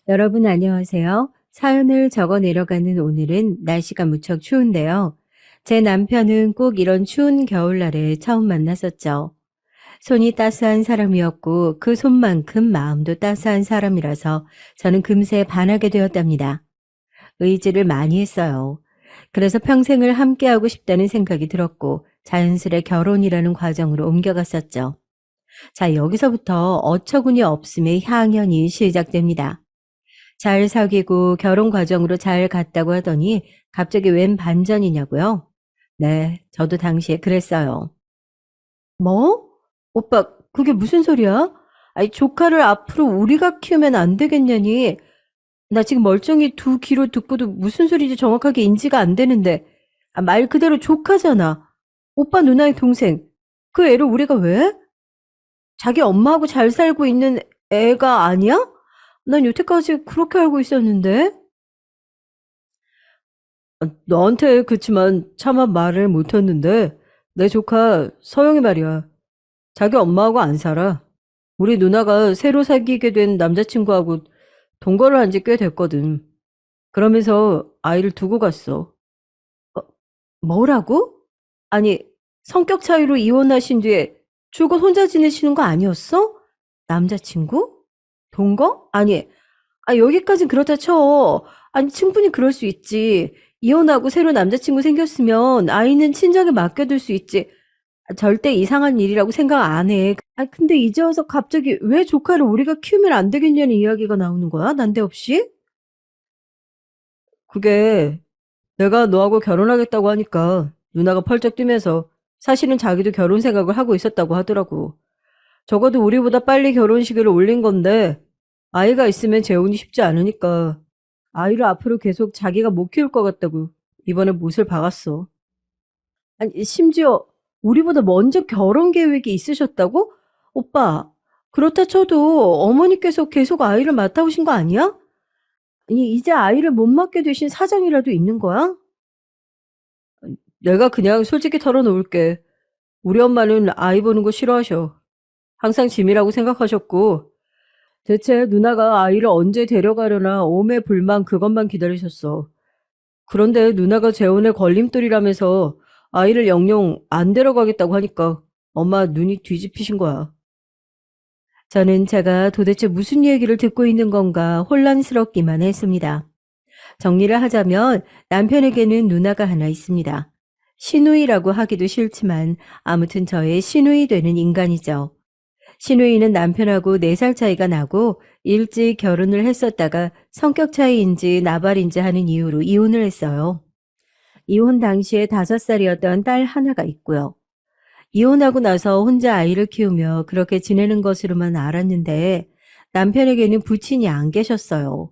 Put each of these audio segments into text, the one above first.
여러분 안녕하세요. 사연을 적어 내려가는 오늘은 날씨가 무척 추운데요. 제 남편은 꼭 이런 추운 겨울날에 처음 만났었죠. 손이 따스한 사람이었고 그 손만큼 마음도 따스한 사람이라서 저는 금세 반하게 되었답니다. 의지를 많이 했어요. 그래서 평생을 함께하고 싶다는 생각이 들었고 자연스레 결혼이라는 과정으로 옮겨갔었죠. 자, 여기서부터 어처구니 없음의 향연이 시작됩니다. 잘 사귀고 결혼 과정으로 잘 갔다고 하더니 갑자기 웬 반전이냐고요? 네, 저도 당시에 그랬어요. 뭐? 오빠, 그게 무슨 소리야? 아니, 조카를 앞으로 우리가 키우면 안 되겠냐니. 나 지금 멀쩡히 두 귀로 듣고도 무슨 소리인지 정확하게 인지가 안 되는데. 아, 말 그대로 조카잖아. 오빠 누나의 동생. 그 애를 우리가 왜? 자기 엄마하고 잘 살고 있는 애가 아니야? 난 여태까지 그렇게 알고 있었는데. 너한테 그치만 차마 말을 못했는데 내 조카 서영이 말이야. 자기 엄마하고 안 살아. 우리 누나가 새로 사귀게 된 남자친구하고 동거를 한 지 꽤 됐거든. 그러면서 아이를 두고 갔어. 어, 뭐라고? 아니, 성격 차이로 이혼하신 뒤에 줄곧 혼자 지내시는 거 아니었어? 남자친구? 동거? 아니, 여기까진 그렇다 쳐. 아니, 충분히 그럴 수 있지. 이혼하고 새로 남자친구 생겼으면 아이는 친정에 맡겨둘 수 있지. 절대 이상한 일이라고 생각 안 해. 근데 이제 와서 갑자기 왜 조카를 우리가 키우면 안 되겠냐는 이야기가 나오는 거야? 난데없이? 그게 내가 너하고 결혼하겠다고 하니까 누나가 펄쩍 뛰면서 사실은 자기도 결혼 생각을 하고 있었다고 하더라고. 적어도 우리보다 빨리 결혼식을 올린 건데 아이가 있으면 재혼이 쉽지 않으니까 아이를 앞으로 계속 자기가 못 키울 것 같다고 이번에 못을 박았어. 아니, 심지어 우리보다 먼저 결혼 계획이 있으셨다고? 오빠, 그렇다 쳐도 어머니께서 계속 아이를 맡아오신 거 아니야? 아니, 이제 아이를 못 맡게 되신 사정이라도 있는 거야? 내가 그냥 솔직히 털어놓을게. 우리 엄마는 아이 보는 거 싫어하셔. 항상 짐이라고 생각하셨고, 대체 누나가 아이를 언제 데려가려나 오매불망 그것만 기다리셨어. 그런데 누나가 재혼의 걸림돌이라면서 아이를 영영 안 데려가겠다고 하니까 엄마 눈이 뒤집히신 거야. 저는 제가 도대체 무슨 얘기를 듣고 있는 건가 혼란스럽기만 했습니다. 정리를 하자면 남편에게는 누나가 하나 있습니다. 시누이라고 하기도 싫지만 아무튼 저의 시누이 되는 인간이죠. 시누이는 남편하고 4살 차이가 나고 일찍 결혼을 했었다가 성격 차이인지 나발인지 하는 이유로 이혼을 했어요. 이혼 당시에 5살이었던 딸 하나가 있고요. 이혼하고 나서 혼자 아이를 키우며 그렇게 지내는 것으로만 알았는데 남편에게는 부친이 안 계셨어요.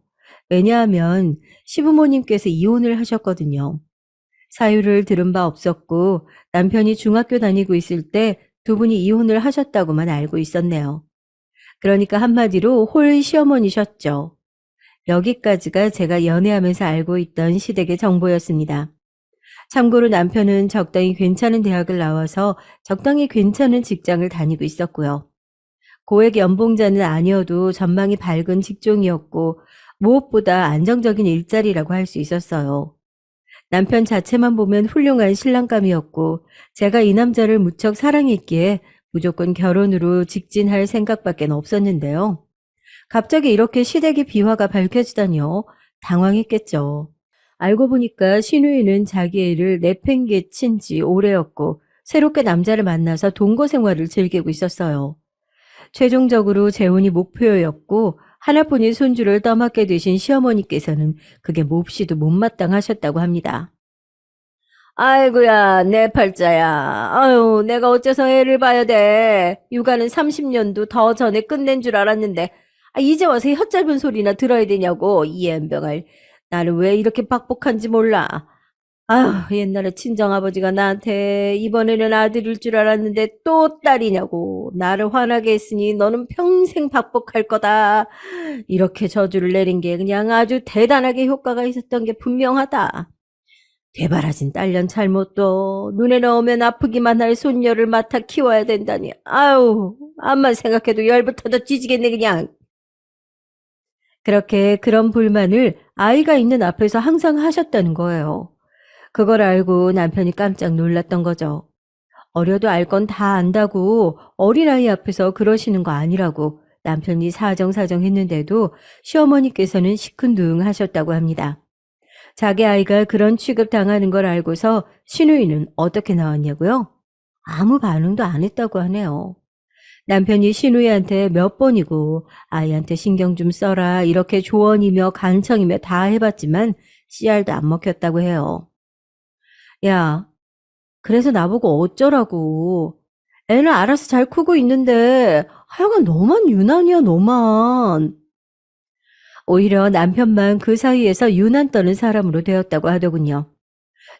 왜냐하면 시부모님께서 이혼을 하셨거든요. 사유를 들은 바 없었고 남편이 중학교 다니고 있을 때 두 분이 이혼을 하셨다고만 알고 있었네요. 그러니까 한마디로 홀 시어머니셨죠. 여기까지가 제가 연애하면서 알고 있던 시댁의 정보였습니다. 참고로 남편은 적당히 괜찮은 대학을 나와서 적당히 괜찮은 직장을 다니고 있었고요. 고액 연봉자는 아니어도 전망이 밝은 직종이었고 무엇보다 안정적인 일자리라고 할 수 있었어요. 남편 자체만 보면 훌륭한 신랑감이었고 제가 이 남자를 무척 사랑했기에 무조건 결혼으로 직진할 생각밖에 없었는데요. 갑자기 이렇게 시댁의 비화가 밝혀지다니요. 당황했겠죠. 알고 보니까 신우이는 자기 애를 내팽개친 지 오래였고 새롭게 남자를 만나서 동거 생활을 즐기고 있었어요. 최종적으로 재혼이 목표였고 하나뿐인 손주를 떠맡게 되신 시어머니께서는 그게 몹시도 못마땅하셨다고 합니다. 아이고야, 내 팔자야. 아유, 내가 어째서 애를 봐야 돼. 육아는 30년도 더 전에 끝낸 줄 알았는데, 이제 와서 혓짧은 소리나 들어야 되냐고, 이 연병을. 나를 왜 이렇게 박복한지 몰라. 아유, 옛날에 친정아버지가 나한테 이번에는 아들일 줄 알았는데 또 딸이냐고. 나를 화나게 했으니 너는 평생 박복할 거다. 이렇게 저주를 내린 게 그냥 아주 대단하게 효과가 있었던 게 분명하다. 개발아진 딸년 잘못도 눈에 넣으면 아프기만 할 손녀를 맡아 키워야 된다니. 아유, 암만 생각해도 열부터도 찌지겠네 그냥. 그렇게 그런 불만을 아이가 있는 앞에서 항상 하셨다는 거예요. 그걸 알고 남편이 깜짝 놀랐던 거죠. 어려도 알 건 다 안다고 어린아이 앞에서 그러시는 거 아니라고 남편이 사정사정 했는데도 시어머니께서는 시큰둥하셨다고 합니다. 자기 아이가 그런 취급 당하는 걸 알고서 시누이는 어떻게 나왔냐고요? 아무 반응도 안 했다고 하네요. 남편이 시누이한테 몇 번이고 아이한테 신경 좀 써라 이렇게 조언이며 간청이며 다 해봤지만 씨알도 안 먹혔다고 해요. 야, 그래서 나보고 어쩌라고. 애는 알아서 잘 크고 있는데 하여간 너만 유난이야 너만. 오히려 남편만 그 사이에서 유난 떠는 사람으로 되었다고 하더군요.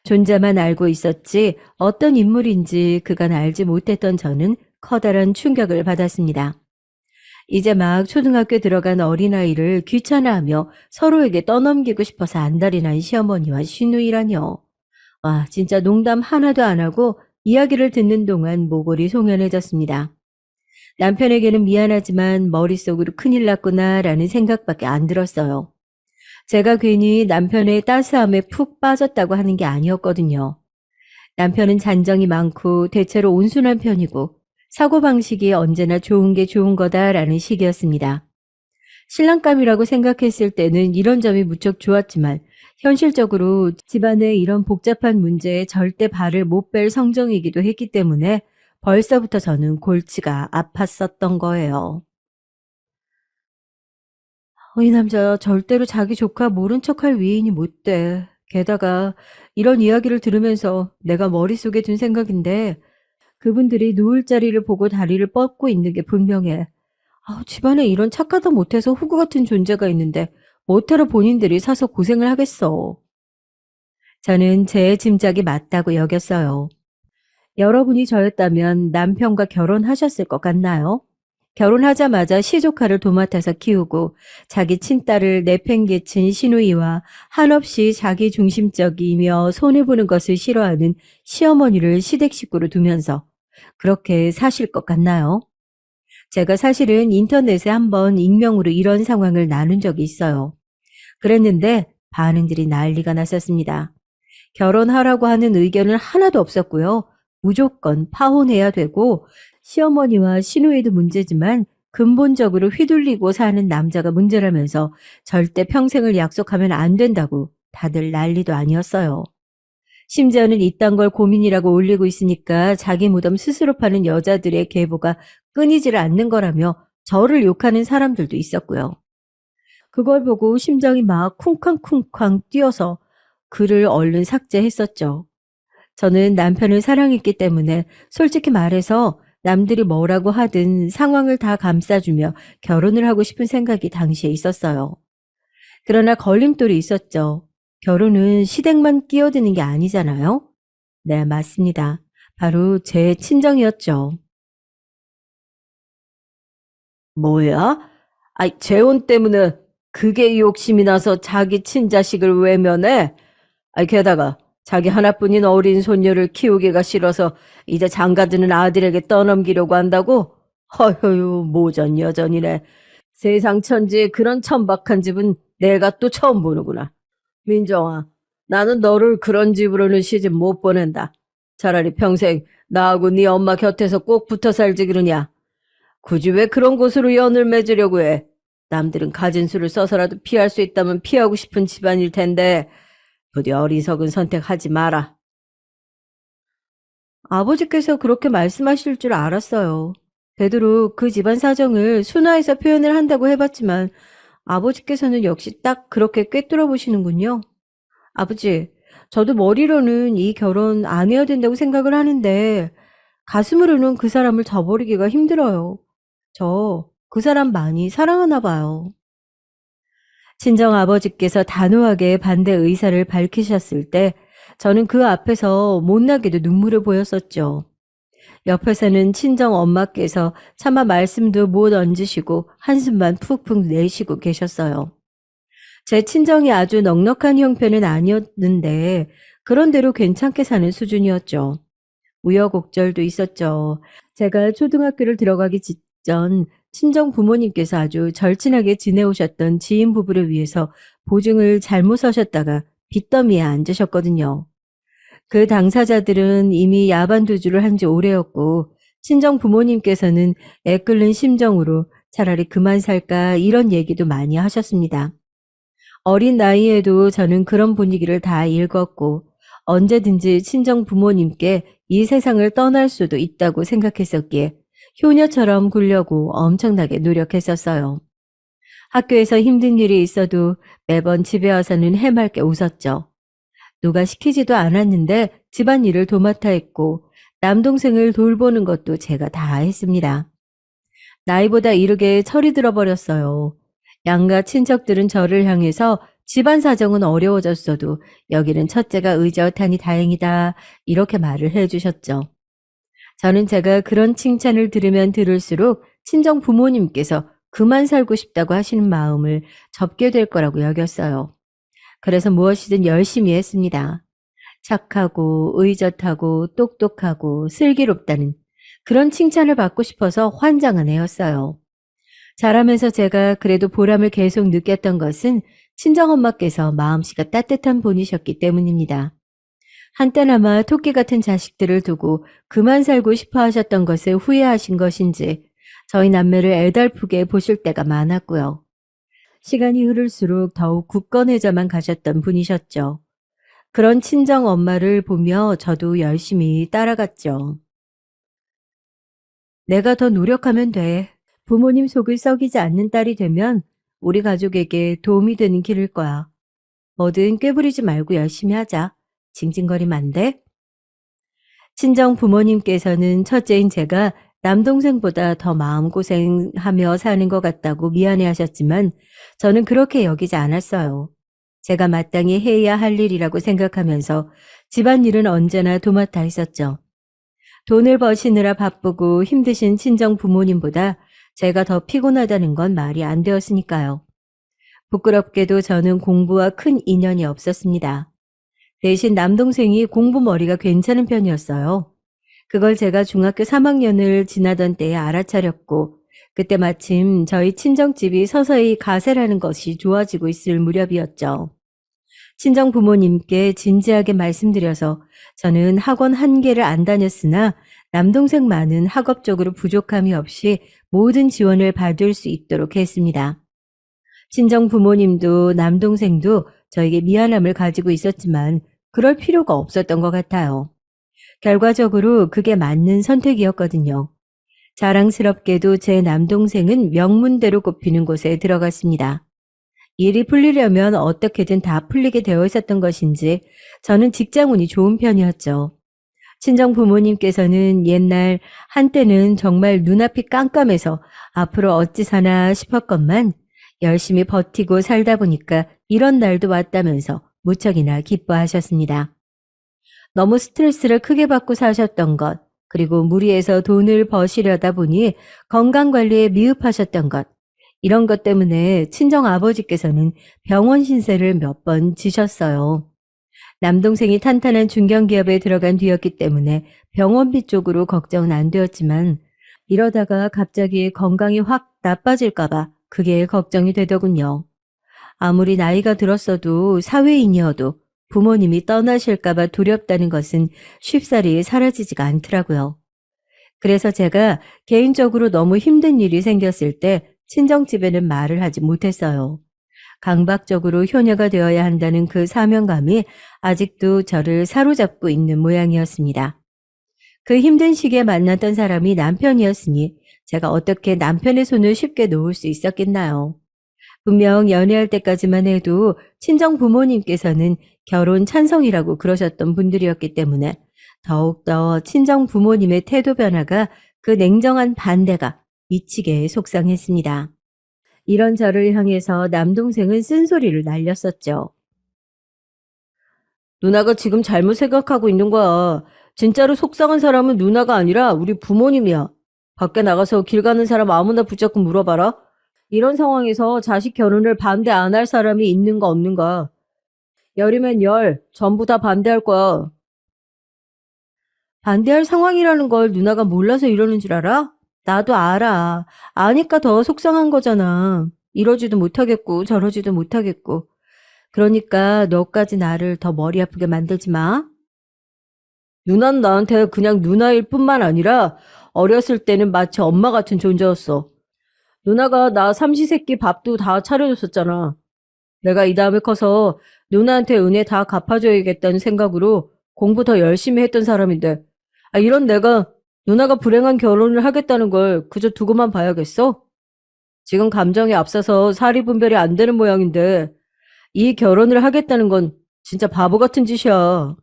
존재만 알고 있었지 어떤 인물인지 그간 알지 못했던 저는 커다란 충격을 받았습니다. 이제 막 초등학교 들어간 어린아이를 귀찮아하며 서로에게 떠넘기고 싶어서 안달이 난 시어머니와 시누이라뇨. 와, 진짜 농담 하나도 안 하고 이야기를 듣는 동안 모골이 송연해졌습니다. 남편에게는 미안하지만 머릿속으로 큰일 났구나라는 생각밖에 안 들었어요. 제가 괜히 남편의 따스함에 푹 빠졌다고 하는 게 아니었거든요. 남편은 잔정이 많고 대체로 온순한 편이고 사고방식이 언제나 좋은 게 좋은 거다라는 식이었습니다. 신랑감이라고 생각했을 때는 이런 점이 무척 좋았지만 현실적으로 집안의 이런 복잡한 문제에 절대 발을 못 뺄 성정이기도 했기 때문에 벌써부터 저는 골치가 아팠었던 거예요. 이 남자 절대로 자기 조카 모른 척할 위인이 못 돼. 게다가 이런 이야기를 들으면서 내가 머릿속에 든 생각인데 그분들이 누울 자리를 보고 다리를 뻗고 있는 게 분명해. 집안에 이런 착하다 못해서 호구 같은 존재가 있는데 못하러 본인들이 사서 고생을 하겠어. 저는 제 짐작이 맞다고 여겼어요. 여러분이 저였다면 남편과 결혼하셨을 것 같나요? 결혼하자마자 시조카를 도맡아서 키우고 자기 친딸을 내팽개친 시누이와 한없이 자기 중심적이며 손해보는 것을 싫어하는 시어머니를 시댁 식구로 두면서 그렇게 사실 것 같나요? 제가 사실은 인터넷에 한번 익명으로 이런 상황을 나눈 적이 있어요. 그랬는데 반응들이 난리가 났었습니다. 결혼하라고 하는 의견은 하나도 없었고요. 무조건 파혼해야 되고 시어머니와 시누이도 문제지만 근본적으로 휘둘리고 사는 남자가 문제라면서 절대 평생을 약속하면 안 된다고 다들 난리도 아니었어요. 심지어는 이딴 걸 고민이라고 올리고 있으니까 자기 무덤 스스로 파는 여자들의 계보가 끊이질 않는 거라며 저를 욕하는 사람들도 있었고요. 그걸 보고 심장이 막 쿵쾅쿵쾅 뛰어서 글을 얼른 삭제했었죠. 저는 남편을 사랑했기 때문에 솔직히 말해서 남들이 뭐라고 하든 상황을 다 감싸주며 결혼을 하고 싶은 생각이 당시에 있었어요. 그러나 걸림돌이 있었죠. 결혼은 시댁만 끼어드는 게 아니잖아요. 네, 맞습니다. 바로 제 친정이었죠. 뭐야? 재혼 때문에 그게 욕심이 나서 자기 친자식을 외면해? 게다가 자기 하나뿐인 어린 손녀를 키우기가 싫어서 이제 장가드는 아들에게 떠넘기려고 한다고? 허휴, 모전 여전이네. 세상 천지에 그런 천박한 집은 내가 또 처음 보는구나. 민정아, 나는 너를 그런 집으로는 시집 못 보낸다. 차라리 평생 나하고 네 엄마 곁에서 꼭 붙어 살지 그러냐. 굳이 왜 그런 곳으로 연을 맺으려고 해. 남들은 가진 수를 써서라도 피할 수 있다면 피하고 싶은 집안일 텐데 부디 어리석은 선택하지 마라. 아버지께서 그렇게 말씀하실 줄 알았어요. 되도록 그 집안 사정을 순화해서 표현을 한다고 해봤지만 아버지께서는 역시 딱 그렇게 꿰뚫어 보시는군요. 아버지, 저도 머리로는 이 결혼 안 해야 된다고 생각을 하는데 가슴으로는 그 사람을 저버리기가 힘들어요. 저 그 사람 많이 사랑하나 봐요. 친정 아버지께서 단호하게 반대 의사를 밝히셨을 때 저는 그 앞에서 못나게도 눈물을 보였었죠. 옆에서는 친정 엄마께서 차마 말씀도 못 얹으시고 한숨만 푹푹 내쉬고 계셨어요. 제 친정이 아주 넉넉한 형편은 아니었는데 그런대로 괜찮게 사는 수준이었죠. 우여곡절도 있었죠. 제가 초등학교를 들어가기 직전 친정 부모님께서 아주 절친하게 지내오셨던 지인 부부를 위해서 보증을 잘못 서셨다가 빚더미에 앉으셨거든요. 그 당사자들은 이미 야반도주를 한 지 오래였고 친정 부모님께서는 애끓는 심정으로 차라리 그만 살까 이런 얘기도 많이 하셨습니다. 어린 나이에도 저는 그런 분위기를 다 읽었고 언제든지 친정 부모님께 이 세상을 떠날 수도 있다고 생각했었기에 효녀처럼 굴려고 엄청나게 노력했었어요. 학교에서 힘든 일이 있어도 매번 집에 와서는 해맑게 웃었죠. 누가 시키지도 않았는데 집안일을 도맡아 했고 남동생을 돌보는 것도 제가 다 했습니다. 나이보다 이르게 철이 들어버렸어요. 양가 친척들은 저를 향해서 집안 사정은 어려워졌어도 여기는 첫째가 의젓하니 다행이다 이렇게 말을 해주셨죠. 저는 제가 그런 칭찬을 들으면 들을수록 친정 부모님께서 그만 살고 싶다고 하시는 마음을 접게 될 거라고 여겼어요. 그래서 무엇이든 열심히 했습니다. 착하고 의젓하고 똑똑하고 슬기롭다는 그런 칭찬을 받고 싶어서 환장한 애였어요. 자라면서 제가 그래도 보람을 계속 느꼈던 것은 친정엄마께서 마음씨가 따뜻한 분이셨기 때문입니다. 한때나마 토끼 같은 자식들을 두고 그만 살고 싶어 하셨던 것을 후회하신 것인지 저희 남매를 애달프게 보실 때가 많았고요. 시간이 흐를수록 더욱 굳건해져만 가셨던 분이셨죠. 그런 친정 엄마를 보며 저도 열심히 따라갔죠. 내가 더 노력하면 돼. 부모님 속을 썩이지 않는 딸이 되면 우리 가족에게 도움이 되는 길일 거야. 뭐든 꾀부리지 말고 열심히 하자. 징징거리면 안 돼? 친정 부모님께서는 첫째인 제가 남동생보다 더 마음고생하며 사는 것 같다고 미안해 하셨지만 저는 그렇게 여기지 않았어요. 제가 마땅히 해야 할 일이라고 생각하면서 집안일은 언제나 도맡아 했었죠. 돈을 버시느라 바쁘고 힘드신 친정 부모님보다 제가 더 피곤하다는 건 말이 안 되었으니까요. 부끄럽게도 저는 공부와 큰 인연이 없었습니다. 대신 남동생이 공부 머리가 괜찮은 편이었어요. 그걸 제가 중학교 3학년을 지나던 때에 알아차렸고 그때 마침 저희 친정집이 서서히 가세라는 것이 좋아지고 있을 무렵이었죠. 친정 부모님께 진지하게 말씀드려서 저는 학원 한 개를 안 다녔으나 남동생만은 학업적으로 부족함이 없이 모든 지원을 받을 수 있도록 했습니다. 친정 부모님도 남동생도 저에게 미안함을 가지고 있었지만 그럴 필요가 없었던 것 같아요. 결과적으로 그게 맞는 선택이었거든요. 자랑스럽게도 제 남동생은 명문대로 꼽히는 곳에 들어갔습니다. 일이 풀리려면 어떻게든 다 풀리게 되어 있었던 것인지 저는 직장운이 좋은 편이었죠. 친정 부모님께서는 옛날 한때는 정말 눈앞이 깜깜해서 앞으로 어찌 사나 싶었건만 열심히 버티고 살다 보니까 이런 날도 왔다면서 무척이나 기뻐하셨습니다. 너무 스트레스를 크게 받고 사셨던 것, 그리고 무리해서 돈을 버시려다 보니 건강관리에 미흡하셨던 것, 이런 것 때문에 친정 아버지께서는 병원 신세를 몇 번 지셨어요. 남동생이 탄탄한 중견기업에 들어간 뒤였기 때문에 병원비 쪽으로 걱정은 안 되었지만 이러다가 갑자기 건강이 확 나빠질까봐 그게 걱정이 되더군요. 아무리 나이가 들었어도 사회인이어도 부모님이 떠나실까봐 두렵다는 것은 쉽사리 사라지지가 않더라고요. 그래서 제가 개인적으로 너무 힘든 일이 생겼을 때 친정집에는 말을 하지 못했어요. 강박적으로 효녀가 되어야 한다는 그 사명감이 아직도 저를 사로잡고 있는 모양이었습니다. 그 힘든 시기에 만났던 사람이 남편이었으니 제가 어떻게 남편의 손을 쉽게 놓을 수 있었겠나요? 분명 연애할 때까지만 해도 친정 부모님께서는 결혼 찬성이라고 그러셨던 분들이었기 때문에 더욱더 친정 부모님의 태도 변화가 그 냉정한 반대가 미치게 속상했습니다. 이런 저를 향해서 남동생은 쓴소리를 날렸었죠. 누나가 지금 잘못 생각하고 있는 거야. 진짜로 속상한 사람은 누나가 아니라 우리 부모님이야. 밖에 나가서 길 가는 사람 아무나 붙잡고 물어봐라. 이런 상황에서 자식 결혼을 반대 안 할 사람이 있는가 없는가. 열이면 열, 전부 다 반대할 거야. 반대할 상황이라는 걸 누나가 몰라서 이러는 줄 알아? 나도 알아. 아니까 더 속상한 거잖아. 이러지도 못하겠고 저러지도 못하겠고. 그러니까 너까지 나를 더 머리 아프게 만들지 마. 누난 나한테 그냥 누나일 뿐만 아니라 어렸을 때는 마치 엄마 같은 존재였어. 누나가 나 삼시세끼 밥도 다 차려줬었잖아. 내가 이 다음에 커서 누나한테 은혜 다 갚아줘야겠다는 생각으로 공부 더 열심히 했던 사람인데, 이런 내가 누나가 불행한 결혼을 하겠다는 걸 그저 두고만 봐야겠어? 지금 감정이 앞서서 사리 분별이 안 되는 모양인데, 이 결혼을 하겠다는 건 진짜 바보 같은 짓이야.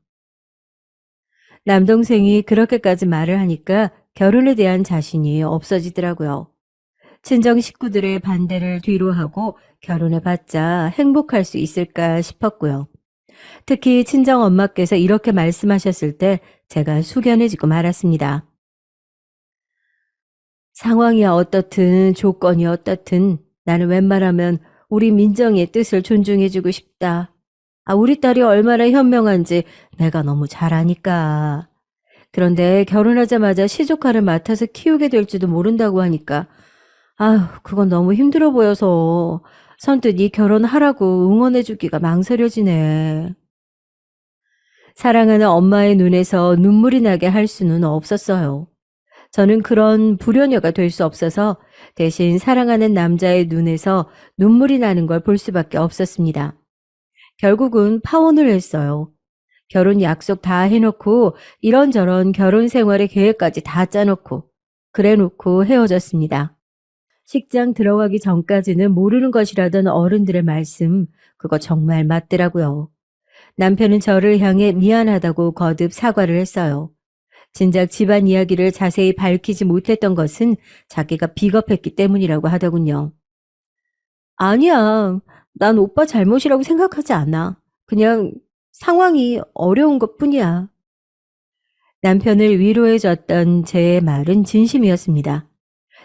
남동생이 그렇게까지 말을 하니까 결혼에 대한 자신이 없어지더라고요. 친정 식구들의 반대를 뒤로하고 결혼해봤자 행복할 수 있을까 싶었고요. 특히 친정 엄마께서 이렇게 말씀하셨을 때 제가 숙연해지고 말았습니다. 상황이 어떻든 조건이 어떻든 나는 웬만하면 우리 민정이의 뜻을 존중해주고 싶다. 우리 딸이 얼마나 현명한지 내가 너무 잘 아니까. 그런데 결혼하자마자 시조카를 맡아서 키우게 될지도 모른다고 하니까 그건 너무 힘들어 보여서 선뜻 이 결혼하라고 응원해주기가 망설여지네. 사랑하는 엄마의 눈에서 눈물이 나게 할 수는 없었어요. 저는 그런 불효녀가 될 수 없어서 대신 사랑하는 남자의 눈에서 눈물이 나는 걸 볼 수밖에 없었습니다. 결국은 파혼을 했어요. 결혼 약속 다 해놓고 이런저런 결혼 생활의 계획까지 다 짜놓고 그래놓고 헤어졌습니다. 식장 들어가기 전까지는 모르는 것이라던 어른들의 말씀, 그거 정말 맞더라고요. 남편은 저를 향해 미안하다고 거듭 사과를 했어요. 진작 집안 이야기를 자세히 밝히지 못했던 것은 자기가 비겁했기 때문이라고 하더군요. 아니야. 난 오빠 잘못이라고 생각하지 않아. 그냥 상황이 어려운 것 뿐이야. 남편을 위로해줬던 제 말은 진심이었습니다.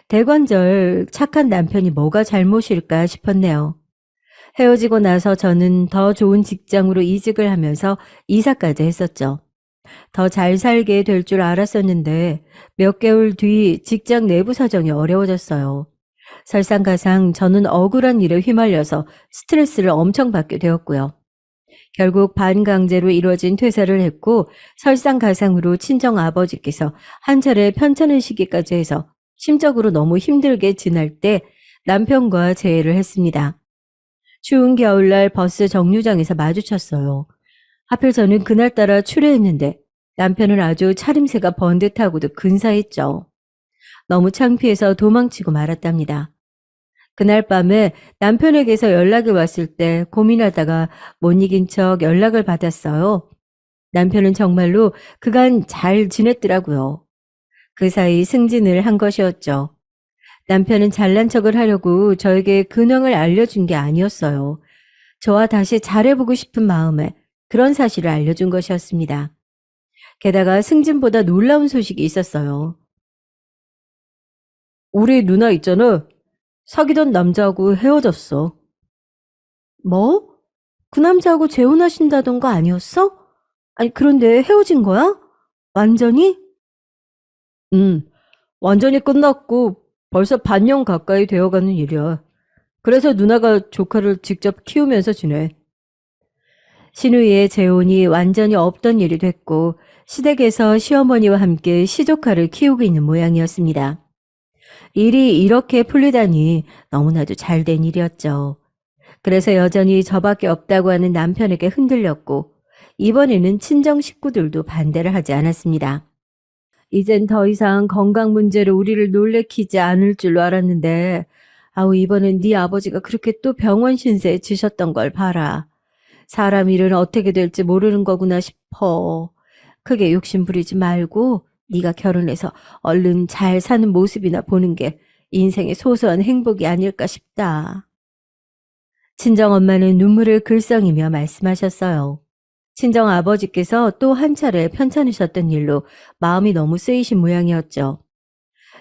대관절 착한 남편이 뭐가 잘못일까 싶었네요. 헤어지고 나서 저는 더 좋은 직장으로 이직을 하면서 이사까지 했었죠. 더 잘 살게 될 줄 알았었는데 몇 개월 뒤 직장 내부 사정이 어려워졌어요. 설상가상 저는 억울한 일에 휘말려서 스트레스를 엄청 받게 되었고요. 결국 반강제로 이루어진 퇴사를 했고 설상가상으로 친정 아버지께서 한 차례 편찮은 시기까지 해서 심적으로 너무 힘들게 지날 때 남편과 재회를 했습니다. 추운 겨울날 버스 정류장에서 마주쳤어요. 하필 저는 그날따라 추레했는데 남편은 아주 차림새가 번듯하고도 근사했죠. 너무 창피해서 도망치고 말았답니다. 그날 밤에 남편에게서 연락이 왔을 때 고민하다가 못 이긴 척 연락을 받았어요. 남편은 정말로 그간 잘 지냈더라고요. 그 사이 승진을 한 것이었죠. 남편은 잘난 척을 하려고 저에게 근황을 알려준 게 아니었어요. 저와 다시 잘해보고 싶은 마음에 그런 사실을 알려준 것이었습니다. 게다가 승진보다 놀라운 소식이 있었어요. 우리 누나 있잖아. 사귀던 남자하고 헤어졌어. 뭐? 그 남자하고 재혼하신다던 거 아니었어? 그런데 헤어진 거야? 완전히? 응, 완전히 끝났고 벌써 반년 가까이 되어가는 일이야. 그래서 누나가 조카를 직접 키우면서 지내. 신우이의 재혼이 완전히 없던 일이 됐고 시댁에서 시어머니와 함께 시조카를 키우고 있는 모양이었습니다. 일이 이렇게 풀리다니 너무나도 잘된 일이었죠. 그래서 여전히 저밖에 없다고 하는 남편에게 흔들렸고 이번에는 친정 식구들도 반대를 하지 않았습니다. 이젠 더 이상 건강 문제로 우리를 놀래키지 않을 줄로 알았는데 이번엔 네 아버지가 그렇게 또 병원 신세에 지셨던 걸 봐라. 사람 일은 어떻게 될지 모르는 거구나 싶어. 크게 욕심 부리지 말고 네가 결혼해서 얼른 잘 사는 모습이나 보는 게 인생의 소소한 행복이 아닐까 싶다. 친정엄마는 눈물을 글썽이며 말씀하셨어요. 친정아버지께서 또 한 차례 편찮으셨던 일로 마음이 너무 쓰이신 모양이었죠.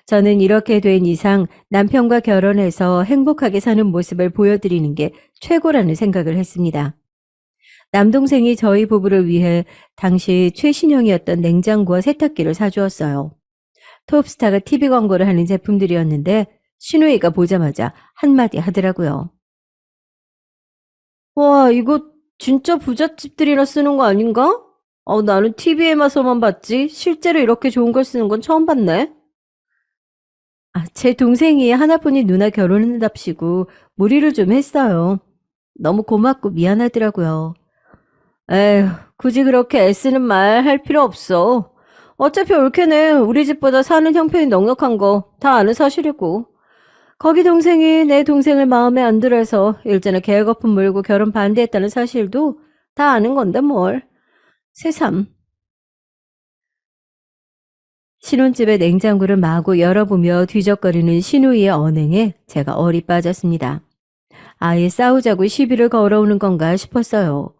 저는 이렇게 된 이상 남편과 결혼해서 행복하게 사는 모습을 보여드리는 게 최고라는 생각을 했습니다. 남동생이 저희 부부를 위해 당시 최신형이었던 냉장고와 세탁기를 사주었어요. 톱스타가 TV 광고를 하는 제품들이었는데 신우이가 보자마자 한마디 하더라고요. 와, 이거 진짜 부잣집들이나 쓰는 거 아닌가? 나는 TV에서만 봤지 실제로 이렇게 좋은 걸 쓰는 건 처음 봤네. 제 동생이 하나뿐인 누나 결혼한답시고 무리를 좀 했어요. 너무 고맙고 미안하더라고요. 에휴, 굳이 그렇게 애쓰는 말 할 필요 없어. 어차피 올케는 우리 집보다 사는 형편이 넉넉한 거 다 아는 사실이고. 거기 동생이 내 동생을 마음에 안 들어서 일전에 계획거품 물고 결혼 반대했다는 사실도 다 아는 건데 뭘. 새삼. 신혼집의 냉장고를 마구 열어보며 뒤적거리는 신우이의 언행에 제가 얼이 빠졌습니다. 아예 싸우자고 시비를 걸어오는 건가 싶었어요.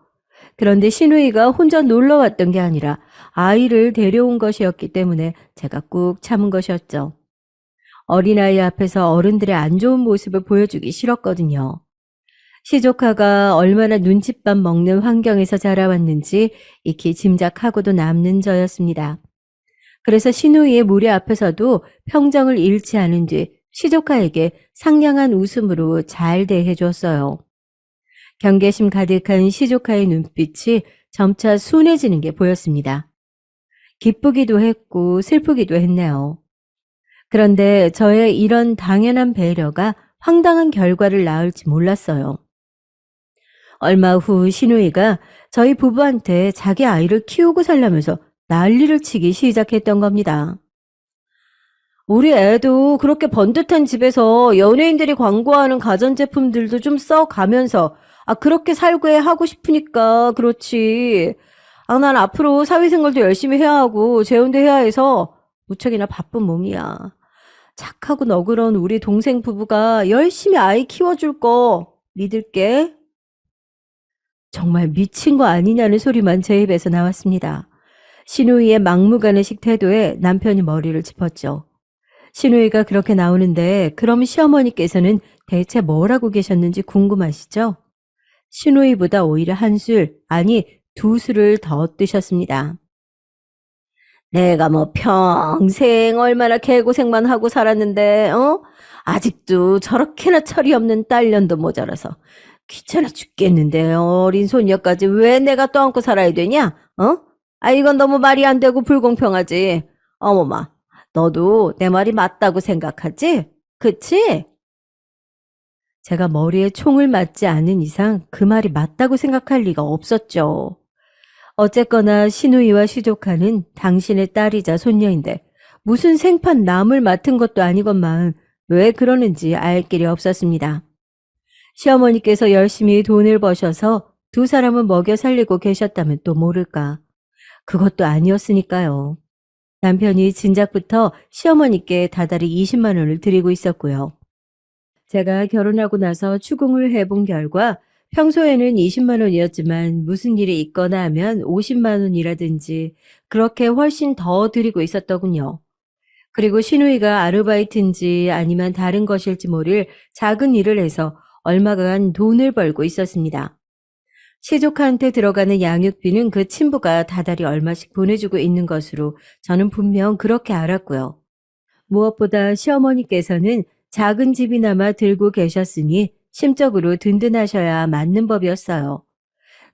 그런데 신우이가 혼자 놀러 왔던 게 아니라 아이를 데려온 것이었기 때문에 제가 꾹 참은 것이었죠. 어린아이 앞에서 어른들의 안 좋은 모습을 보여주기 싫었거든요. 시조카가 얼마나 눈칫밥 먹는 환경에서 자라왔는지 익히 짐작하고도 남는 저였습니다. 그래서 신우이의 무리 앞에서도 평정을 잃지 않은 뒤 시조카에게 상냥한 웃음으로 잘 대해줬어요. 경계심 가득한 시조카의 눈빛이 점차 순해지는 게 보였습니다. 기쁘기도 했고 슬프기도 했네요. 그런데 저의 이런 당연한 배려가 황당한 결과를 낳을지 몰랐어요. 얼마 후 신우이가 저희 부부한테 자기 아이를 키우고 살려면서 난리를 치기 시작했던 겁니다. 우리 애도 그렇게 번듯한 집에서 연예인들이 광고하는 가전제품들도 좀 써가면서 그렇게 살고 하고 싶으니까 그렇지. 난 앞으로 사회생활도 열심히 해야 하고 재혼도 해야 해서 무척이나 바쁜 몸이야. 착하고 너그러운 우리 동생 부부가 열심히 아이 키워줄 거 믿을게. 정말 미친 거 아니냐는 소리만 제 입에서 나왔습니다. 신우이의 막무가내식 태도에 남편이 머리를 짚었죠. 신우이가 그렇게 나오는데 그럼 시어머니께서는 대체 뭘 하고 계셨는지 궁금하시죠? 신우이보다 오히려 한술, 아니 두 술을 더 뜨셨습니다. 내가 뭐 평생 얼마나 개고생만 하고 살았는데, 아직도 저렇게나 철이 없는 딸년도 모자라서 귀찮아 죽겠는데 어린 손녀까지 왜 내가 떠안고 살아야 되냐? 이건 너무 말이 안 되고 불공평하지. 어머마, 너도 내 말이 맞다고 생각하지? 그치? 제가 머리에 총을 맞지 않은 이상 그 말이 맞다고 생각할 리가 없었죠. 어쨌거나 신우이와 시조카는 당신의 딸이자 손녀인데 무슨 생판 남을 맡은 것도 아니건만 왜 그러는지 알 길이 없었습니다. 시어머니께서 열심히 돈을 버셔서 두 사람은 먹여 살리고 계셨다면 또 모를까. 그것도 아니었으니까요. 남편이 진작부터 시어머니께 다달이 20만 원을 드리고 있었고요. 제가 결혼하고 나서 추궁을 해본 결과 평소에는 20만 원이었지만 무슨 일이 있거나 하면 50만 원이라든지 그렇게 훨씬 더 드리고 있었더군요. 그리고 신우이가 아르바이트인지 아니면 다른 것일지 모를 작은 일을 해서 얼마간 돈을 벌고 있었습니다. 시조카한테 들어가는 양육비는 그 친부가 다달이 얼마씩 보내주고 있는 것으로 저는 분명 그렇게 알았고요. 무엇보다 시어머니께서는 작은 집이나마 들고 계셨으니 심적으로 든든하셔야 맞는 법이었어요.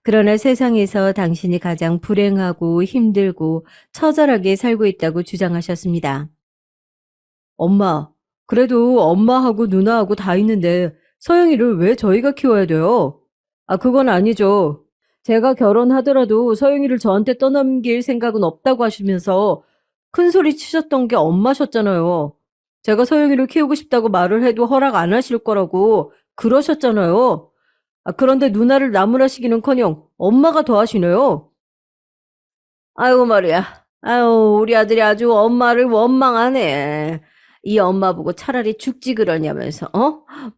그러나 세상에서 당신이 가장 불행하고 힘들고 처절하게 살고 있다고 주장하셨습니다. 엄마, 그래도 엄마하고 누나하고 다 있는데 서영이를 왜 저희가 키워야 돼요? 그건 아니죠. 제가 결혼하더라도 서영이를 저한테 떠넘길 생각은 없다고 하시면서 큰 소리 치셨던 게 엄마셨잖아요. 제가 서영이를 키우고 싶다고 말을 해도 허락 안 하실 거라고 그러셨잖아요. 그런데 누나를 나무라시기는커녕 엄마가 더 하시네요. 아이고 말이야. 아유, 우리 아들이 아주 엄마를 원망하네. 이 엄마 보고 차라리 죽지 그러냐면서,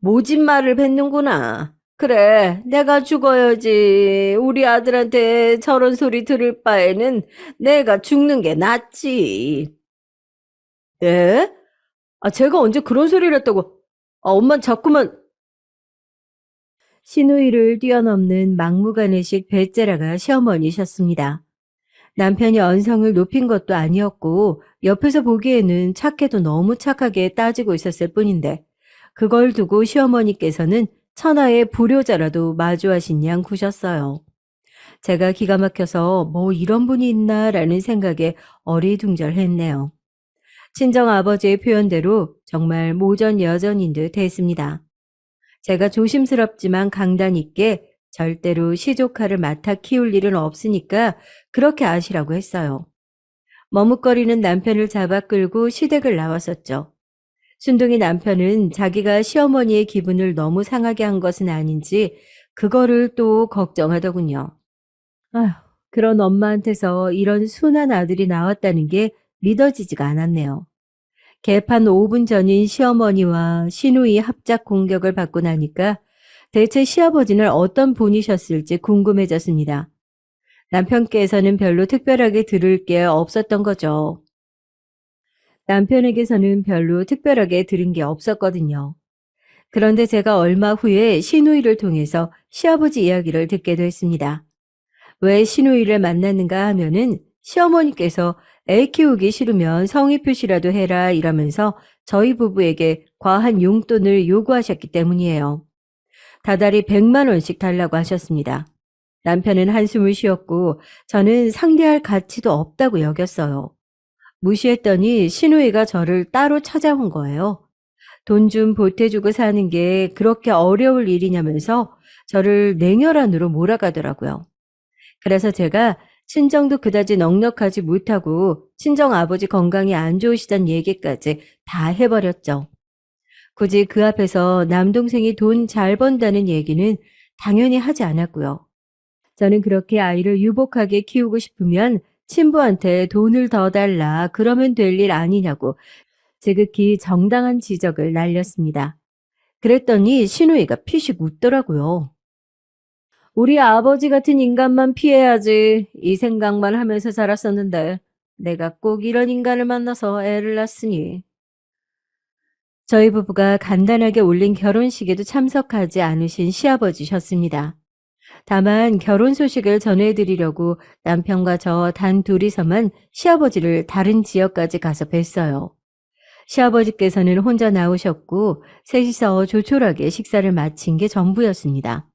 모진 말을 뱉는구나. 그래, 내가 죽어야지. 우리 아들한테 저런 소리 들을 바에는 내가 죽는 게 낫지. 네? 제가 언제 그런 소리를 했다고. 엄만 자꾸만. 신우이를 뛰어넘는 막무가내식 배째라가 시어머니셨습니다. 남편이 언성을 높인 것도 아니었고 옆에서 보기에는 착해도 너무 착하게 따지고 있었을 뿐인데 그걸 두고 시어머니께서는 천하의 불효자라도 마주하신 양 구셨어요. 제가 기가 막혀서 뭐 이런 분이 있나라는 생각에 어리둥절했네요. 친정아버지의 표현대로 정말 모전여전인 듯 했습니다. 제가 조심스럽지만 강단 있게 절대로 시조카를 맡아 키울 일은 없으니까 그렇게 아시라고 했어요. 머뭇거리는 남편을 잡아 끌고 시댁을 나왔었죠. 순둥이 남편은 자기가 시어머니의 기분을 너무 상하게 한 것은 아닌지 그거를 또 걱정하더군요. 아휴, 그런 엄마한테서 이런 순한 아들이 나왔다는 게 믿어지지가 않았네요. 개판 5분 전인 시어머니와 시누이 합작 공격을 받고 나니까 대체 시아버지는 어떤 분이셨을지 궁금해졌습니다. 남편께서는 별로 특별하게 들을 게 없었던 거죠. 남편에게서는 별로 특별하게 들은 게 없었거든요. 그런데 제가 얼마 후에 시누이를 통해서 시아버지 이야기를 듣게 됐습니다. 왜 시누이를 만났는가 하면은 시어머니께서 애 키우기 싫으면 성의 표시라도 해라 이러면서 저희 부부에게 과한 용돈을 요구하셨기 때문이에요. 다달이 100만 원씩 달라고 하셨습니다. 남편은 한숨을 쉬었고 저는 상대할 가치도 없다고 여겼어요. 무시했더니 시누이가 저를 따로 찾아온 거예요. 돈 좀 보태주고 사는 게 그렇게 어려울 일이냐면서 저를 냉혈한으로 몰아가더라고요. 그래서 제가 친정도 그다지 넉넉하지 못하고 친정 아버지 건강이 안 좋으시단 얘기까지 다 해버렸죠. 굳이 그 앞에서 남동생이 돈 잘 번다는 얘기는 당연히 하지 않았고요. 저는 그렇게 아이를 유복하게 키우고 싶으면 친부한테 돈을 더 달라 그러면 될 일 아니냐고 지극히 정당한 지적을 날렸습니다. 그랬더니 시누이가 피식 웃더라고요. 우리 아버지 같은 인간만 피해야지 이 생각만 하면서 자랐었는데 내가 꼭 이런 인간을 만나서 애를 낳았으니. 저희 부부가 간단하게 올린 결혼식에도 참석하지 않으신 시아버지셨습니다. 다만 결혼 소식을 전해드리려고 남편과 저 단 둘이서만 시아버지를 다른 지역까지 가서 뵀어요. 시아버지께서는 혼자 나오셨고 셋이서 조촐하게 식사를 마친 게 전부였습니다.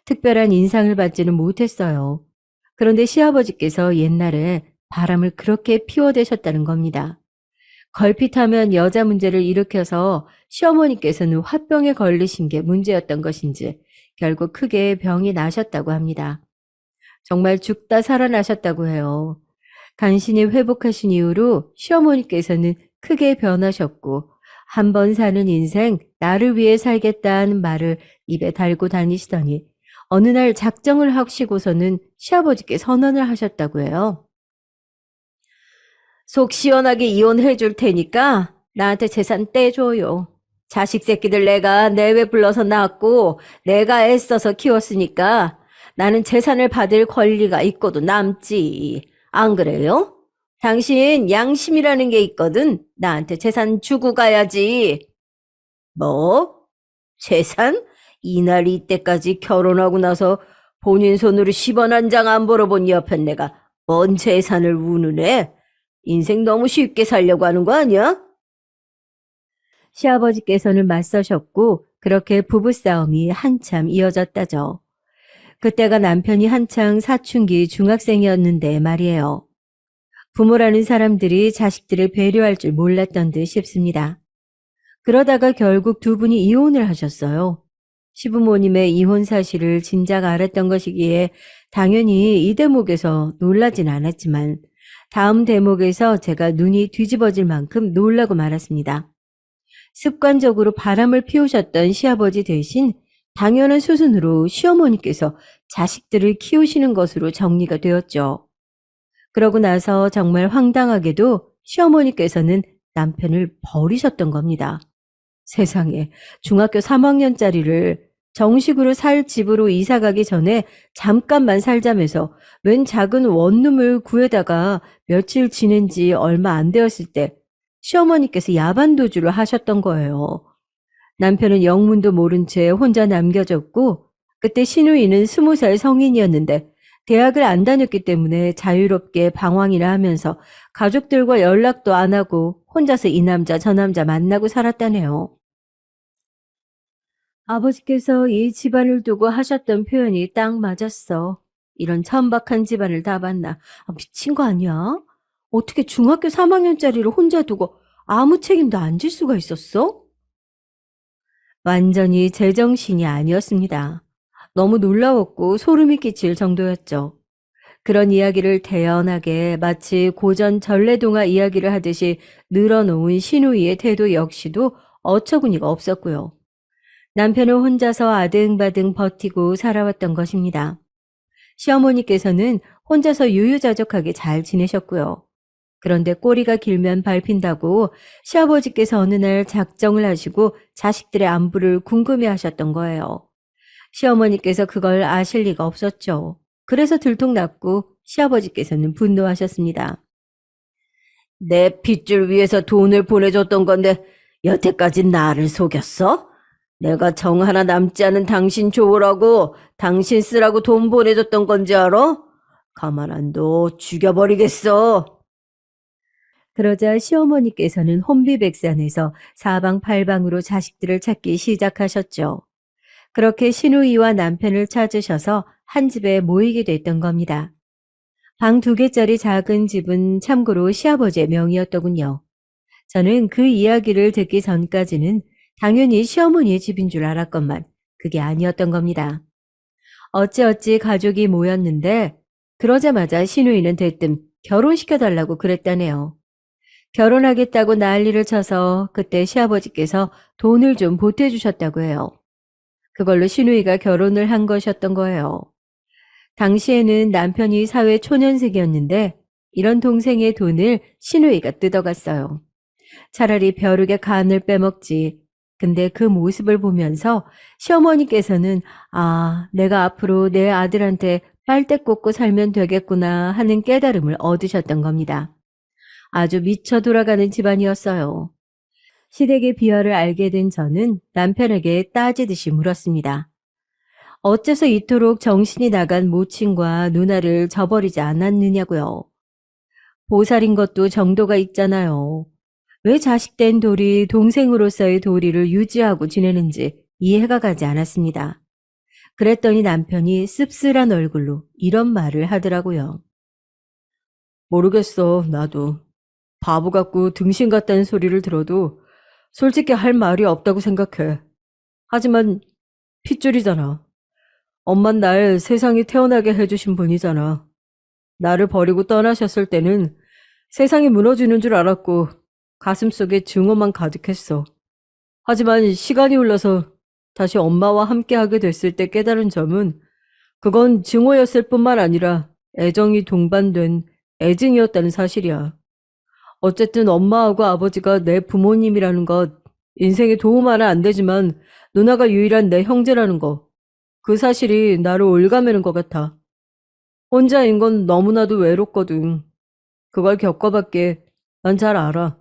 특별한 인상을 받지는 못했어요. 그런데 시아버지께서 옛날에 바람을 그렇게 피워대셨다는 겁니다. 걸핏하면 여자 문제를 일으켜서 시어머니께서는 화병에 걸리신 게 문제였던 것인지 결국 크게 병이 나셨다고 합니다. 정말 죽다 살아나셨다고 해요. 간신히 회복하신 이후로 시어머니께서는 크게 변하셨고 한 번 사는 인생 나를 위해 살겠다는 말을 입에 달고 다니시더니 어느 날 작정을 하시고서는 시아버지께 선언을 하셨다고 해요. 속 시원하게 이혼해 줄 테니까 나한테 재산 떼줘요. 자식 새끼들 내가 내외 불러서 낳았고 내가 애써서 키웠으니까 나는 재산을 받을 권리가 있고도 남지. 안 그래요? 당신 양심이라는 게 있거든. 나한테 재산 주고 가야지. 뭐? 재산? 이날 이때까지 결혼하고 나서 본인 손으로 10원 한 장 안 벌어본 옆엔 내가 뭔 재산을 우는애? 인생 너무 쉽게 살려고 하는 거 아니야? 시아버지께서는 맞서셨고 그렇게 부부싸움이 한참 이어졌다죠. 그때가 남편이 한창 사춘기 중학생이었는데 말이에요. 부모라는 사람들이 자식들을 배려할 줄 몰랐던 듯 싶습니다. 그러다가 결국 두 분이 이혼을 하셨어요. 시부모님의 이혼 사실을 진작 알았던 것이기에 당연히 이 대목에서 놀라진 않았지만 다음 대목에서 제가 눈이 뒤집어질 만큼 놀라고 말았습니다. 습관적으로 바람을 피우셨던 시아버지 대신 당연한 수순으로 시어머니께서 자식들을 키우시는 것으로 정리가 되었죠. 그러고 나서 정말 황당하게도 시어머니께서는 남편을 버리셨던 겁니다. 세상에 중학교 3학년짜리를 정식으로 살 집으로 이사 가기 전에 잠깐만 살자면서 웬 작은 원룸을 구해다가 며칠 지낸 지 얼마 안 되었을 때 시어머니께서 야반도주를 하셨던 거예요. 남편은 영문도 모른 채 혼자 남겨졌고 그때 시누이는 20살 성인이었는데 대학을 안 다녔기 때문에 자유롭게 방황이나 하면서 가족들과 연락도 안 하고 혼자서 이 남자 저 남자 만나고 살았다네요. 아버지께서 이 집안을 두고 하셨던 표현이 딱 맞았어. 이런 천박한 집안을 다 봤나. 아, 미친 거 아니야? 어떻게 중학교 3학년짜리를 혼자 두고 아무 책임도 안 질 수가 있었어? 완전히 제정신이 아니었습니다. 너무 놀라웠고 소름이 끼칠 정도였죠. 그런 이야기를 태연하게 마치 고전 전래동화 이야기를 하듯이 늘어놓은 신우이의 태도 역시도 어처구니가 없었고요. 남편은 혼자서 아등바등 버티고 살아왔던 것입니다. 시어머니께서는 혼자서 유유자적하게 잘 지내셨고요. 그런데 꼬리가 길면 밟힌다고 시아버지께서 어느 날 작정을 하시고 자식들의 안부를 궁금해하셨던 거예요. 시어머니께서 그걸 아실 리가 없었죠. 그래서 들통났고 시아버지께서는 분노하셨습니다. 내 핏줄 위해서 돈을 보내줬던 건데 여태까지 나를 속였어? 내가 정 하나 남지 않은 당신 좋으라고 당신 쓰라고 돈 보내줬던 건지 알아? 가만 안 둬 죽여버리겠어. 그러자 시어머니께서는 혼비백산해서 사방팔방으로 자식들을 찾기 시작하셨죠. 그렇게 시누이와 남편을 찾으셔서 한 집에 모이게 됐던 겁니다. 방 2개짜리 작은 집은 참고로 시아버지의 명의였더군요. 저는 그 이야기를 듣기 전까지는 당연히 시어머니의 집인 줄 알았건만 그게 아니었던 겁니다. 어찌어찌 가족이 모였는데 그러자마자 시누이는 대뜸 결혼시켜달라고 그랬다네요. 결혼하겠다고 난리를 쳐서 그때 시아버지께서 돈을 좀 보태주셨다고 해요. 그걸로 시누이가 결혼을 한 것이었던 거예요. 당시에는 남편이 사회 초년생이었는데 이런 동생의 돈을 시누이가 뜯어갔어요. 차라리 벼룩의 간을 빼먹지. 근데 그 모습을 보면서 시어머니께서는 아, 내가 앞으로 내 아들한테 빨대 꽂고 살면 되겠구나 하는 깨달음을 얻으셨던 겁니다. 아주 미쳐 돌아가는 집안이었어요. 시댁의 비열을 알게 된 저는 남편에게 따지듯이 물었습니다. 어째서 이토록 정신이 나간 모친과 누나를 저버리지 않았느냐고요. 보살인 것도 정도가 있잖아요. 왜 자식된 도리, 동생으로서의 도리를 유지하고 지내는지 이해가 가지 않았습니다. 그랬더니 남편이 씁쓸한 얼굴로 이런 말을 하더라고요. 모르겠어, 나도. 바보 같고 등신 같다는 소리를 들어도 솔직히 할 말이 없다고 생각해. 하지만 핏줄이잖아. 엄만 날 세상에 태어나게 해주신 분이잖아. 나를 버리고 떠나셨을 때는 세상이 무너지는 줄 알았고 가슴속에 증오만 가득했어. 하지만 시간이 흘러서 다시 엄마와 함께하게 됐을 때 깨달은 점은 그건 증오였을 뿐만 아니라 애정이 동반된 애증이었다는 사실이야. 어쨌든 엄마하고 아버지가 내 부모님이라는 것, 인생에 도움 하나 안 되지만 누나가 유일한 내 형제라는 거, 그 사실이 나를 올가매는 것 같아. 혼자인 건 너무나도 외롭거든. 그걸 겪어봤기에 난 잘 알아.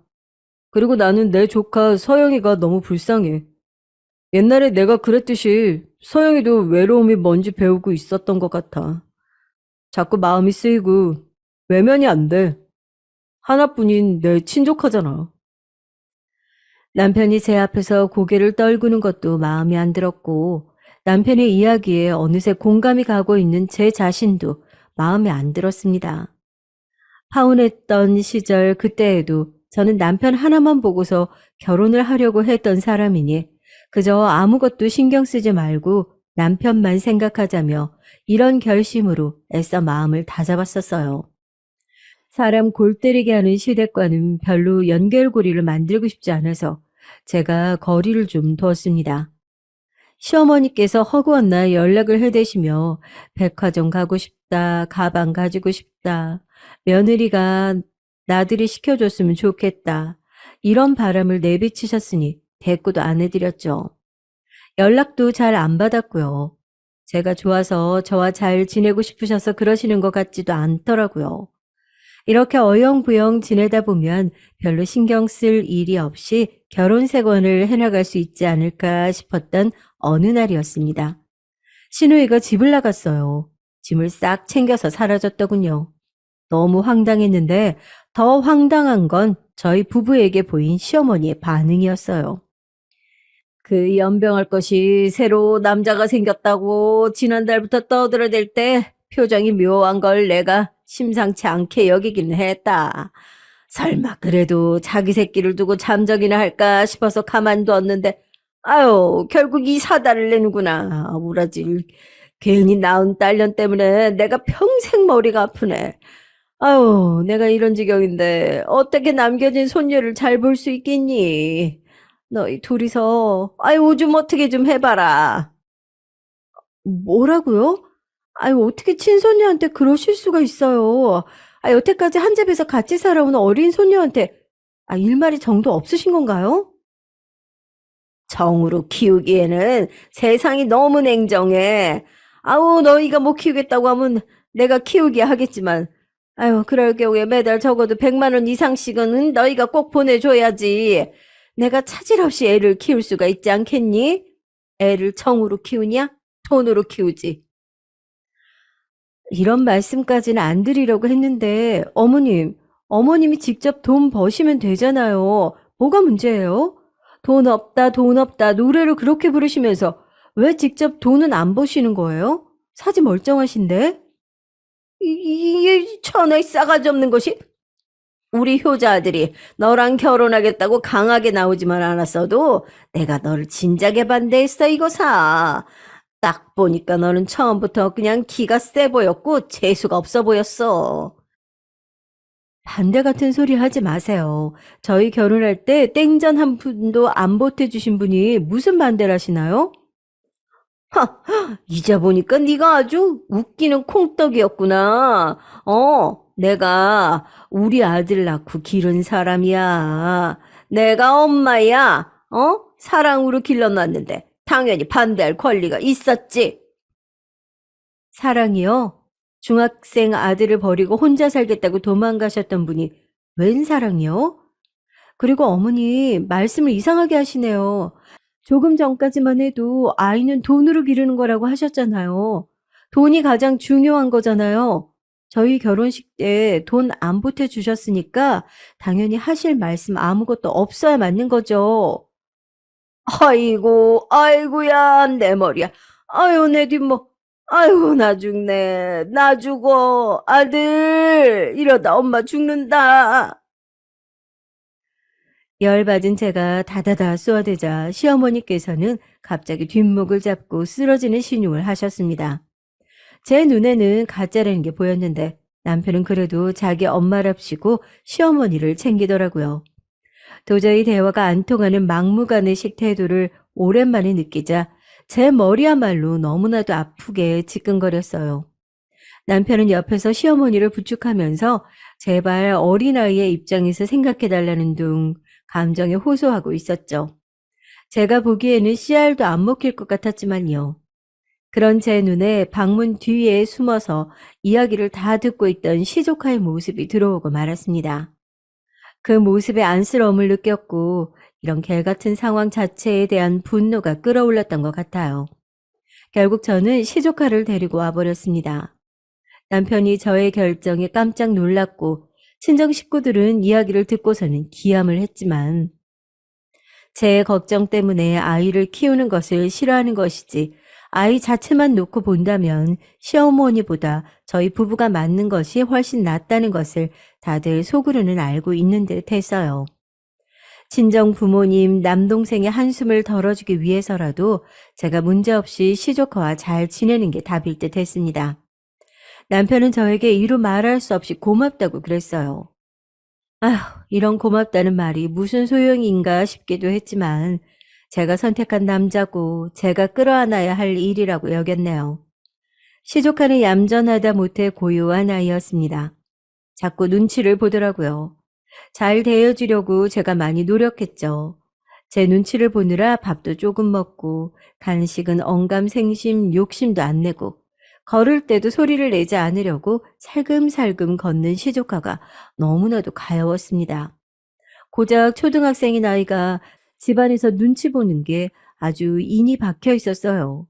그리고 나는 내 조카 서영이가 너무 불쌍해. 옛날에 내가 그랬듯이 서영이도 외로움이 뭔지 배우고 있었던 것 같아. 자꾸 마음이 쓰이고 외면이 안 돼. 하나뿐인 내 친족하잖아. 남편이 제 앞에서 고개를 떨구는 것도 마음에 안 들었고 남편의 이야기에 어느새 공감이 가고 있는 제 자신도 마음에 안 들었습니다. 파혼했던 시절 그때에도 저는 남편 하나만 보고서 결혼을 하려고 했던 사람이니 그저 아무것도 신경 쓰지 말고 남편만 생각하자며 이런 결심으로 애써 마음을 다잡았었어요. 사람 골 때리게 하는 시댁과는 별로 연결고리를 만들고 싶지 않아서 제가 거리를 좀 두었습니다. 시어머니께서 허구한 날 연락을 해대시며 백화점 가고 싶다, 가방 가지고 싶다, 며느리가 나들이 시켜줬으면 좋겠다, 이런 바람을 내비치셨으니 대꾸도 안 해드렸죠. 연락도 잘 안 받았고요. 제가 좋아서 저와 잘 지내고 싶으셔서 그러시는 것 같지도 않더라고요. 이렇게 어영부영 지내다 보면 별로 신경 쓸 일이 없이 결혼 생활을 해나갈 수 있지 않을까 싶었던 어느 날이었습니다. 시누이가 집을 나갔어요. 짐을 싹 챙겨서 사라졌더군요. 너무 황당했는데 더 황당한 건 저희 부부에게 보인 시어머니의 반응이었어요. 그 연병할 것이 새로 남자가 생겼다고 지난달부터 떠들어댈 때 표정이 묘한 걸 내가 심상치 않게 여기긴 했다. 설마 그래도 자기 새끼를 두고 잠적이나 할까 싶어서 가만뒀는데 아유 결국 이 사달을 내는구나. 우라질. 괜히 낳은 딸년 때문에 내가 평생 머리가 아프네. 아유 내가 이런 지경인데 어떻게 남겨진 손녀를 잘 볼 수 있겠니? 너희 둘이서 아유 좀 어떻게 좀 해봐라. 뭐라고요? 아유 어떻게 친손녀한테 그러실 수가 있어요. 아 여태까지 한 집에서 같이 살아온 어린 손녀한테 일말이 정도 없으신 건가요? 정으로 키우기에는 세상이 너무 냉정해. 아우 너희가 못 키우겠다고 하면 내가 키우게 하겠지만 아유 그럴 경우에 매달 적어도 100만 원 이상씩은 너희가 꼭 보내줘야지. 내가 차질 없이 애를 키울 수가 있지 않겠니? 애를 정으로 키우냐? 돈으로 키우지. 이런 말씀까지는 안 드리려고 했는데 어머님이 직접 돈 버시면 되잖아요. 뭐가 문제예요? 돈 없다 노래를 그렇게 부르시면서 왜 직접 돈은 안 버시는 거예요? 사지 멀쩡하신데? 이 천하의 싸가지 없는 것이 우리 효자 아들이 너랑 결혼하겠다고 강하게 나오지만 않았어도 내가 너를 진작에 반대했어 이거사. 딱 보니까 너는 처음부터 그냥 기가 세 보였고 재수가 없어 보였어. 반대 같은 소리 하지 마세요. 저희 결혼할 때 땡전 한 푼도 안 보태주신 분이 무슨 반대를 하시나요? 하, 이제 보니까 네가 아주 웃기는 콩떡이었구나. 내가 우리 아들 낳고 기른 사람이야. 내가 엄마야. 사랑으로 길러놨는데 당연히 반대할 권리가 있었지. 사랑이요? 중학생 아들을 버리고 혼자 살겠다고 도망가셨던 분이 웬 사랑이요? 그리고 어머니 말씀을 이상하게 하시네요. 조금 전까지만 해도 아이는 돈으로 기르는 거라고 하셨잖아요. 돈이 가장 중요한 거잖아요. 저희 결혼식 때 돈 안 보태주셨으니까 당연히 하실 말씀 아무것도 없어야 맞는 거죠. 아이고, 아이고야, 내 머리야. 아유, 내 뒷목. 아이고, 나 죽네. 나 죽어. 아들, 이러다 엄마 죽는다. 열받은 제가 다다다 쏘아대자 시어머니께서는 갑자기 뒷목을 잡고 쓰러지는 신용을 하셨습니다. 제 눈에는 가짜라는 게 보였는데 남편은 그래도 자기 엄마랍시고 시어머니를 챙기더라고요. 도저히 대화가 안 통하는 막무가내식 태도를 오랜만에 느끼자 제 머리야말로 너무나도 아프게 지끈거렸어요. 남편은 옆에서 시어머니를 부축하면서 제발 어린아이의 입장에서 생각해달라는 둥 감정에 호소하고 있었죠. 제가 보기에는 씨알도 안 먹힐 것 같았지만요. 그런 제 눈에 방문 뒤에 숨어서 이야기를 다 듣고 있던 시조카의 모습이 들어오고 말았습니다. 그 모습에 안쓰러움을 느꼈고 이런 개같은 상황 자체에 대한 분노가 끌어올랐던 것 같아요. 결국 저는 시조카를 데리고 와버렸습니다. 남편이 저의 결정에 깜짝 놀랐고 친정 식구들은 이야기를 듣고서는 기함을 했지만 제 걱정 때문에 아이를 키우는 것을 싫어하는 것이지 아이 자체만 놓고 본다면 시어머니보다 저희 부부가 맞는 것이 훨씬 낫다는 것을 다들 속으로는 알고 있는 듯 했어요. 친정 부모님, 남동생의 한숨을 덜어주기 위해서라도 제가 문제없이 시조카와 잘 지내는 게 답일 듯 했습니다. 남편은 저에게 이루 말할 수 없이 고맙다고 그랬어요. 아휴, 이런 고맙다는 말이 무슨 소용인가 싶기도 했지만 제가 선택한 남자고 제가 끌어안아야 할 일이라고 여겼네요. 시조카는 얌전하다 못해 고요한 아이였습니다. 자꾸 눈치를 보더라고요. 잘 대해주려고 제가 많이 노력했죠. 제 눈치를 보느라 밥도 조금 먹고 간식은 언감생심 욕심도 안 내고 걸을 때도 소리를 내지 않으려고 살금살금 걷는 시조카가 너무나도 가여웠습니다. 고작 초등학생인 아이가 집안에서 눈치 보는 게 아주 인이 박혀 있었어요.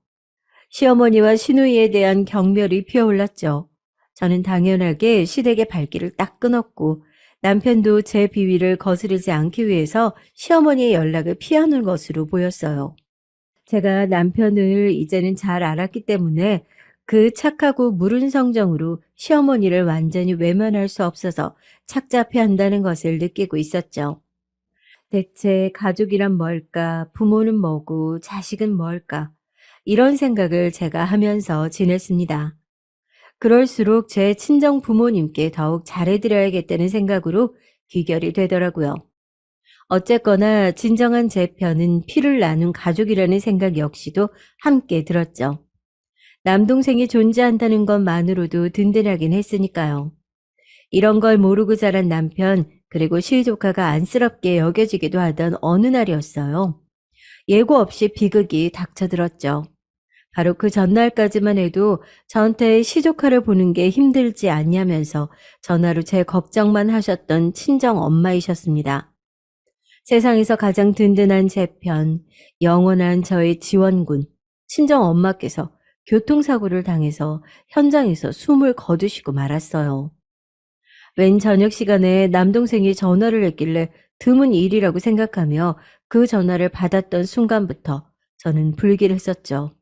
시어머니와 시누이에 대한 경멸이 피어올랐죠. 저는 당연하게 시댁의 발길을 딱 끊었고 남편도 제 비위를 거스르지 않기 위해서 시어머니의 연락을 피하는 것으로 보였어요. 제가 남편을 이제는 잘 알았기 때문에 그 착하고 무른 성정으로 시어머니를 완전히 외면할 수 없어서 착잡해 한다는 것을 느끼고 있었죠. 대체 가족이란 뭘까? 부모는 뭐고 자식은 뭘까? 이런 생각을 제가 하면서 지냈습니다. 그럴수록 제 친정 부모님께 더욱 잘해드려야겠다는 생각으로 귀결이 되더라고요. 어쨌거나 진정한 제 편은 피를 나눈 가족이라는 생각 역시도 함께 들었죠. 남동생이 존재한다는 것만으로도 든든하긴 했으니까요. 이런 걸 모르고 자란 남편, 그리고 시조카가 안쓰럽게 여겨지기도 하던 어느 날이었어요. 예고 없이 비극이 닥쳐들었죠. 바로 그 전날까지만 해도 저한테 시조카를 보는 게 힘들지 않냐면서 전화로 제 걱정만 하셨던 친정 엄마이셨습니다. 세상에서 가장 든든한 제 편, 영원한 저의 지원군, 친정 엄마께서 교통사고를 당해서 현장에서 숨을 거두시고 말았어요. 웬 저녁 시간에 남동생이 전화를 했길래 드문 일이라고 생각하며 그 전화를 받았던 순간부터 저는 불길했었죠.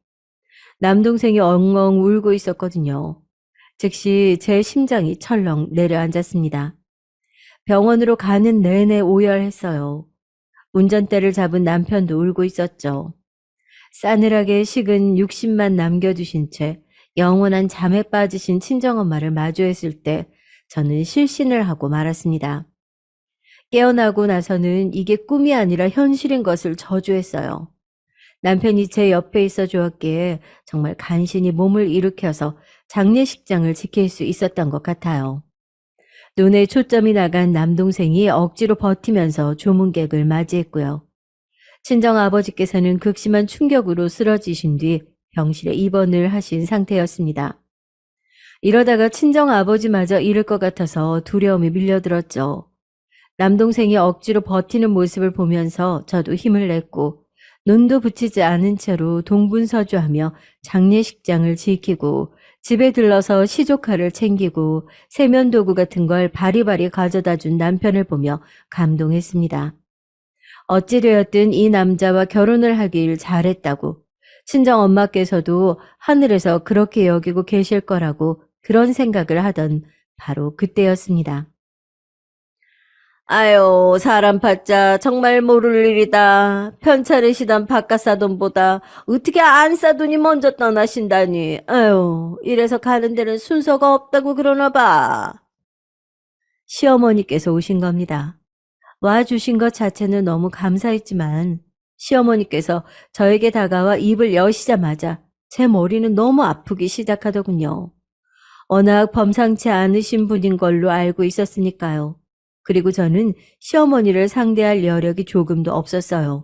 남동생이 엉엉 울고 있었거든요. 즉시 제 심장이 철렁 내려앉았습니다. 병원으로 가는 내내 오열했어요. 운전대를 잡은 남편도 울고 있었죠. 싸늘하게 식은 60만 남겨두신 채 영원한 잠에 빠지신 친정엄마를 마주했을 때 저는 실신을 하고 말았습니다. 깨어나고 나서는 이게 꿈이 아니라 현실인 것을 저주했어요. 남편이 제 옆에 있어 주었기에 정말 간신히 몸을 일으켜서 장례식장을 지킬 수 있었던 것 같아요. 눈에 초점이 나간 남동생이 억지로 버티면서 조문객을 맞이했고요. 친정아버지께서는 극심한 충격으로 쓰러지신 뒤 병실에 입원을 하신 상태였습니다. 이러다가 친정아버지마저 잃을 것 같아서 두려움이 밀려들었죠. 남동생이 억지로 버티는 모습을 보면서 저도 힘을 냈고 눈도 붙이지 않은 채로 동분서주하며 장례식장을 지키고 집에 들러서 시조카를 챙기고 세면도구 같은 걸 바리바리 가져다 준 남편을 보며 감동했습니다. 어찌되었든 이 남자와 결혼을 하길 잘했다고, 친정엄마께서도 하늘에서 그렇게 여기고 계실 거라고 그런 생각을 하던 바로 그때였습니다. 아유, 사람 팔자 정말 모를 일이다. 편차르시던 바깥 사돈보다 어떻게 안 사돈이 먼저 떠나신다니. 아유, 이래서 가는 데는 순서가 없다고 그러나 봐. 시어머니께서 오신 겁니다. 와주신 것 자체는 너무 감사했지만 시어머니께서 저에게 다가와 입을 여시자마자 제 머리는 너무 아프기 시작하더군요. 워낙 범상치 않으신 분인 걸로 알고 있었으니까요. 그리고 저는 시어머니를 상대할 여력이 조금도 없었어요.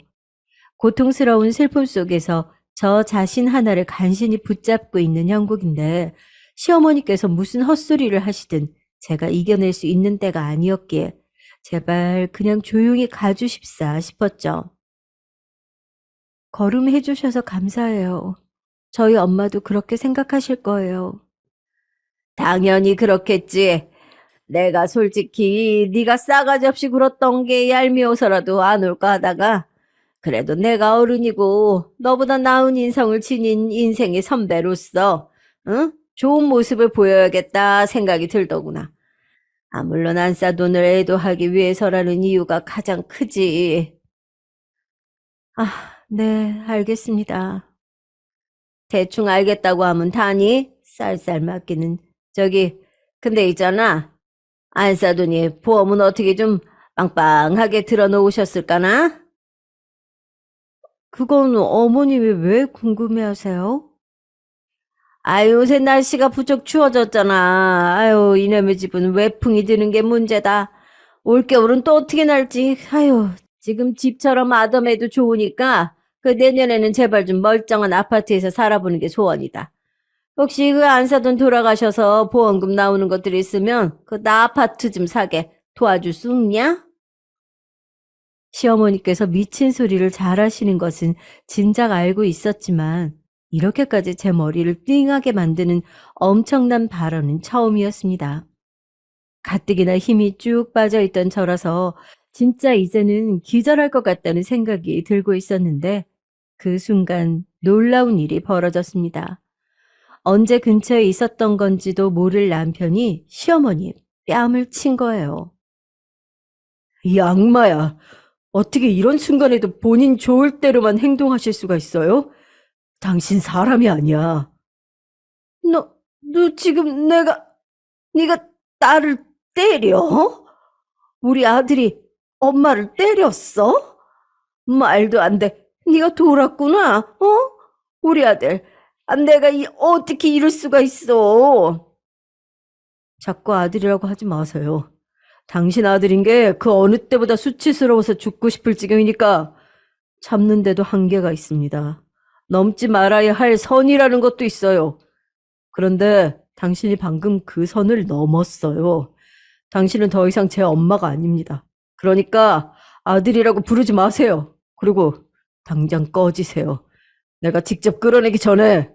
고통스러운 슬픔 속에서 저 자신 하나를 간신히 붙잡고 있는 형국인데 시어머니께서 무슨 헛소리를 하시든 제가 이겨낼 수 있는 때가 아니었기에 제발 그냥 조용히 가주십사 싶었죠. 걸음해 주셔서 감사해요. 저희 엄마도 그렇게 생각하실 거예요. 당연히 그렇겠지. 내가 솔직히 네가 싸가지 없이 굴었던 게 얄미워서라도 안 올까 하다가 그래도 내가 어른이고 너보다 나은 인성을 지닌 인생의 선배로서 응? 좋은 모습을 보여야겠다 생각이 들더구나. 아, 물론 안 싸돈을 애도하기 위해서라는 이유가 가장 크지. 아, 네, 알겠습니다. 대충 알겠다고 하면 다니? 쌀쌀 맞기는. 저기, 근데 있잖아. 안 싸돈이 보험은 어떻게 좀 빵빵하게 들어놓으셨을까나? 그건 어머님이 왜 궁금해하세요? 아유, 요새 날씨가 부쩍 추워졌잖아. 아유, 이놈의 집은 외풍이 드는 게 문제다. 올겨울은 또 어떻게 날지. 아유, 지금 집처럼 아담해도 좋으니까 그 내년에는 제발 좀 멀쩡한 아파트에서 살아보는 게 소원이다. 혹시 그 안사돈 돌아가셔서 보험금 나오는 것들 있으면 그 나 아파트 좀 사게 도와줄 수 없냐? 시어머니께서 미친 소리를 잘하시는 것은 진작 알고 있었지만 이렇게까지 제 머리를 띵하게 만드는 엄청난 발언은 처음이었습니다. 가뜩이나 힘이 쭉 빠져있던 저라서 진짜 이제는 기절할 것 같다는 생각이 들고 있었는데 그 순간 놀라운 일이 벌어졌습니다. 언제 근처에 있었던 건지도 모를 남편이 시어머니의 뺨을 친 거예요. 이 악마야. 어떻게 이런 순간에도 본인 좋을 대로만 행동하실 수가 있어요? 당신 사람이 아니야. 너 지금 네가 딸을 때려? 우리 아들이 엄마를 때렸어? 말도 안 돼. 네가 돌았구나. 우리 아들. 내가 어떻게 이럴 수가 있어? 자꾸 아들이라고 하지 마세요. 당신 아들인 게 그 어느 때보다 수치스러워서 죽고 싶을 지경이니까 참는데도 한계가 있습니다. 넘지 말아야 할 선이라는 것도 있어요. 그런데 당신이 방금 그 선을 넘었어요. 당신은 더 이상 제 엄마가 아닙니다. 그러니까 아들이라고 부르지 마세요. 그리고 당장 꺼지세요. 내가 직접 끌어내기 전에.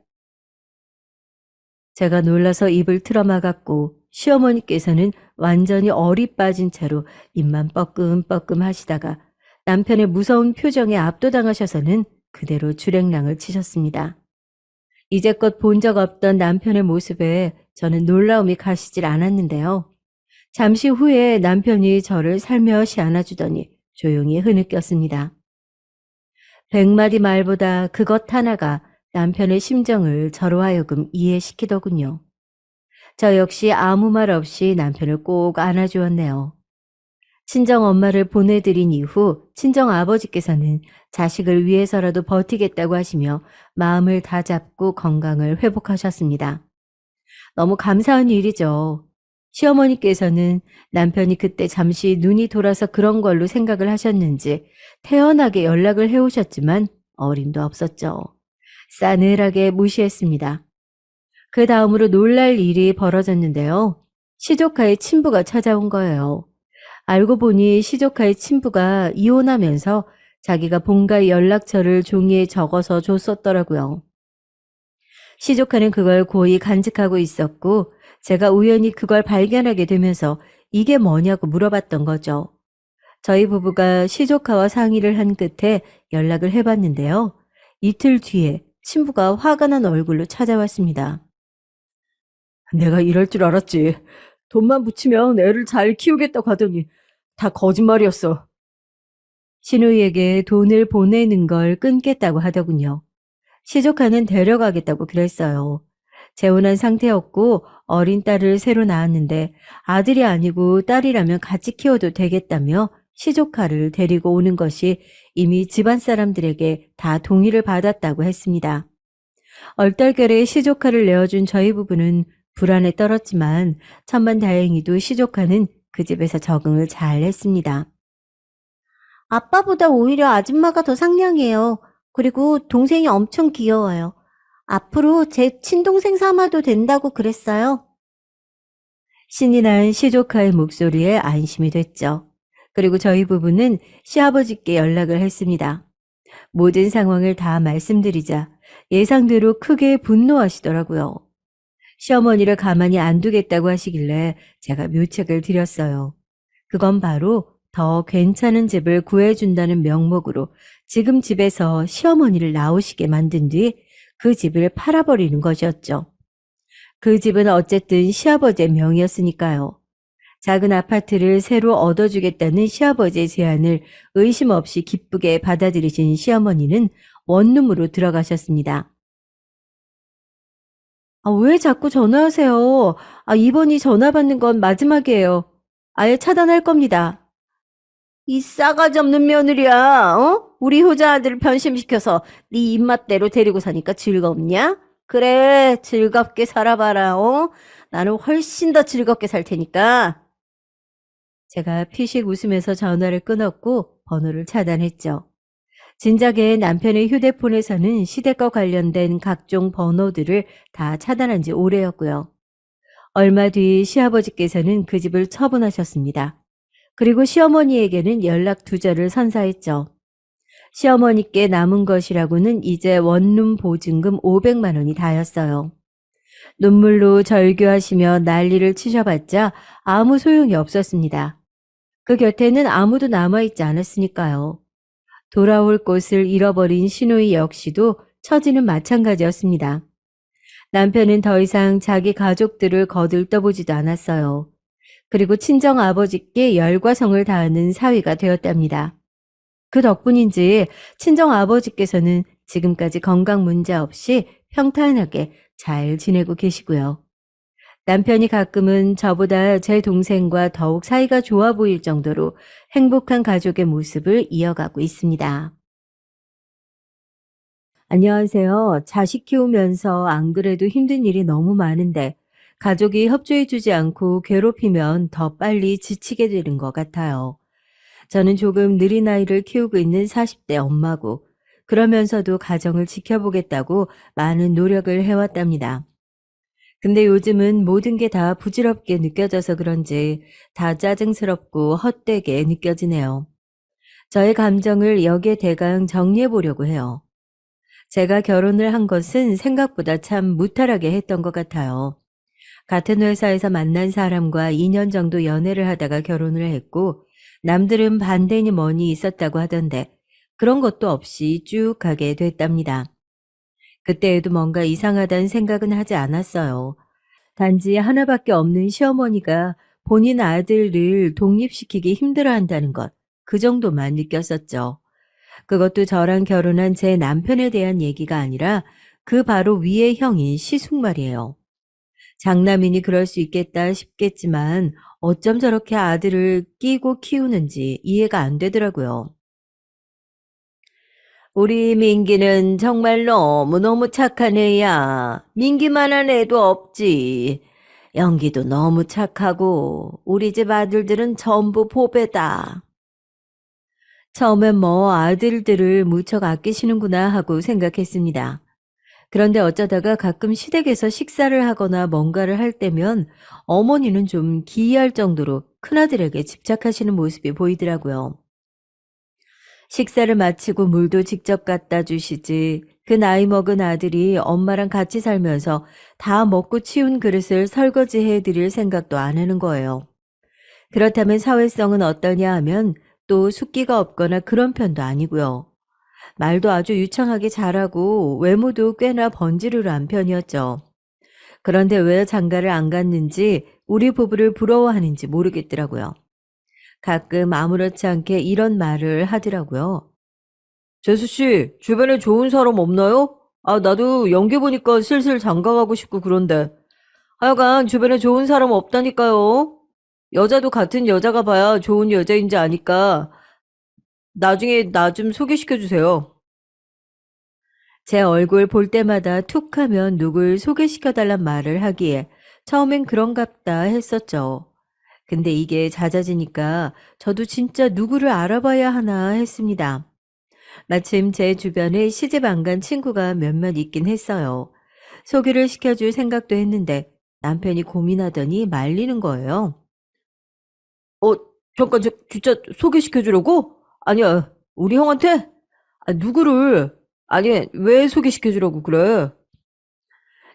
제가 놀라서 입을 틀어막았고 시어머니께서는 완전히 얼이 빠진 채로 입만 뻐끔뻐끔 하시다가 남편의 무서운 표정에 압도당하셔서는 그대로 주랭랑을 치셨습니다. 이제껏 본 적 없던 남편의 모습에 저는 놀라움이 가시질 않았는데요. 잠시 후에 남편이 저를 살며시 안아주더니 조용히 흐느꼈습니다. 100마디 말보다 그것 하나가 남편의 심정을 저로 하여금 이해시키더군요. 저 역시 아무 말 없이 남편을 꼭 안아주었네요. 친정 엄마를 보내드린 이후 친정 아버지께서는 자식을 위해서라도 버티겠다고 하시며 마음을 다잡고 건강을 회복하셨습니다. 너무 감사한 일이죠. 시어머니께서는 남편이 그때 잠시 눈이 돌아서 그런 걸로 생각을 하셨는지 태연하게 연락을 해오셨지만 어림도 없었죠. 싸늘하게 무시했습니다. 그 다음으로 놀랄 일이 벌어졌는데요. 시조카의 친부가 찾아온 거예요. 알고 보니 시조카의 친부가 이혼하면서 자기가 본가의 연락처를 종이에 적어서 줬었더라고요. 시조카는 그걸 고이 간직하고 있었고 제가 우연히 그걸 발견하게 되면서 이게 뭐냐고 물어봤던 거죠. 저희 부부가 시조카와 상의를 한 끝에 연락을 해봤는데요. 이틀 뒤에 친부가 화가 난 얼굴로 찾아왔습니다. 내가 이럴 줄 알았지. 돈만 붙이면 애를 잘 키우겠다고 하더니 다 거짓말이었어. 시누이에게 돈을 보내는 걸 끊겠다고 하더군요. 시조카는 데려가겠다고 그랬어요. 재혼한 상태였고 어린 딸을 새로 낳았는데 아들이 아니고 딸이라면 같이 키워도 되겠다며 시조카를 데리고 오는 것이 이미 집안 사람들에게 다 동의를 받았다고 했습니다. 얼떨결에 시조카를 내어준 저희 부부는 불안에 떨었지만 천만다행히도 시조카는 그 집에서 적응을 잘 했습니다. 아빠보다 오히려 아줌마가 더 상냥해요. 그리고 동생이 엄청 귀여워요. 앞으로 제 친동생 삼아도 된다고 그랬어요. 신이 난 시조카의 목소리에 안심이 됐죠. 그리고 저희 부부는 시아버지께 연락을 했습니다. 모든 상황을 다 말씀드리자 예상대로 크게 분노하시더라고요. 시어머니를 가만히 안 두겠다고 하시길래 제가 묘책을 드렸어요. 그건 바로 더 괜찮은 집을 구해준다는 명목으로 지금 집에서 시어머니를 나오시게 만든 뒤 그 집을 팔아버리는 것이었죠. 그 집은 어쨌든 시아버지의 명의였으니까요. 작은 아파트를 새로 얻어주겠다는 시아버지의 제안을 의심 없이 기쁘게 받아들이신 시어머니는 원룸으로 들어가셨습니다. 왜 자꾸 전화하세요? 이번이 전화 받는 건 마지막이에요. 아예 차단할 겁니다. 이 싸가지 없는 며느리야, 우리 효자 아들을 변심시켜서 네 입맛대로 데리고 사니까 즐겁냐? 그래, 즐겁게 살아봐라, 나는 훨씬 더 즐겁게 살 테니까. 제가 피식 웃으면서 전화를 끊었고 번호를 차단했죠. 진작에 남편의 휴대폰에서는 시댁과 관련된 각종 번호들을 다 차단한 지 오래였고요. 얼마 뒤 시아버지께서는 그 집을 처분하셨습니다. 그리고 시어머니에게는 연락 두절을 선사했죠. 시어머니께 남은 것이라고는 이제 원룸 보증금 500만 원이 다였어요. 눈물로 절규하시며 난리를 치셔봤자 아무 소용이 없었습니다. 그 곁에는 아무도 남아있지 않았으니까요. 돌아올 곳을 잃어버린 시누이 역시도 처지는 마찬가지였습니다. 남편은 더 이상 자기 가족들을 거들떠보지도 않았어요. 그리고 친정 아버지께 열과 성을 다하는 사위가 되었답니다. 그 덕분인지 친정 아버지께서는 지금까지 건강 문제 없이 평탄하게 잘 지내고 계시고요. 남편이 가끔은 저보다 제 동생과 더욱 사이가 좋아 보일 정도로 행복한 가족의 모습을 이어가고 있습니다. 안녕하세요. 자식 키우면서 안 그래도 힘든 일이 너무 많은데 가족이 협조해주지 않고 괴롭히면 더 빨리 지치게 되는 것 같아요. 저는 조금 느린 아이를 키우고 있는 40대 엄마고 그러면서도 가정을 지켜보겠다고 많은 노력을 해왔답니다. 근데 요즘은 모든 게 다 부질없게 느껴져서 그런지 다 짜증스럽고 헛되게 느껴지네요. 저의 감정을 여기에 대강 정리해 보려고 해요. 제가 결혼을 한 것은 생각보다 참 무탈하게 했던 것 같아요. 같은 회사에서 만난 사람과 2년 정도 연애를 하다가 결혼을 했고, 남들은 반대니 뭐니 있었다고 하던데, 그런 것도 없이 쭉 가게 됐답니다. 그때에도 뭔가 이상하다는 생각은 하지 않았어요. 단지 하나밖에 없는 시어머니가 본인 아들을 독립시키기 힘들어한다는 것, 그 정도만 느꼈었죠. 그것도 저랑 결혼한 제 남편에 대한 얘기가 아니라 그 바로 위의 형인 시숙 말이에요. 장남이니 그럴 수 있겠다 싶겠지만 어쩜 저렇게 아들을 끼고 키우는지 이해가 안 되더라고요. 우리 민기는 정말 너무너무 착한 애야. 민기만한 애도 없지. 연기도 너무 착하고 우리 집 아들들은 전부 보배다. 처음엔 뭐 아들들을 무척 아끼시는구나 하고 생각했습니다. 그런데 어쩌다가 가끔 시댁에서 식사를 하거나 뭔가를 할 때면 어머니는 좀 기이할 정도로 큰아들에게 집착하시는 모습이 보이더라고요. 식사를 마치고 물도 직접 갖다 주시지 그 나이 먹은 아들이 엄마랑 같이 살면서 다 먹고 치운 그릇을 설거지해 드릴 생각도 안 하는 거예요. 그렇다면 사회성은 어떠냐 하면 또 숫기가 없거나 그런 편도 아니고요. 말도 아주 유창하게 잘하고 외모도 꽤나 번지르르한 편이었죠. 그런데 왜 장가를 안 갔는지 우리 부부를 부러워하는지 모르겠더라고요. 가끔 아무렇지 않게 이런 말을 하더라고요. 재수 씨, 주변에 좋은 사람 없나요? 아, 나도 연기 보니까 슬슬 장가 가고 싶고 그런데. 하여간 주변에 좋은 사람 없다니까요. 여자도 같은 여자가 봐야 좋은 여자인지 아니까 나중에 나 좀 소개시켜 주세요. 제 얼굴 볼 때마다 툭 하면 누굴 소개시켜 달란 말을 하기에 처음엔 그런갑다 했었죠. 근데 이게 잦아지니까 저도 진짜 누구를 알아봐야 하나 했습니다. 마침 제 주변에 시집 안 간 친구가 몇몇 있긴 했어요. 소개를 시켜줄 생각도 했는데 남편이 고민하더니 말리는 거예요. 어, 잠깐, 진짜 소개시켜 주려고? 아니야, 우리 형한테? 아, 누구를? 아니, 왜 소개시켜 주려고 그래?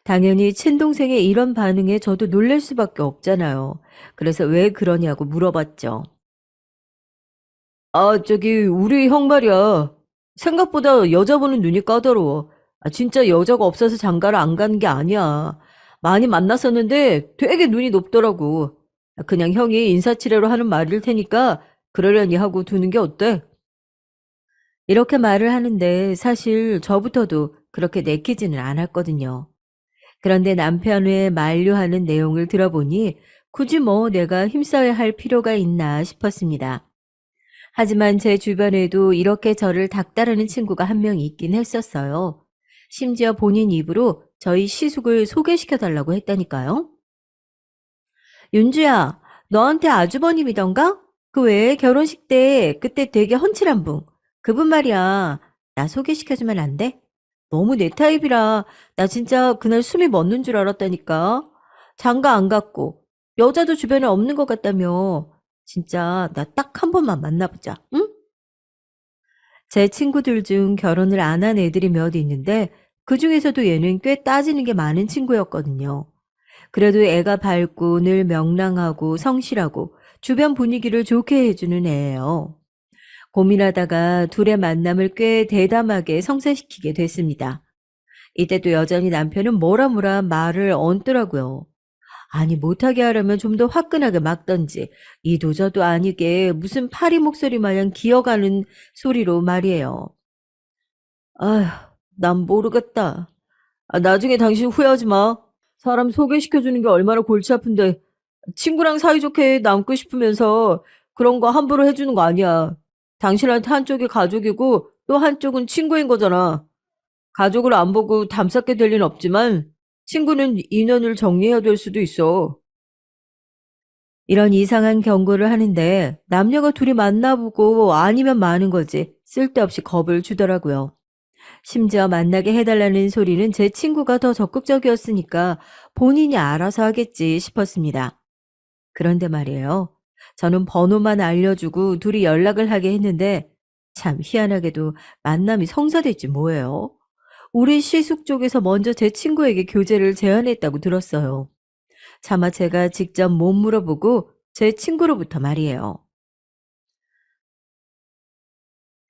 당연히 친동생의 이런 반응에 저도 놀랄 수밖에 없잖아요. 그래서 왜 그러냐고 물어봤죠. 아, 우리 형 말이야. 생각보다 여자 보는 눈이 까다로워. 아, 진짜 여자가 없어서 장가를 안 가는 게 아니야. 많이 만났었는데 되게 눈이 높더라고. 아, 그냥 형이 인사치레로 하는 말일 테니까 그러려니 하고 두는 게 어때? 이렇게 말을 하는데 사실 저부터도 그렇게 내키지는 않았거든요. 그런데 남편의 만류하는 내용을 들어보니 굳이 뭐 내가 힘써야 할 필요가 있나 싶었습니다. 하지만 제 주변에도 이렇게 저를 닥다르는 친구가 한 명 있긴 했었어요. 심지어 본인 입으로 저희 시숙을 소개시켜 달라고 했다니까요. 윤주야, 너한테 아주버님이던가? 그 외에 결혼식 때 그때 되게 헌칠한 분. 그분 말이야. 나 소개시켜주면 안 돼? 너무 내 타입이라 나 진짜 그날 숨이 멎는 줄 알았다니까. 장가 안 갔고 여자도 주변에 없는 것 같다며. 진짜 나 딱 한 번만 만나보자. 응? 제 친구들 중 결혼을 안 한 애들이 몇 있는데 그중에서도 얘는 꽤 따지는 게 많은 친구였거든요. 그래도 애가 밝고 늘 명랑하고 성실하고 주변 분위기를 좋게 해주는 애예요. 고민하다가 둘의 만남을 꽤 대담하게 성사시키게 됐습니다. 이때도 여전히 남편은 뭐라 뭐라 말을 얹더라고요. 아니, 못하게 하려면 좀 더 화끈하게 막던지, 이도저도 아니게 무슨 파리 목소리 마냥 기어가는 소리로 말이에요. 아휴, 난 모르겠다. 아, 나중에 당신 후회하지 마. 사람 소개시켜주는 게 얼마나 골치 아픈데, 친구랑 사이좋게 남고 싶으면서 그런 거 함부로 해주는 거 아니야. 당신한테 한쪽이 가족이고 또 한쪽은 친구인 거잖아. 가족을 안 보고 담쌓게 될 리는 없지만 친구는 인연을 정리해야 될 수도 있어. 이런 이상한 경고를 하는데 남녀가 둘이 만나보고 아니면 마는 거지 쓸데없이 겁을 주더라고요. 심지어 만나게 해달라는 소리는 제 친구가 더 적극적이었으니까 본인이 알아서 하겠지 싶었습니다. 그런데 말이에요. 저는 번호만 알려주고 둘이 연락을 하게 했는데 참 희한하게도 만남이 성사됐지 뭐예요. 우리 시숙 쪽에서 먼저 제 친구에게 교제를 제안했다고 들었어요. 차마 제가 직접 못 물어보고 제 친구로부터 말이에요.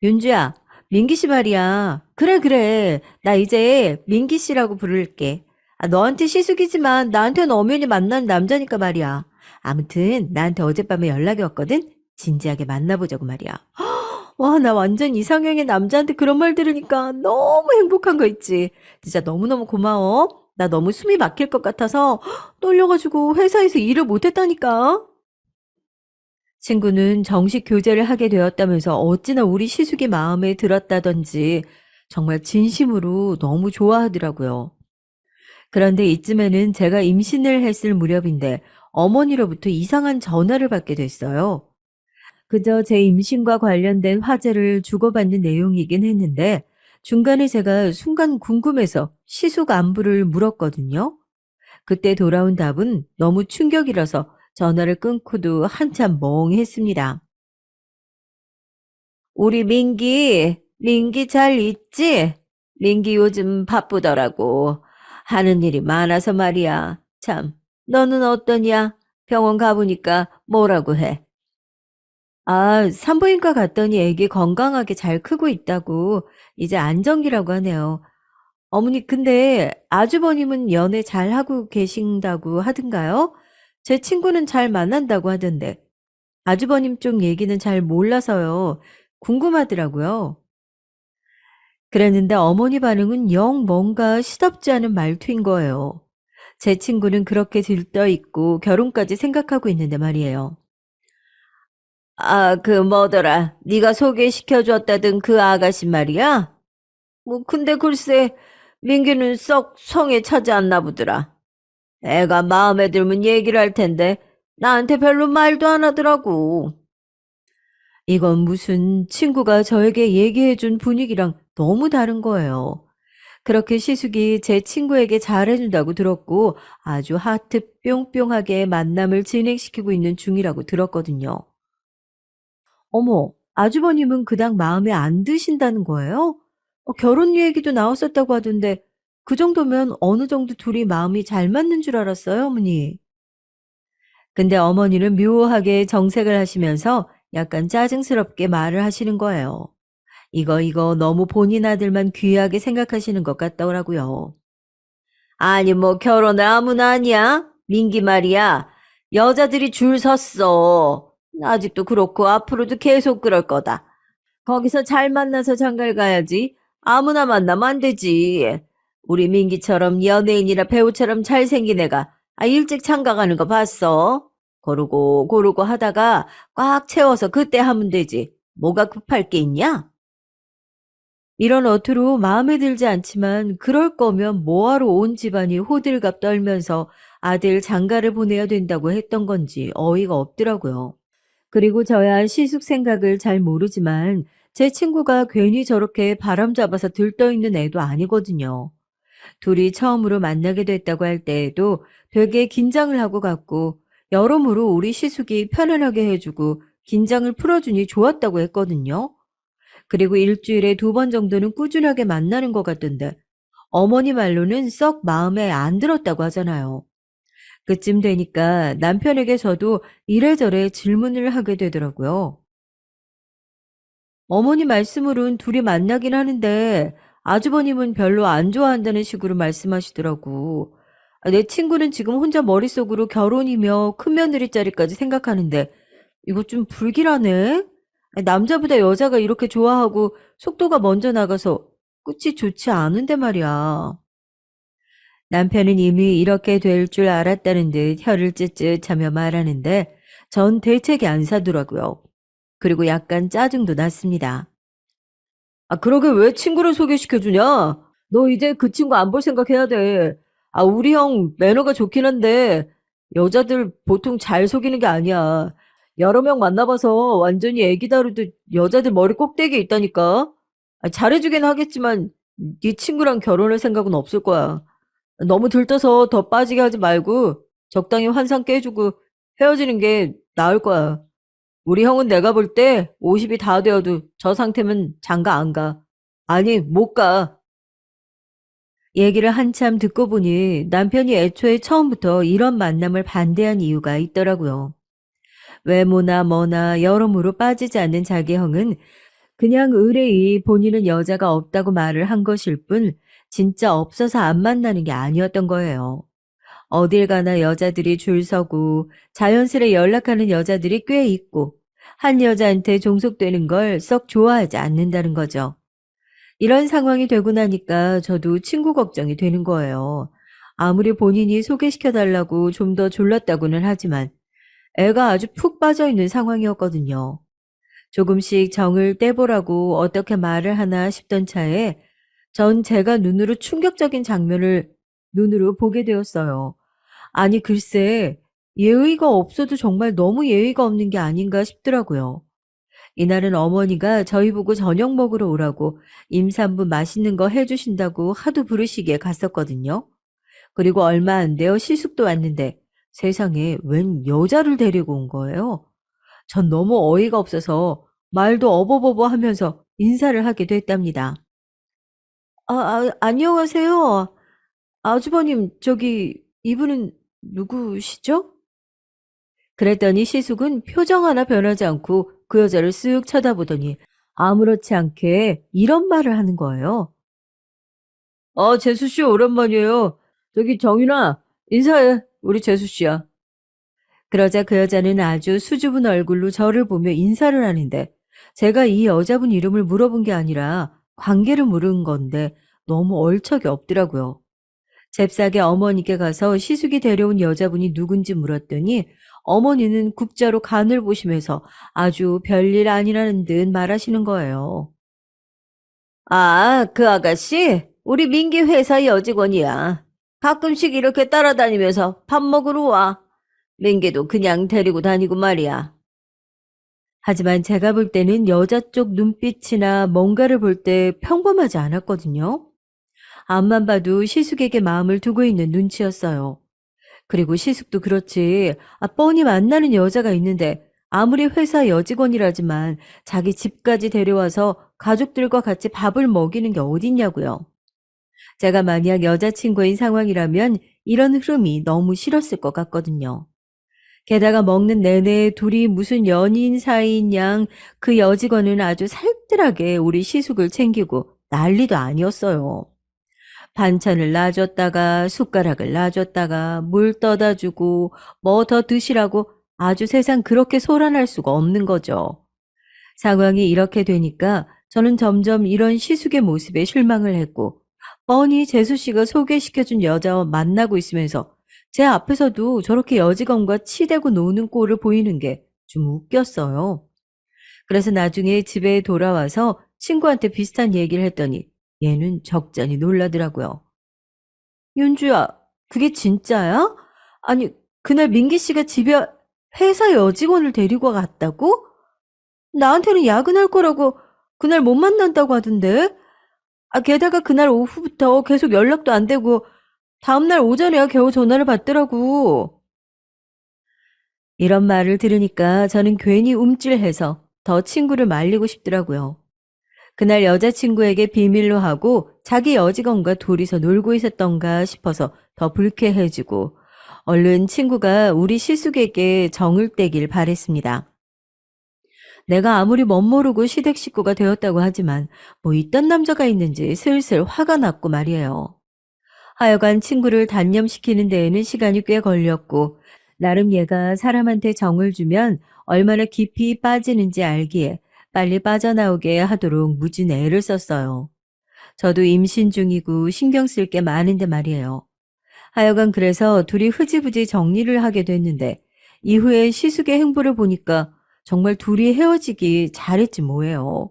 윤주야, 민기 씨 말이야. 그래, 그래. 나 이제 민기 씨라고 부를게. 아, 너한테 시숙이지만 나한테는 엄연히 만난 남자니까 말이야. 아무튼 나한테 어젯밤에 연락이 왔거든? 진지하게 만나보자고 말이야. 와, 나 완전 이상형의 남자한테 그런 말 들으니까 너무 행복한 거 있지. 진짜 너무너무 고마워. 나 너무 숨이 막힐 것 같아서 떨려가지고 회사에서 일을 못했다니까. 친구는 정식 교제를 하게 되었다면서 어찌나 우리 시숙이 마음에 들었다던지 정말 진심으로 너무 좋아하더라고요. 그런데 이쯤에는 제가 임신을 했을 무렵인데 어머니로부터 이상한 전화를 받게 됐어요. 그저 제 임신과 관련된 화제를 주고받는 내용이긴 했는데 중간에 제가 순간 궁금해서 시숙 안부를 물었거든요. 그때 돌아온 답은 너무 충격이라서 전화를 끊고도 한참 멍했습니다. 우리 민기 잘 있지? 민기 요즘 바쁘더라고. 하는 일이 많아서 말이야. 참, 너는 어떠냐? 병원 가보니까 뭐라고 해? 아, 산부인과 갔더니 애기 건강하게 잘 크고 있다고 이제 안정기라고 하네요. 어머니, 근데 아주버님은 연애 잘하고 계신다고 하던가요? 제 친구는 잘 만난다고 하던데. 아주버님 쪽 얘기는 잘 몰라서요. 궁금하더라고요. 그랬는데 어머니 반응은 영 뭔가 시덥지 않은 말투인 거예요. 제 친구는 그렇게 들떠있고 결혼까지 생각하고 있는데 말이에요. 아, 그 뭐더라. 네가 소개시켜줬다던 그 아가씨 말이야? 뭐 근데 글쎄 민기는 썩 성에 차지 않나 보더라. 애가 마음에 들면 얘기를 할 텐데 나한테 별로 말도 안 하더라고. 이건 무슨 친구가 저에게 얘기해준 분위기랑 너무 다른 거예요. 그렇게 시숙이 제 친구에게 잘해준다고 들었고 아주 하트 뿅뿅하게 만남을 진행시키고 있는 중이라고 들었거든요. 어머, 아주버님은 그닥 마음에 안 드신다는 거예요? 결혼 얘기도 나왔었다고 하던데 그 정도면 어느 정도 둘이 마음이 잘 맞는 줄 알았어요, 어머니. 근데 어머니는 묘하게 정색을 하시면서 약간 짜증스럽게 말을 하시는 거예요. 이거 너무 본인 아들만 귀하게 생각하시는 것 같더라고요. 아니 뭐 결혼을 아무나 하냐? 민기 말이야. 여자들이 줄 섰어. 아직도 그렇고 앞으로도 계속 그럴 거다. 거기서 잘 만나서 장가를 가야지. 아무나 만나면 안 되지. 우리 민기처럼 연예인이나 배우처럼 잘생긴 애가 일찍 장가 가는 거 봤어? 고르고 고르고 하다가 꽉 채워서 그때 하면 되지. 뭐가 급할 게 있냐? 이런 어투로 마음에 들지 않지만 그럴 거면 뭐하러 온 집안이 호들갑 떨면서 아들 장가를 보내야 된다고 했던 건지 어이가 없더라고요. 그리고 저야 시숙 생각을 잘 모르지만 제 친구가 괜히 저렇게 바람 잡아서 들떠있는 애도 아니거든요. 둘이 처음으로 만나게 됐다고 할 때에도 되게 긴장을 하고 갔고 여러모로 우리 시숙이 편안하게 해주고 긴장을 풀어주니 좋았다고 했거든요. 그리고 일주일에 2번 정도는 꾸준하게 만나는 것 같던데 어머니 말로는 썩 마음에 안 들었다고 하잖아요. 그쯤 되니까 남편에게 저도 이래저래 질문을 하게 되더라고요. 어머니 말씀으론 둘이 만나긴 하는데 아주버님은 별로 안 좋아한다는 식으로 말씀하시더라고. 내 친구는 지금 혼자 머릿속으로 결혼이며 큰며느리 자리까지 생각하는데 이거 좀 불길하네? 남자보다 여자가 이렇게 좋아하고 속도가 먼저 나가서 끝이 좋지 않은데 말이야. 남편은 이미 이렇게 될 줄 알았다는 듯 혀를 쯧쯧하며 말하는데 전 대책이 안 사더라고요. 그리고 약간 짜증도 났습니다. 아, 그러게 왜 친구를 소개시켜주냐? 너 이제 그 친구 안 볼 생각해야 돼. 아, 우리 형 매너가 좋긴 한데 여자들 보통 잘 속이는 게 아니야. 여러 명 만나봐서 완전히 애기 다루듯 여자들 머리 꼭대기에 있다니까. 아, 잘해주긴 하겠지만 네 친구랑 결혼할 생각은 없을 거야. 너무 들떠서 더 빠지게 하지 말고 적당히 환상 깨주고 헤어지는 게 나을 거야. 우리 형은 내가 볼 때 50이 다 되어도 저 상태면 장가 안 가. 아니, 못 가. 얘기를 한참 듣고 보니 남편이 애초에 처음부터 이런 만남을 반대한 이유가 있더라고요. 외모나 뭐나 여러모로 빠지지 않는 자기 형은 그냥 의뢰이 본인은 여자가 없다고 말을 한 것일 뿐 진짜 없어서 안 만나는 게 아니었던 거예요. 어딜 가나 여자들이 줄 서고 자연스레 연락하는 여자들이 꽤 있고 한 여자한테 종속되는 걸 썩 좋아하지 않는다는 거죠. 이런 상황이 되고 나니까 저도 친구 걱정이 되는 거예요. 아무리 본인이 소개시켜달라고 좀 더 졸랐다고는 하지만 애가 아주 푹 빠져있는 상황이었거든요. 조금씩 정을 떼보라고 어떻게 말을 하나 싶던 차에 전 제가 눈으로 충격적인 장면을 눈으로 보게 되었어요. 아니 글쎄 예의가 없어도 정말 너무 예의가 없는 게 아닌가 싶더라고요. 이날은 어머니가 저희 보고 저녁 먹으러 오라고 임산부 맛있는 거 해주신다고 하도 부르시기에 갔었거든요. 그리고 얼마 안 되어 시숙도 왔는데 세상에 웬 여자를 데리고 온 거예요. 전 너무 어이가 없어서 말도 어버버버 하면서 인사를 하게 됐답니다. 안녕하세요. 아주버님, 저기, 이분은 누구시죠? 그랬더니 시숙은 표정 하나 변하지 않고 그 여자를 쓱 쳐다보더니 아무렇지 않게 이런 말을 하는 거예요. 재수씨 오랜만이에요. 저기 정윤아, 인사해. 우리 재수씨야. 그러자 그 여자는 아주 수줍은 얼굴로 저를 보며 인사를 하는데 제가 이 여자분 이름을 물어본 게 아니라 관계를 물은 건데 너무 얼척이 없더라고요. 잽싸게 어머니께 가서 시숙이 데려온 여자분이 누군지 물었더니 어머니는 국자로 간을 보시면서 아주 별일 아니라는 듯 말하시는 거예요. 아, 그 아가씨? 우리 민기 회사 여직원이야. 가끔씩 이렇게 따라다니면서 밥 먹으러 와. 민기도 그냥 데리고 다니고 말이야. 하지만 제가 볼 때는 여자 쪽 눈빛이나 뭔가를 볼 때 평범하지 않았거든요. 앞만 봐도 시숙에게 마음을 두고 있는 눈치였어요. 그리고 시숙도 그렇지. 뻔히 만나는 여자가 있는데 아무리 회사 여직원이라지만 자기 집까지 데려와서 가족들과 같이 밥을 먹이는 게 어딨냐고요. 제가 만약 여자친구인 상황이라면 이런 흐름이 너무 싫었을 것 같거든요. 게다가 먹는 내내 둘이 무슨 연인 사이인 양 그 여직원은 아주 살뜰하게 우리 시숙을 챙기고 난리도 아니었어요. 반찬을 놔줬다가 숟가락을 놔줬다가 물 떠다 주고 뭐 더 드시라고 아주 세상 그렇게 소란할 수가 없는 거죠. 상황이 이렇게 되니까 저는 점점 이런 시숙의 모습에 실망을 했고 뻔히 재수 씨가 소개시켜준 여자와 만나고 있으면서 제 앞에서도 저렇게 여직원과 치대고 노는 꼴을 보이는 게 좀 웃겼어요. 그래서 나중에 집에 돌아와서 친구한테 비슷한 얘기를 했더니 얘는 적잖이 놀라더라고요. 윤주야, 그게 진짜야? 아니, 그날 민기 씨가 집에 회사 여직원을 데리고 갔다고? 나한테는 야근할 거라고 그날 못 만난다고 하던데? 게다가 그날 오후부터 계속 연락도 안 되고 다음날 오전에야 겨우 전화를 받더라고. 이런 말을 들으니까 저는 괜히 움찔해서 더 친구를 말리고 싶더라고요. 그날 여자친구에게 비밀로 하고 자기 여직원과 둘이서 놀고 있었던가 싶어서 더 불쾌해지고 얼른 친구가 우리 시숙에게 정을 떼길 바랬습니다. 내가 아무리 멋모르고 시댁 식구가 되었다고 하지만 뭐 이딴 남자가 있는지 슬슬 화가 났고 말이에요. 하여간 친구를 단념시키는 데에는 시간이 꽤 걸렸고 나름 얘가 사람한테 정을 주면 얼마나 깊이 빠지는지 알기에 빨리 빠져나오게 하도록 무진 애를 썼어요. 저도 임신 중이고 신경 쓸 게 많은데 말이에요. 하여간 그래서 둘이 흐지부지 정리를 하게 됐는데 이후에 시숙의 행보를 보니까 정말 둘이 헤어지기 잘했지 뭐예요.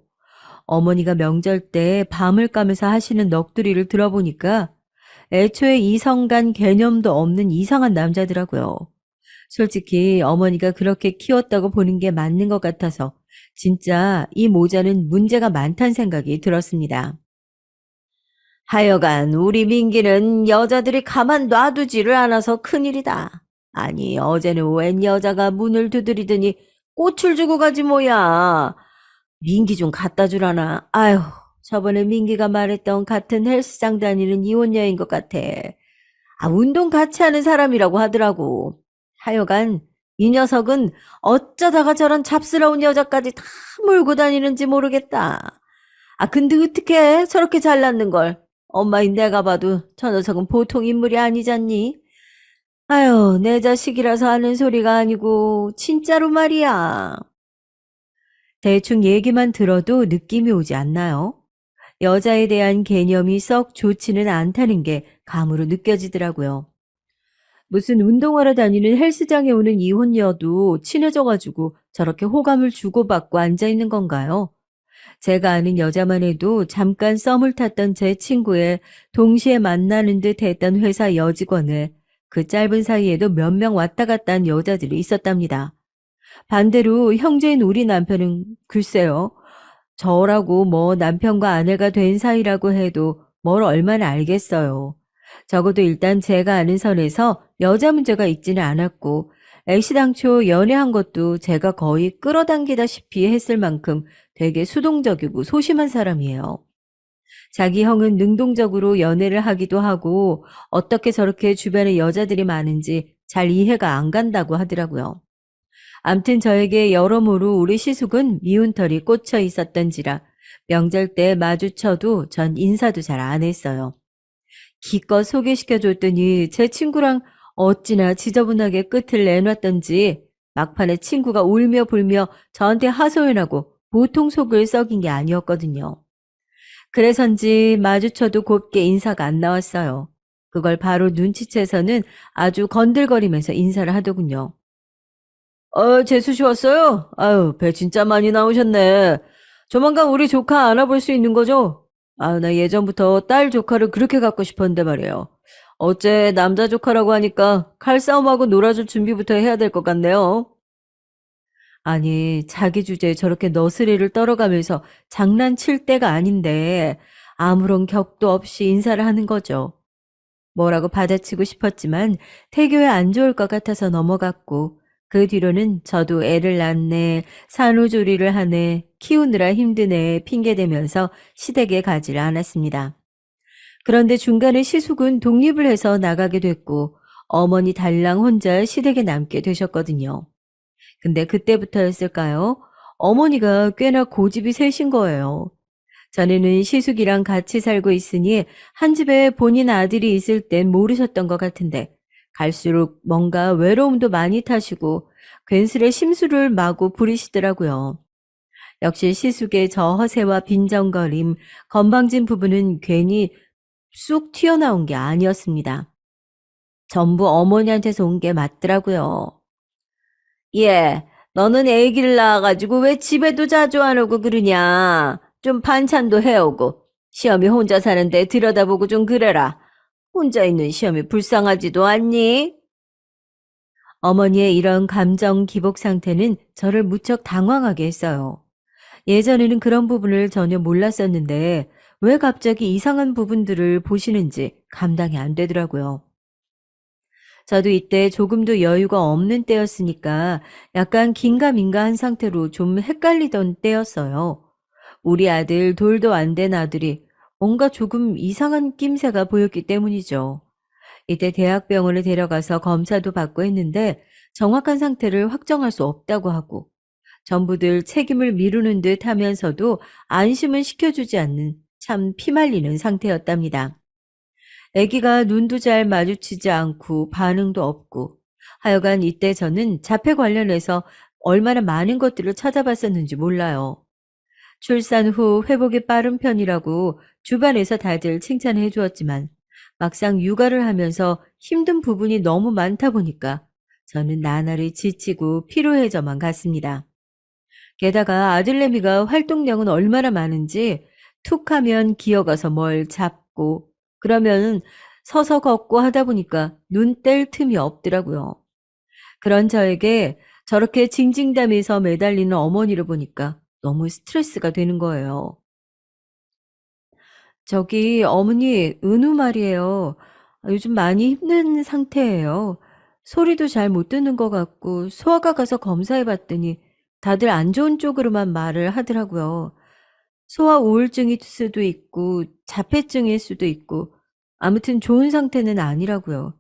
어머니가 명절 때 밤을 까면서 하시는 넋두리를 들어보니까 애초에 이성 간 개념도 없는 이상한 남자더라고요. 솔직히 어머니가 그렇게 키웠다고 보는 게 맞는 것 같아서 진짜 이 모자는 문제가 많다는 생각이 들었습니다. 하여간 우리 민기는 여자들이 가만 놔두지를 않아서 큰일이다. 아니 어제는 웬 여자가 문을 두드리더니 꽃을 주고 가지 뭐야. 민기 좀 갖다 주라나. 아휴 저번에 민기가 말했던 같은 헬스장 다니는 이혼녀인 것 같아. 아 운동 같이 하는 사람이라고 하더라고. 하여간 이 녀석은 어쩌다가 저런 잡스러운 여자까지 다 몰고 다니는지 모르겠다. 아 근데 어떻게 저렇게 잘났는 걸. 엄마인 내가 봐도 저 녀석은 보통 인물이 아니잖니. 아유 내 자식이라서 하는 소리가 아니고 진짜로 말이야. 대충 얘기만 들어도 느낌이 오지 않나요? 여자에 대한 개념이 썩 좋지는 않다는 게 감으로 느껴지더라고요. 무슨 운동하러 다니는 헬스장에 오는 이혼녀도 친해져가지고 저렇게 호감을 주고받고 앉아있는 건가요? 제가 아는 여자만 해도 잠깐 썸을 탔던 제 친구의 동시에 만나는 듯 했던 회사 여직원에 그 짧은 사이에도 몇 명 왔다 갔다 한 여자들이 있었답니다. 반대로 형제인 우리 남편은 글쎄요. 저라고 뭐 남편과 아내가 된 사이라고 해도 뭘 얼마나 알겠어요. 적어도 일단 제가 아는 선에서 여자 문제가 있지는 않았고 애시당초 연애한 것도 제가 거의 끌어당기다시피 했을 만큼 되게 수동적이고 소심한 사람이에요. 자기 형은 능동적으로 연애를 하기도 하고 어떻게 저렇게 주변에 여자들이 많은지 잘 이해가 안 간다고 하더라고요. 암튼 저에게 여러모로 우리 시숙은 미운 털이 꽂혀 있었던지라 명절 때 마주쳐도 전 인사도 잘 안 했어요. 기껏 소개시켜줬더니 제 친구랑 어찌나 지저분하게 끝을 내놨던지 막판에 친구가 울며 불며 저한테 하소연하고 보통 속을 썩인 게 아니었거든요. 그래서인지 마주쳐도 곱게 인사가 안 나왔어요. 그걸 바로 눈치채서는 아주 건들거리면서 인사를 하더군요. 재수 씨 왔어요? 아유, 배 진짜 많이 나오셨네. 조만간 우리 조카 안아볼 수 있는 거죠? 아, 나 예전부터 딸 조카를 그렇게 갖고 싶었는데 말이에요. 어째 남자 조카라고 하니까 칼싸움하고 놀아줄 준비부터 해야 될 것 같네요. 아니, 자기 주제에 저렇게 너스레를 떨어가면서 장난칠 때가 아닌데 아무런 격도 없이 인사를 하는 거죠. 뭐라고 받아치고 싶었지만 태교에 안 좋을 것 같아서 넘어갔고 그 뒤로는 저도 애를 낳네, 산후조리를 하네, 키우느라 힘드네 핑계대면서 시댁에 가지를 않았습니다. 그런데 중간에 시숙은 독립을 해서 나가게 됐고 어머니 달랑 혼자 시댁에 남게 되셨거든요. 근데 그때부터였을까요? 어머니가 꽤나 고집이 세신 거예요. 전에는 시숙이랑 같이 살고 있으니 한 집에 본인 아들이 있을 땐 모르셨던 것 같은데 갈수록 뭔가 외로움도 많이 타시고 괜스레 심술을 마구 부리시더라고요. 역시 시숙의 저 허세와 빈정거림, 건방진 부분은 괜히 쑥 튀어나온 게 아니었습니다. 전부 어머니한테서 온 게 맞더라고요. 예, 너는 애기를 낳아가지고 왜 집에도 자주 안 오고 그러냐? 좀 반찬도 해오고 시험이 혼자 사는데 들여다보고 좀 그래라. 혼자 있는 시험이 불쌍하지도 않니? 어머니의 이런 감정 기복 상태는 저를 무척 당황하게 했어요. 예전에는 그런 부분을 전혀 몰랐었는데 왜 갑자기 이상한 부분들을 보시는지 감당이 안 되더라고요. 저도 이때 조금도 여유가 없는 때였으니까 약간 긴가민가한 상태로 좀 헷갈리던 때였어요. 우리 아들 돌도 안 된 아들이 뭔가 조금 이상한 낌새가 보였기 때문이죠. 이때 대학병원에 데려가서 검사도 받고 했는데 정확한 상태를 확정할 수 없다고 하고 전부들 책임을 미루는 듯 하면서도 안심은 시켜주지 않는 참 피말리는 상태였답니다. 아기가 눈도 잘 마주치지 않고 반응도 없고 하여간 이때 저는 자폐 관련해서 얼마나 많은 것들을 찾아봤었는지 몰라요. 출산 후 회복이 빠른 편이라고 주변에서 다들 칭찬해 주었지만 막상 육아를 하면서 힘든 부분이 너무 많다 보니까 저는 나날이 지치고 피로해져만 갔습니다. 게다가 아들내미가 활동량은 얼마나 많은지 툭 하면 기어가서 뭘 잡고 그러면 서서 걷고 하다 보니까 눈 뗄 틈이 없더라고요. 그런 저에게 저렇게 징징대면서 매달리는 어머니를 보니까 너무 스트레스가 되는 거예요. 저기 어머니 은우 말이에요. 요즘 많이 힘든 상태예요. 소리도 잘 못 듣는 것 같고 소아과 가서 검사해 봤더니 다들 안 좋은 쪽으로만 말을 하더라고요. 소아 우울증일 수도 있고 자폐증일 수도 있고 아무튼 좋은 상태는 아니라고요.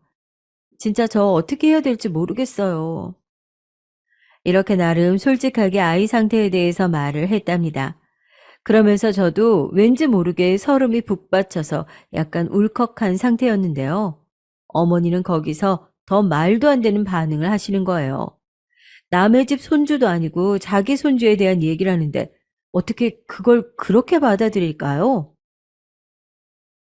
진짜 저 어떻게 해야 될지 모르겠어요. 이렇게 나름 솔직하게 아이 상태에 대해서 말을 했답니다. 그러면서 저도 왠지 모르게 서름이 북받쳐서 약간 울컥한 상태였는데요. 어머니는 거기서 더 말도 안 되는 반응을 하시는 거예요. 남의 집 손주도 아니고 자기 손주에 대한 얘기를 하는데 어떻게 그걸 그렇게 받아들일까요?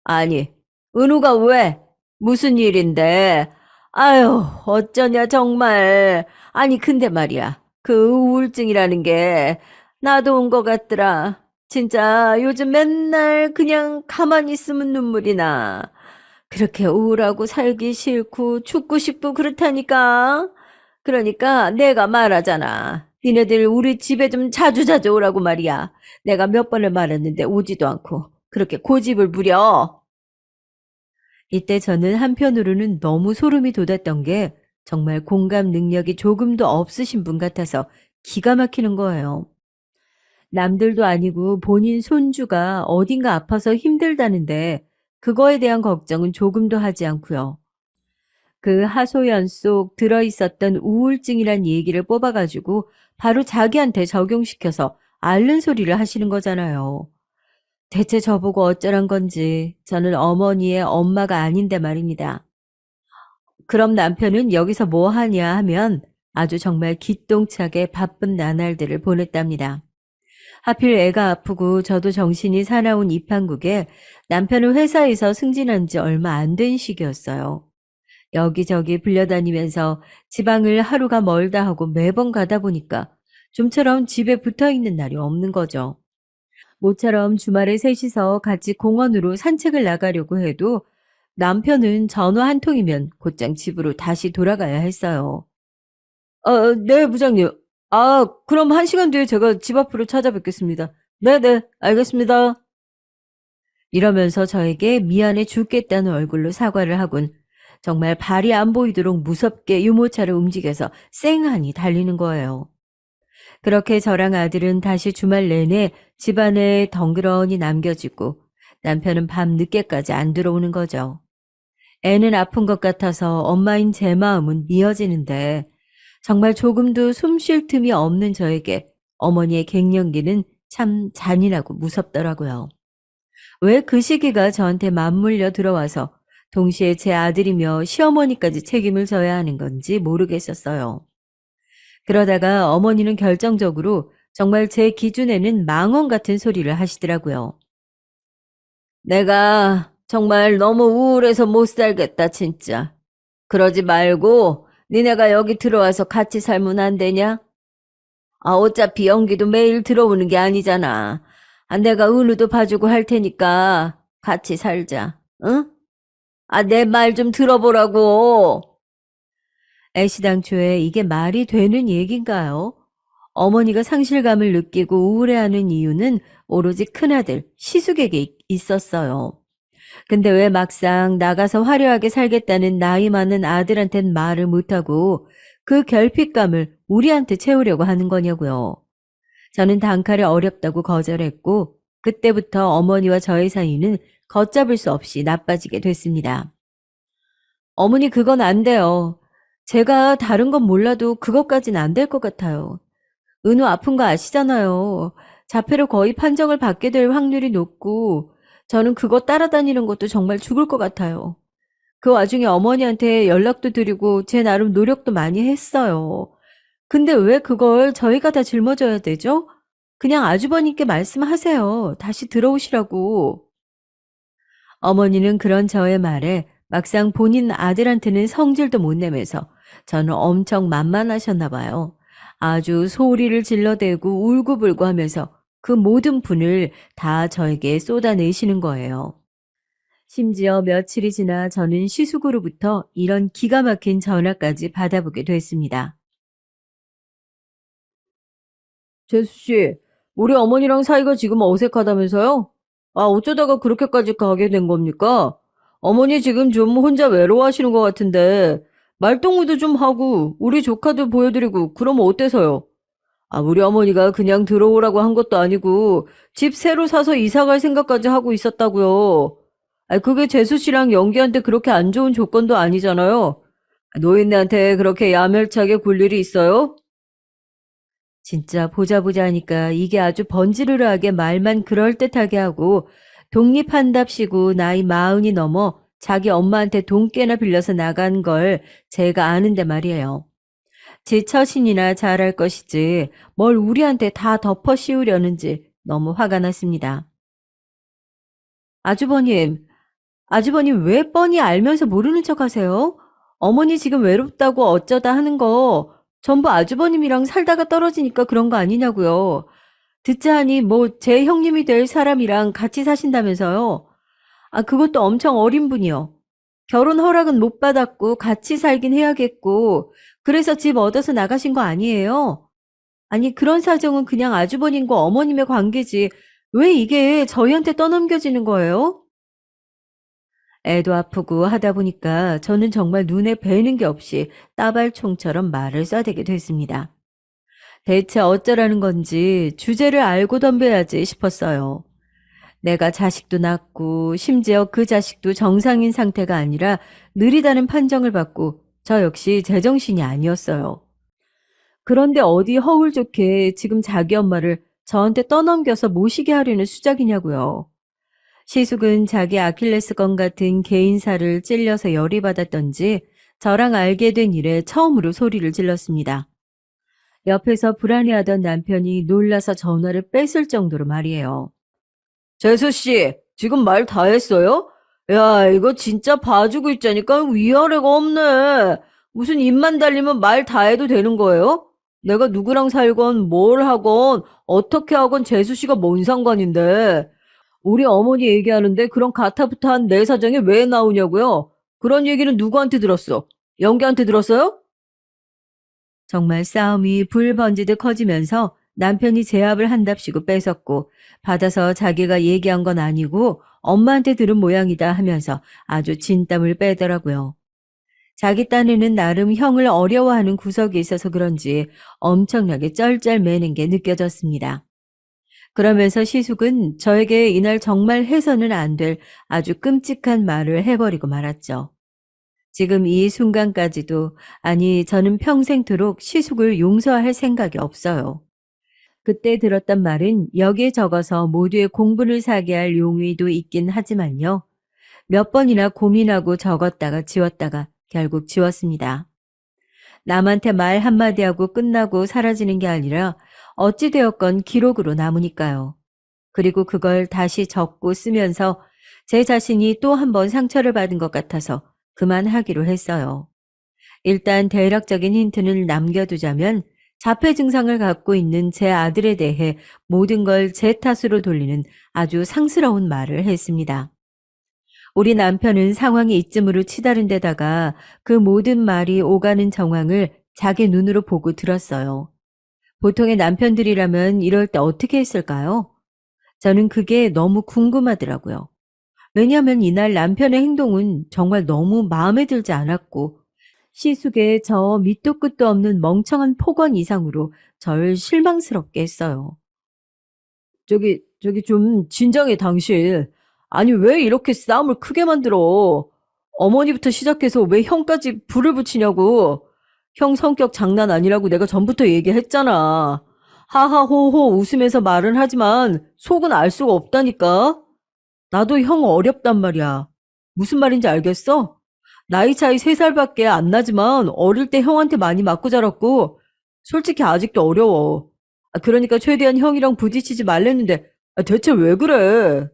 아니, 은우가 왜? 무슨 일인데? 아유, 어쩌냐, 정말. 아니, 근데 말이야. 그 우울증이라는 게 나도 온 것 같더라. 진짜 요즘 맨날 그냥 가만히 있으면 눈물이 나. 그렇게 우울하고 살기 싫고 죽고 싶고 그렇다니까. 그러니까 내가 말하잖아. 니네들 우리 집에 좀 자주자주 오라고 말이야. 내가 몇 번을 말했는데 오지도 않고 그렇게 고집을 부려. 이때 저는 한편으로는 너무 소름이 돋았던 게 정말 공감 능력이 조금도 없으신 분 같아서 기가 막히는 거예요. 남들도 아니고 본인 손주가 어딘가 아파서 힘들다는데 그거에 대한 걱정은 조금도 하지 않고요. 그 하소연 속 들어있었던 우울증이란 얘기를 뽑아가지고 바로 자기한테 적용시켜서 앓는 소리를 하시는 거잖아요. 대체 저보고 어쩌란 건지 저는 어머니의 엄마가 아닌데 말입니다. 그럼 남편은 여기서 뭐 하냐 하면 아주 정말 기똥차게 바쁜 나날들을 보냈답니다. 하필 애가 아프고 저도 정신이 사나운 이 판국에 남편은 회사에서 승진한 지 얼마 안 된 시기였어요. 여기저기 불려다니면서 지방을 하루가 멀다 하고 매번 가다 보니까 좀처럼 집에 붙어 있는 날이 없는 거죠. 모처럼 주말에 셋이서 같이 공원으로 산책을 나가려고 해도 남편은 전화 한 통이면 곧장 집으로 다시 돌아가야 했어요. 네, 부장님. 그럼 한 시간 뒤에 제가 집 앞으로 찾아뵙겠습니다. 네네, 알겠습니다. 이러면서 저에게 미안해 죽겠다는 얼굴로 사과를 하곤 정말 발이 안 보이도록 무섭게 유모차를 움직여서 쌩하니 달리는 거예요. 그렇게 저랑 아들은 다시 주말 내내 집안에 덩그러니 남겨지고 남편은 밤 늦게까지 안 들어오는 거죠. 애는 아픈 것 같아서 엄마인 제 마음은 미어지는데 정말 조금도 숨 쉴 틈이 없는 저에게 어머니의 갱년기는 참 잔인하고 무섭더라고요. 왜 그 시기가 저한테 맞물려 들어와서 동시에 제 아들이며 시어머니까지 책임을 져야 하는 건지 모르겠었어요. 그러다가 어머니는 결정적으로 정말 제 기준에는 망언 같은 소리를 하시더라고요. 내가 정말 너무 우울해서 못 살겠다, 진짜. 그러지 말고 니네가 여기 들어와서 같이 살면 안 되냐? 어차피 연기도 매일 들어오는 게 아니잖아. 내가 은우도 봐주고 할 테니까 같이 살자. 응? 내 말 좀 들어보라고. 애시당초에 이게 말이 되는 얘긴가요? 어머니가 상실감을 느끼고 우울해하는 이유는 오로지 큰아들 시숙에게 있었어요. 근데 왜 막상 나가서 화려하게 살겠다는 나이 많은 아들한텐 말을 못하고 그 결핍감을 우리한테 채우려고 하는 거냐고요. 저는 단칼에 어렵다고 거절했고 그때부터 어머니와 저의 사이는 걷잡을 수 없이 나빠지게 됐습니다. 어머니 그건 안 돼요. 제가 다른 건 몰라도 그것까진 안 될 것 같아요. 은우 아픈 거 아시잖아요. 자폐로 거의 판정을 받게 될 확률이 높고 저는 그거 따라다니는 것도 정말 죽을 것 같아요. 그 와중에 어머니한테 연락도 드리고 제 나름 노력도 많이 했어요. 근데 왜 그걸 저희가 다 짊어져야 되죠? 그냥 아주버님께 말씀하세요. 다시 들어오시라고. 어머니는 그런 저의 말에 막상 본인 아들한테는 성질도 못 내면서 저는 엄청 만만하셨나 봐요. 아주 소리를 질러대고 울고불고 하면서 그 모든 분을 다 저에게 쏟아내시는 거예요. 심지어 며칠이 지나 저는 시숙으로부터 이런 기가 막힌 전화까지 받아보게 됐습니다. 재수 씨, 우리 어머니랑 사이가 지금 어색하다면서요? 아, 어쩌다가 그렇게까지 가게 된 겁니까? 어머니 지금 좀 혼자 외로워하시는 것 같은데, 말동무도 좀 하고, 우리 조카도 보여드리고, 그러면 어때서요? 아, 우리 어머니가 그냥 들어오라고 한 것도 아니고, 집 새로 사서 이사 갈 생각까지 하고 있었다고요. 아, 그게 재수 씨랑 영기한테 그렇게 안 좋은 조건도 아니잖아요. 노인네한테 그렇게 야멸차게 굴 일이 있어요? 진짜 보자 보자 하니까 이게 아주 번지르르하게 말만 그럴듯하게 하고 독립한답시고 나이 40이 넘어 자기 엄마한테 돈 꽤나 빌려서 나간 걸 제가 아는데 말이에요. 제 처신이나 잘할 것이지 뭘 우리한테 다 덮어 씌우려는지 너무 화가 났습니다. 아주버님, 아주버님 왜 뻔히 알면서 모르는 척 하세요? 어머니 지금 외롭다고 어쩌다 하는 거 전부 아주버님이랑 살다가 떨어지니까 그런 거 아니냐고요. 듣자 하니 뭐 제 형님이 될 사람이랑 같이 사신다면서요. 아, 그것도 엄청 어린 분이요. 결혼 허락은 못 받았고 같이 살긴 해야겠고 그래서 집 얻어서 나가신 거 아니에요? 아니 그런 사정은 그냥 아주버님과 어머님의 관계지 왜 이게 저희한테 떠넘겨지는 거예요? 애도 아프고 하다 보니까 저는 정말 눈에 뵈는 게 없이 따발총처럼 말을 쏴대게 됐습니다. 대체 어쩌라는 건지 주제를 알고 덤벼야지 싶었어요. 내가 자식도 낳고 심지어 그 자식도 정상인 상태가 아니라 느리다는 판정을 받고 저 역시 제정신이 아니었어요. 그런데 어디 허울 좋게 지금 자기 엄마를 저한테 떠넘겨서 모시게 하려는 수작이냐고요. 시숙은 자기 아킬레스건 같은 개인사를 찔려서 열이 받았던지 저랑 알게 된 일에 처음으로 소리를 질렀습니다. 옆에서 불안해하던 남편이 놀라서 전화를 뺐을 정도로 말이에요. 재수 씨, 지금 말 다 했어요? 야, 이거 진짜 봐주고 있자니까 위아래가 없네. 무슨 입만 달리면 말 다 해도 되는 거예요? 내가 누구랑 살건 뭘 하건 어떻게 하건 재수 씨가 뭔 상관인데. 우리 어머니 얘기하는데 그런 가타부타한 내 사정이 왜 나오냐고요? 그런 얘기는 누구한테 들었어? 영기한테 들었어요? 정말 싸움이 불 번지듯 커지면서 남편이 제압을 한답시고 뺏었고 받아서 자기가 얘기한 건 아니고 엄마한테 들은 모양이다 하면서 아주 진땀을 빼더라고요. 자기 딴에는 나름 형을 어려워하는 구석이 있어서 그런지 엄청나게 쩔쩔매는 게 느껴졌습니다. 그러면서 시숙은 저에게 이날 정말 해서는 안 될 아주 끔찍한 말을 해버리고 말았죠. 지금 이 순간까지도 아니 저는 평생토록 시숙을 용서할 생각이 없어요. 그때 들었던 말은 여기에 적어서 모두의 공분을 사게 할 용의도 있긴 하지만요. 몇 번이나 고민하고 적었다가 지웠다가 결국 지웠습니다. 남한테 말 한마디 하고 끝나고 사라지는 게 아니라 어찌되었건 기록으로 남으니까요. 그리고 그걸 다시 적고 쓰면서 제 자신이 또 한 번 상처를 받은 것 같아서 그만하기로 했어요. 일단 대략적인 힌트를 남겨두자면 자폐 증상을 갖고 있는 제 아들에 대해 모든 걸 제 탓으로 돌리는 아주 상스러운 말을 했습니다. 우리 남편은 상황이 이쯤으로 치달은 데다가 그 모든 말이 오가는 정황을 자기 눈으로 보고 들었어요. 보통의 남편들이라면 이럴 때 어떻게 했을까요? 저는 그게 너무 궁금하더라고요. 왜냐하면 이날 남편의 행동은 정말 너무 마음에 들지 않았고 시숙의 저 밑도 끝도 없는 멍청한 폭언 이상으로 절 실망스럽게 했어요. 저기 좀 진정해, 당신. 아니, 왜 이렇게 싸움을 크게 만들어? 어머니부터 시작해서 왜 형까지 불을 붙이냐고. 형 성격 장난 아니라고 내가 전부터 얘기했잖아. 하하호호 웃으면서 말은 하지만 속은 알 수가 없다니까. 나도 형 어렵단 말이야. 무슨 말인지 알겠어? 나이 차이 3살밖에 안 나지만 어릴 때 형한테 많이 맞고 자랐고 솔직히 아직도 어려워. 그러니까 최대한 형이랑 부딪히지 말랬는데 대체 왜 그래?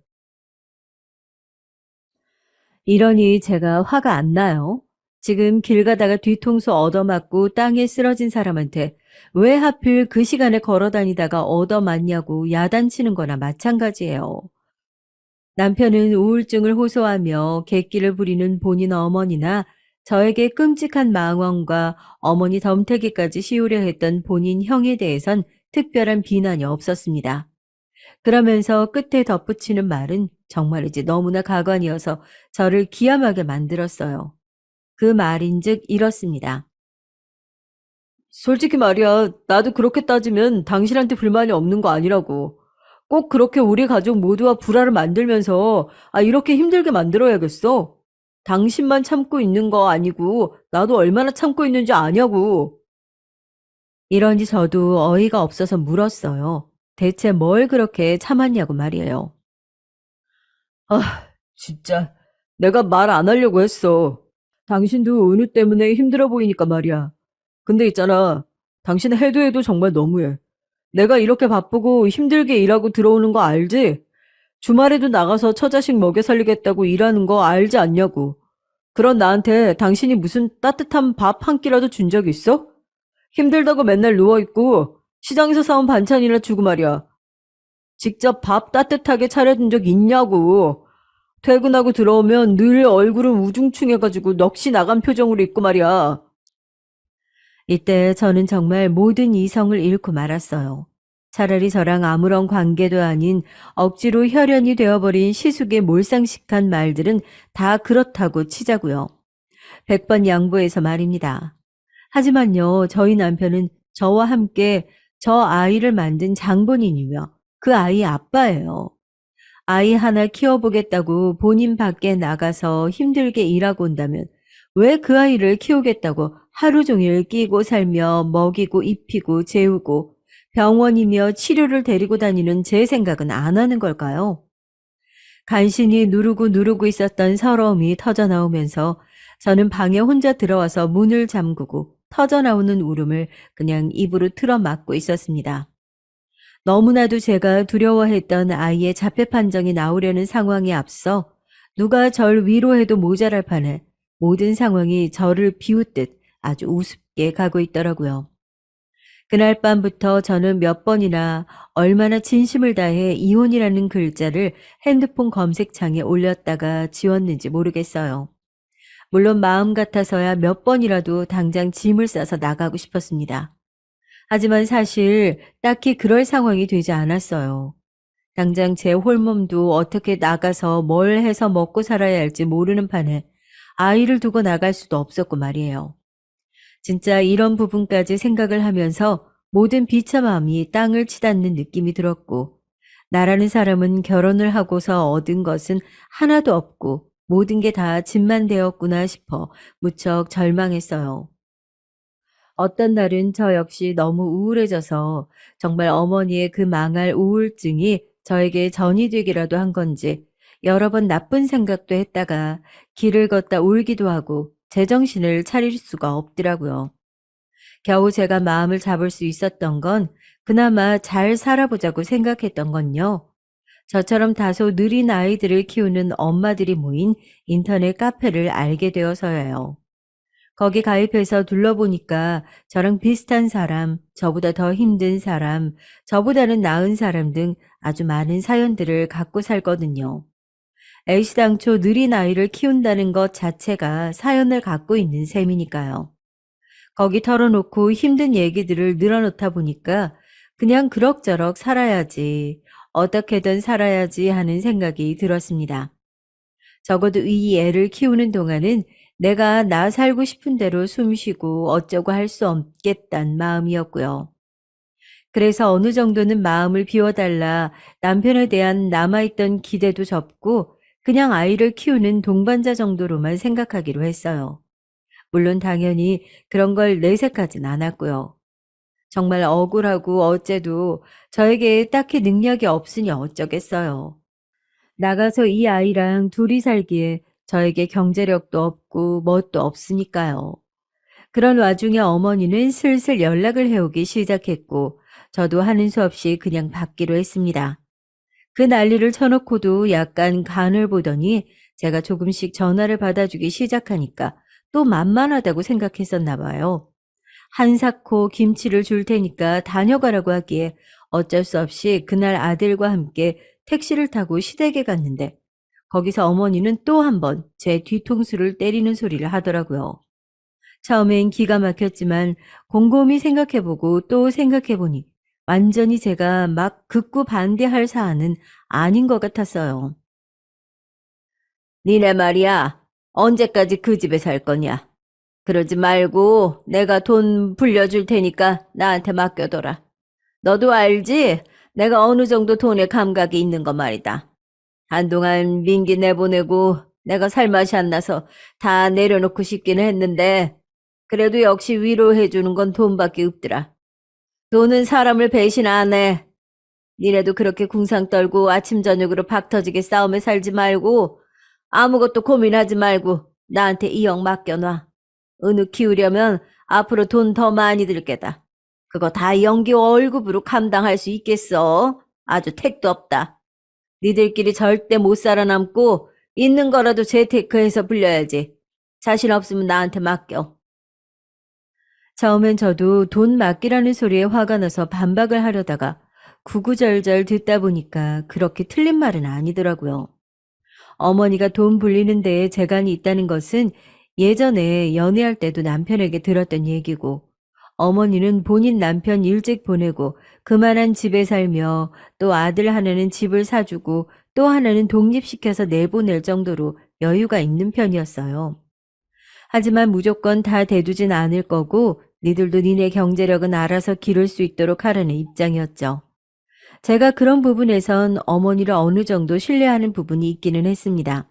이러니 제가 화가 안 나요. 지금 길 가다가 뒤통수 얻어맞고 땅에 쓰러진 사람한테 왜 하필 그 시간에 걸어 다니다가 얻어맞냐고 야단치는 거나 마찬가지예요. 남편은 우울증을 호소하며 객기를 부리는 본인 어머니나 저에게 끔찍한 망언과 어머니 덤태기까지 씌우려 했던 본인 형에 대해선 특별한 비난이 없었습니다. 그러면서 끝에 덧붙이는 말은 정말이지 너무나 가관이어서 저를 기함하게 만들었어요. 그 말인즉 이렇습니다. 솔직히 말이야, 나도 그렇게 따지면 당신한테 불만이 없는 거 아니라고. 꼭 그렇게 우리 가족 모두와 불화를 만들면서 이렇게 힘들게 만들어야겠어? 당신만 참고 있는 거 아니고 나도 얼마나 참고 있는지 아냐고. 이러니 저도 어이가 없어서 물었어요. 대체 뭘 그렇게 참았냐고 말이에요. 아, 진짜. 내가 말 안 하려고 했어. 당신도 은우 때문에 힘들어 보이니까 말이야. 근데 있잖아. 당신 해도 해도 정말 너무해. 내가 이렇게 바쁘고 힘들게 일하고 들어오는 거 알지? 주말에도 나가서 처자식 먹여 살리겠다고 일하는 거 알지 않냐고. 그런 나한테 당신이 무슨 따뜻한 밥 한 끼라도 준 적 있어? 힘들다고 맨날 누워있고 시장에서 사온 반찬이나 주고 말이야. 직접 밥 따뜻하게 차려준 적 있냐고. 퇴근하고 들어오면 늘 얼굴은 우중충해가지고 넋이 나간 표정으로 있고 말이야. 이때 저는 정말 모든 이성을 잃고 말았어요. 차라리 저랑 아무런 관계도 아닌 억지로 혈연이 되어버린 시숙의 몰상식한 말들은 다 그렇다고 치자고요. 100번 양보해서 말입니다. 하지만요, 저희 남편은 저와 함께 저 아이를 만든 장본인이며 그 아이 아빠예요. 아이 하나 키워보겠다고 본인 밖에 나가서 힘들게 일하고 온다면 왜 그 아이를 키우겠다고 하루 종일 끼고 살며 먹이고 입히고 재우고 병원이며 치료를 데리고 다니는 제 생각은 안 하는 걸까요? 간신히 누르고 있었던 서러움이 터져나오면서 저는 방에 혼자 들어와서 문을 잠그고 터져나오는 울음을 그냥 입으로 틀어막고 있었습니다. 너무나도 제가 두려워했던 아이의 자폐 판정이 나오려는 상황에 앞서 누가 절 위로해도 모자랄 판에 모든 상황이 저를 비웃듯 아주 우습게 가고 있더라고요. 그날 밤부터 저는 몇 번이나 얼마나 진심을 다해 이혼이라는 글자를 핸드폰 검색창에 올렸다가 지웠는지 모르겠어요. 물론 마음 같아서야 몇 번이라도 당장 짐을 싸서 나가고 싶었습니다. 하지만 사실 딱히 그럴 상황이 되지 않았어요. 당장 제 홀몸도 어떻게 나가서 뭘 해서 먹고 살아야 할지 모르는 판에 아이를 두고 나갈 수도 없었고 말이에요. 진짜 이런 부분까지 생각을 하면서 모든 비참함이 땅을 치닫는 느낌이 들었고, 나라는 사람은 결혼을 하고서 얻은 것은 하나도 없고 모든 게 다 짐만 되었구나 싶어 무척 절망했어요. 어떤 날은 저 역시 너무 우울해져서 정말 어머니의 그 망할 우울증이 저에게 전이 되기라도 한 건지 여러 번 나쁜 생각도 했다가 길을 걷다 울기도 하고 제정신을 차릴 수가 없더라고요. 겨우 제가 마음을 잡을 수 있었던 건 그나마 잘 살아보자고 생각했던 건요. 저처럼 다소 느린 아이들을 키우는 엄마들이 모인 인터넷 카페를 알게 되어서예요. 거기 가입해서 둘러보니까 저랑 비슷한 사람, 저보다 더 힘든 사람, 저보다는 나은 사람 등 아주 많은 사연들을 갖고 살거든요. 애시당초 느린 아이를 키운다는 것 자체가 사연을 갖고 있는 셈이니까요. 거기 털어놓고 힘든 얘기들을 늘어놓다 보니까 그냥 그럭저럭 살아야지, 어떻게든 살아야지 하는 생각이 들었습니다. 적어도 이 애를 키우는 동안은 내가 나 살고 싶은 대로 숨 쉬고 어쩌고 할 수 없겠단 마음이었고요. 그래서 어느 정도는 마음을 비워달라 남편에 대한 남아있던 기대도 접고 그냥 아이를 키우는 동반자 정도로만 생각하기로 했어요. 물론 당연히 그런 걸 내색하진 않았고요. 정말 억울하고 어째도 저에게 딱히 능력이 없으니 어쩌겠어요. 나가서 이 아이랑 둘이 살기에 저에게 경제력도 없고 뭣도 없으니까요. 그런 와중에 어머니는 슬슬 연락을 해오기 시작했고 저도 하는 수 없이 그냥 받기로 했습니다. 그 난리를 쳐놓고도 약간 간을 보더니 제가 조금씩 전화를 받아주기 시작하니까 또 만만하다고 생각했었나 봐요. 한사코 김치를 줄 테니까 다녀가라고 하기에 어쩔 수 없이 그날 아들과 함께 택시를 타고 시댁에 갔는데 거기서 어머니는 또 한 번 제 뒤통수를 때리는 소리를 하더라고요. 처음엔 기가 막혔지만 곰곰이 생각해보고 또 생각해보니 완전히 제가 막 극구 반대할 사안은 아닌 것 같았어요. 니네 말이야. 언제까지 그 집에 살 거냐? 그러지 말고 내가 돈 불려줄 테니까 나한테 맡겨둬라. 너도 알지? 내가 어느 정도 돈에 감각이 있는 거 말이다. 한동안 민기 내보내고 내가 살 맛이 안 나서 다 내려놓고 싶기는 했는데 그래도 역시 위로해주는 건 돈밖에 없더라. 돈은 사람을 배신 안 해. 니네도 그렇게 궁상 떨고 아침 저녁으로 박 터지게 싸움에 살지 말고 아무것도 고민하지 말고 나한테 2억 맡겨놔. 은우 키우려면 앞으로 돈 더 많이 들 게다. 그거 다 연기 월급으로 감당할 수 있겠어? 아주 택도 없다. 니들끼리 절대 못 살아남고 있는 거라도 재테크해서 불려야지. 자신 없으면 나한테 맡겨. 처음엔 저도 돈 맡기라는 소리에 화가 나서 반박을 하려다가 구구절절 듣다 보니까 그렇게 틀린 말은 아니더라고요. 어머니가 돈 불리는 데에 재간이 있다는 것은 예전에 연애할 때도 남편에게 들었던 얘기고, 어머니는 본인 남편 일찍 보내고 그만한 집에 살며 또 아들 하나는 집을 사주고 또 하나는 독립시켜서 내보낼 정도로 여유가 있는 편이었어요. 하지만 무조건 다 대두진 않을 거고 니들도 니네 경제력은 알아서 기를 수 있도록 하라는 입장이었죠. 제가 그런 부분에선 어머니를 어느 정도 신뢰하는 부분이 있기는 했습니다.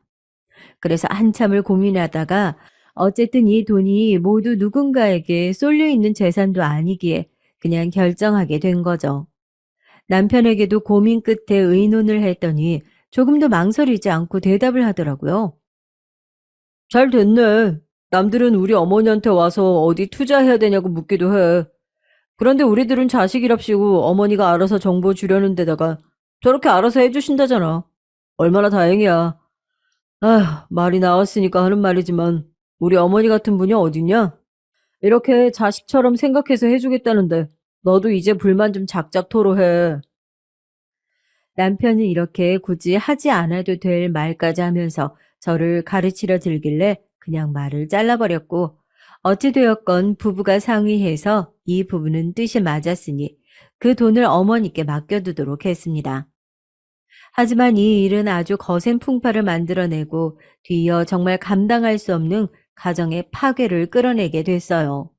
그래서 한참을 고민하다가 어쨌든 이 돈이 모두 누군가에게 쏠려 있는 재산도 아니기에 그냥 결정하게 된 거죠. 남편에게도 고민 끝에 의논을 했더니 조금도 망설이지 않고 대답을 하더라고요. 잘 됐네. 남들은 우리 어머니한테 와서 어디 투자해야 되냐고 묻기도 해. 그런데 우리들은 자식이랍시고 어머니가 알아서 정보 주려는 데다가 저렇게 알아서 해주신다잖아. 얼마나 다행이야. 아휴, 말이 나왔으니까 하는 말이지만 우리 어머니 같은 분이 어딨냐? 이렇게 자식처럼 생각해서 해주겠다는데 너도 이제 불만 좀 작작 토로해. 남편이 이렇게 굳이 하지 않아도 될 말까지 하면서 저를 가르치려 들길래 그냥 말을 잘라버렸고 어찌되었건 부부가 상의해서 이 부부는 뜻이 맞았으니 그 돈을 어머니께 맡겨두도록 했습니다. 하지만 이 일은 아주 거센 풍파를 만들어내고 뒤이어 정말 감당할 수 없는 가정의 파괴를 끌어내게 됐어요.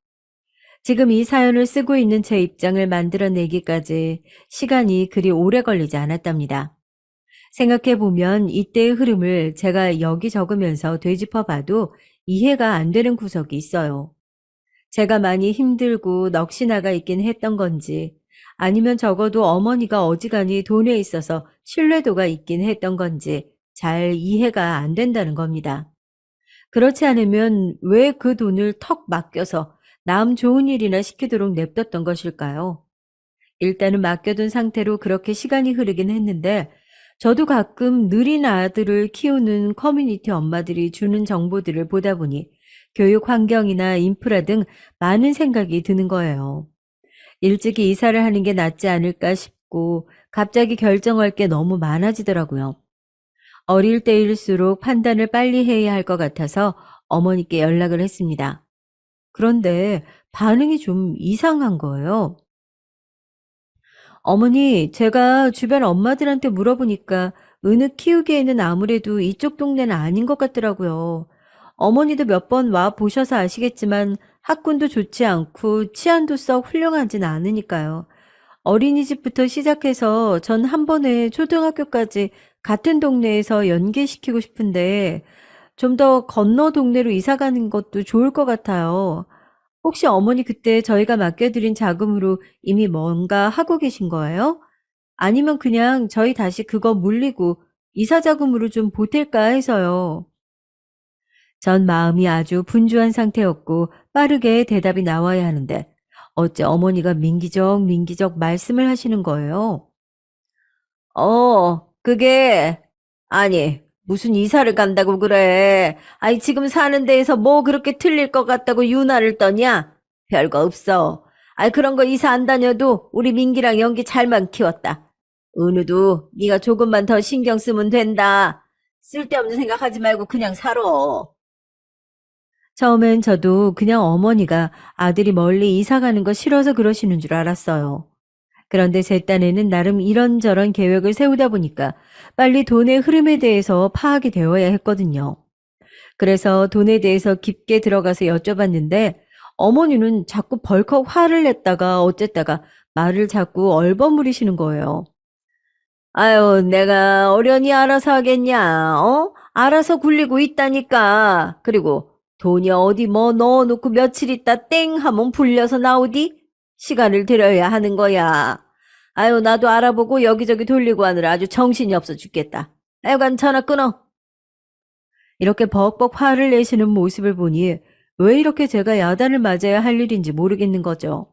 지금 이 사연을 쓰고 있는 제 입장을 만들어내기까지 시간이 그리 오래 걸리지 않았답니다. 생각해보면 이때의 흐름을 제가 여기 적으면서 되짚어봐도 이해가 안 되는 구석이 있어요. 제가 많이 힘들고 넋이 나가 있긴 했던 건지 아니면 적어도 어머니가 어지간히 돈에 있어서 신뢰도가 있긴 했던 건지 잘 이해가 안 된다는 겁니다. 그렇지 않으면 왜 그 돈을 턱 맡겨서 남 좋은 일이나 시키도록 냅뒀던 것일까요? 일단은 맡겨둔 상태로 그렇게 시간이 흐르긴 했는데 저도 가끔 느린 아들을 키우는 커뮤니티 엄마들이 주는 정보들을 보다 보니 교육 환경이나 인프라 등 많은 생각이 드는 거예요. 일찍이 이사를 하는 게 낫지 않을까 싶고 갑자기 결정할 게 너무 많아지더라고요. 어릴 때일수록 판단을 빨리 해야 할 것 같아서 어머니께 연락을 했습니다. 그런데 반응이 좀 이상한 거예요. 어머니, 제가 주변 엄마들한테 물어보니까 은우 키우기에는 아무래도 이쪽 동네는 아닌 것 같더라고요. 어머니도 몇 번 와 보셔서 아시겠지만 학군도 좋지 않고 치안도 썩 훌륭하진 않으니까요. 어린이집부터 시작해서 전 한 번에 초등학교까지 같은 동네에서 연계시키고 싶은데 좀 더 건너 동네로 이사 가는 것도 좋을 것 같아요. 혹시 어머니 그때 저희가 맡겨드린 자금으로 이미 뭔가 하고 계신 거예요? 아니면 그냥 저희 다시 그거 물리고 이사 자금으로 좀 보탤까 해서요. 전 마음이 아주 분주한 상태였고 빠르게 대답이 나와야 하는데 어째 어머니가 민기적 말씀을 하시는 거예요. 그게 아니 무슨 이사를 간다고 그래. 아니 지금 사는 데에서 뭐 그렇게 틀릴 것 같다고 유나를 떠냐? 별거 없어. 아이 그런 거 이사 안 다녀도 우리 민기랑 연기 잘만 키웠다. 은우도 네가 조금만 더 신경 쓰면 된다. 쓸데없는 생각하지 말고 그냥 살아. 처음엔 저도 그냥 어머니가 아들이 멀리 이사 가는 거 싫어서 그러시는 줄 알았어요. 그런데 제 딴에는 나름 이런저런 계획을 세우다 보니까 빨리 돈의 흐름에 대해서 파악이 되어야 했거든요. 그래서 돈에 대해서 깊게 들어가서 여쭤봤는데 어머니는 자꾸 벌컥 화를 냈다가 어쨌다가 말을 자꾸 얼버무리시는 거예요. 아유, 내가 어련히 알아서 하겠냐, 어? 알아서 굴리고 있다니까. 그리고 돈이 어디 뭐 넣어놓고 며칠 있다 땡 하면 불려서 나오디? 시간을 들여야 하는 거야. 아유, 나도 알아보고 여기저기 돌리고 하느라 아주 정신이 없어 죽겠다. 하여간 전화 끊어. 이렇게 벅벅 화를 내시는 모습을 보니 왜 이렇게 제가 야단을 맞아야 할 일인지 모르겠는 거죠.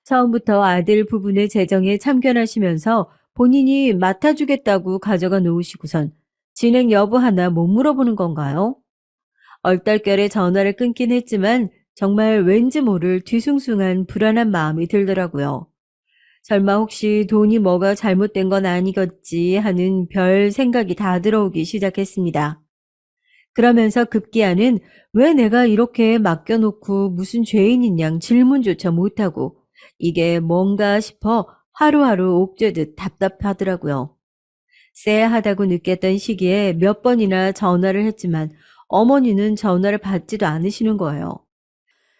처음부터 아들 부분의 재정에 참견하시면서 본인이 맡아주겠다고 가져가 놓으시고선 진행 여부 하나 못 물어보는 건가요? 얼떨결에 전화를 끊긴 했지만 정말 왠지 모를 뒤숭숭한 불안한 마음이 들더라고요. 설마 혹시 돈이 뭐가 잘못된 건 아니겠지 하는 별 생각이 다 들어오기 시작했습니다. 그러면서 급기야는 왜 내가 이렇게 맡겨놓고 무슨 죄인인 양 질문조차 못하고 이게 뭔가 싶어 하루하루 옥죄듯 답답하더라고요. 쎄하다고 느꼈던 시기에 몇 번이나 전화를 했지만 어머니는 전화를 받지도 않으시는 거예요.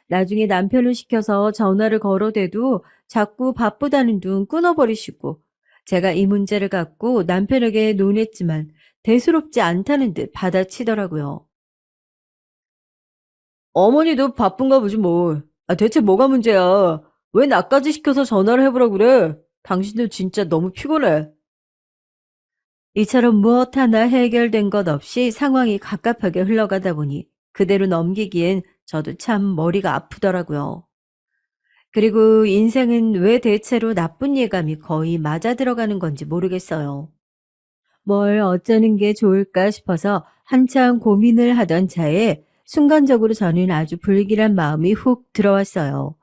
나중에 남편을 시켜서 전화를 걸어대도 자꾸 바쁘다는 둥 끊어버리시고 제가 이 문제를 갖고 남편에게 논했지만 대수롭지 않다는 듯 받아치더라고요. 어머니도 바쁜가 보지 뭐. 대체 뭐가 문제야? 왜 나까지 시켜서 전화를 해보라 그래? 당신도 진짜 너무 피곤해. 이처럼 무엇 하나 해결된 것 없이 상황이 갑갑하게 흘러가다 보니 그대로 넘기기엔 저도 참 머리가 아프더라고요. 그리고 인생은 왜 대체로 나쁜 예감이 거의 맞아 들어가는 건지 모르겠어요. 뭘 어쩌는 게 좋을까 싶어서 한참 고민을 하던 차에 순간적으로 저는 아주 불길한 마음이 훅 들어왔어요.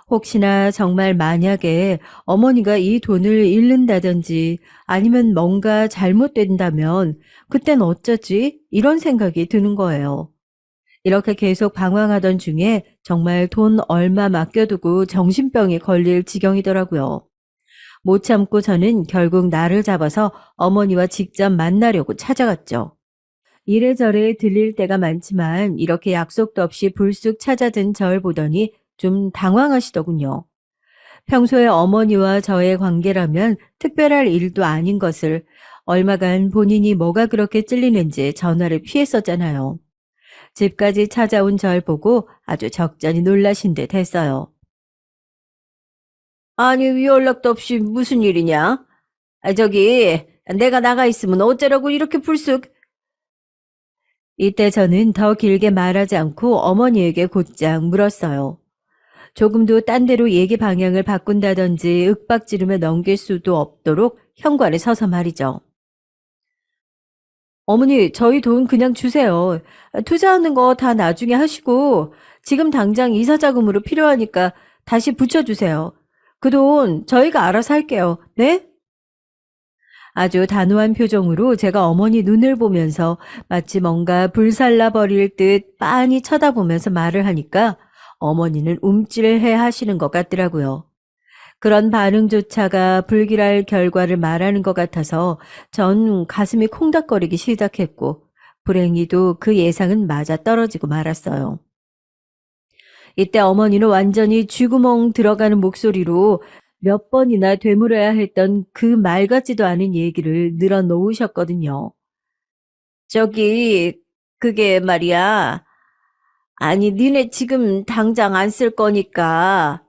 혹시나 정말 만약에 어머니가 이 돈을 잃는다든지 아니면 뭔가 잘못된다면 그땐 어쩌지? 이런 생각이 드는 거예요. 이렇게 계속 방황하던 중에 정말 돈 얼마 맡겨두고 정신병에 걸릴 지경이더라고요. 못 참고 저는 결국 날을 잡아서 어머니와 직접 만나려고 찾아갔죠. 이래저래 들릴 때가 많지만 이렇게 약속도 없이 불쑥 찾아든 절 보더니 좀 당황하시더군요. 평소에 어머니와 저의 관계라면 특별할 일도 아닌 것을 얼마간 본인이 뭐가 그렇게 찔리는지 전화를 피했었잖아요. 집까지 찾아온 절 보고 아주 적잖이 놀라신 듯 했어요. 아니, 연락도 없이 무슨 일이냐? 저기, 내가 나가 있으면 어쩌라고 이렇게 불쑥. 이때 저는 더 길게 말하지 않고 어머니에게 곧장 물었어요. 조금도 딴 데로 얘기 방향을 바꾼다든지 윽박지르며 넘길 수도 없도록 현관에 서서 말이죠. 어머니, 저희 돈 그냥 주세요. 투자하는 거 다 나중에 하시고 지금 당장 이사 자금으로 필요하니까 다시 붙여주세요. 그 돈 저희가 알아서 할게요. 네? 아주 단호한 표정으로 제가 어머니 눈을 보면서 마치 뭔가 불살라 버릴 듯 빤히 쳐다보면서 말을 하니까 어머니는 움찔해 하시는 것 같더라고요. 그런 반응조차가 불길할 결과를 말하는 것 같아서 전 가슴이 콩닥거리기 시작했고 불행히도 그 예상은 맞아 떨어지고 말았어요. 이때 어머니는 완전히 쥐구멍 들어가는 목소리로 몇 번이나 되물어야 했던 그 말 같지도 않은 얘기를 늘어놓으셨거든요. 저기, 그게 말이야. 아니, 니네 지금 당장 안 쓸 거니까.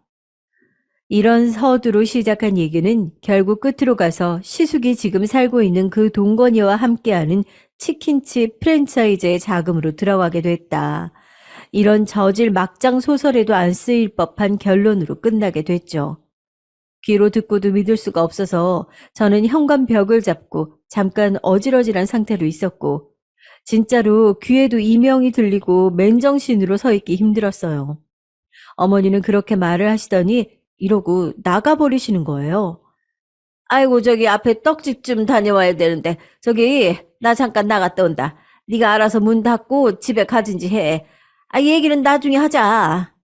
이런 서두로 시작한 얘기는 결국 끝으로 가서 시숙이 지금 살고 있는 그 동건이와 함께하는 치킨집 프랜차이즈의 자금으로 들어가게 됐다. 이런 저질 막장 소설에도 안 쓰일 법한 결론으로 끝나게 됐죠. 귀로 듣고도 믿을 수가 없어서 저는 현관벽을 잡고 잠깐 어질어질한 상태로 있었고, 진짜로 귀에도 이명이 들리고 맨정신으로 서 있기 힘들었어요. 어머니는 그렇게 말을 하시더니 이러고 나가버리시는 거예요. 아이고, 저기 앞에 떡집 좀 다녀와야 되는데, 저기 나 잠깐 나갔다 온다. 네가 알아서 문 닫고 집에 가든지 해. 얘기는 나중에 하자.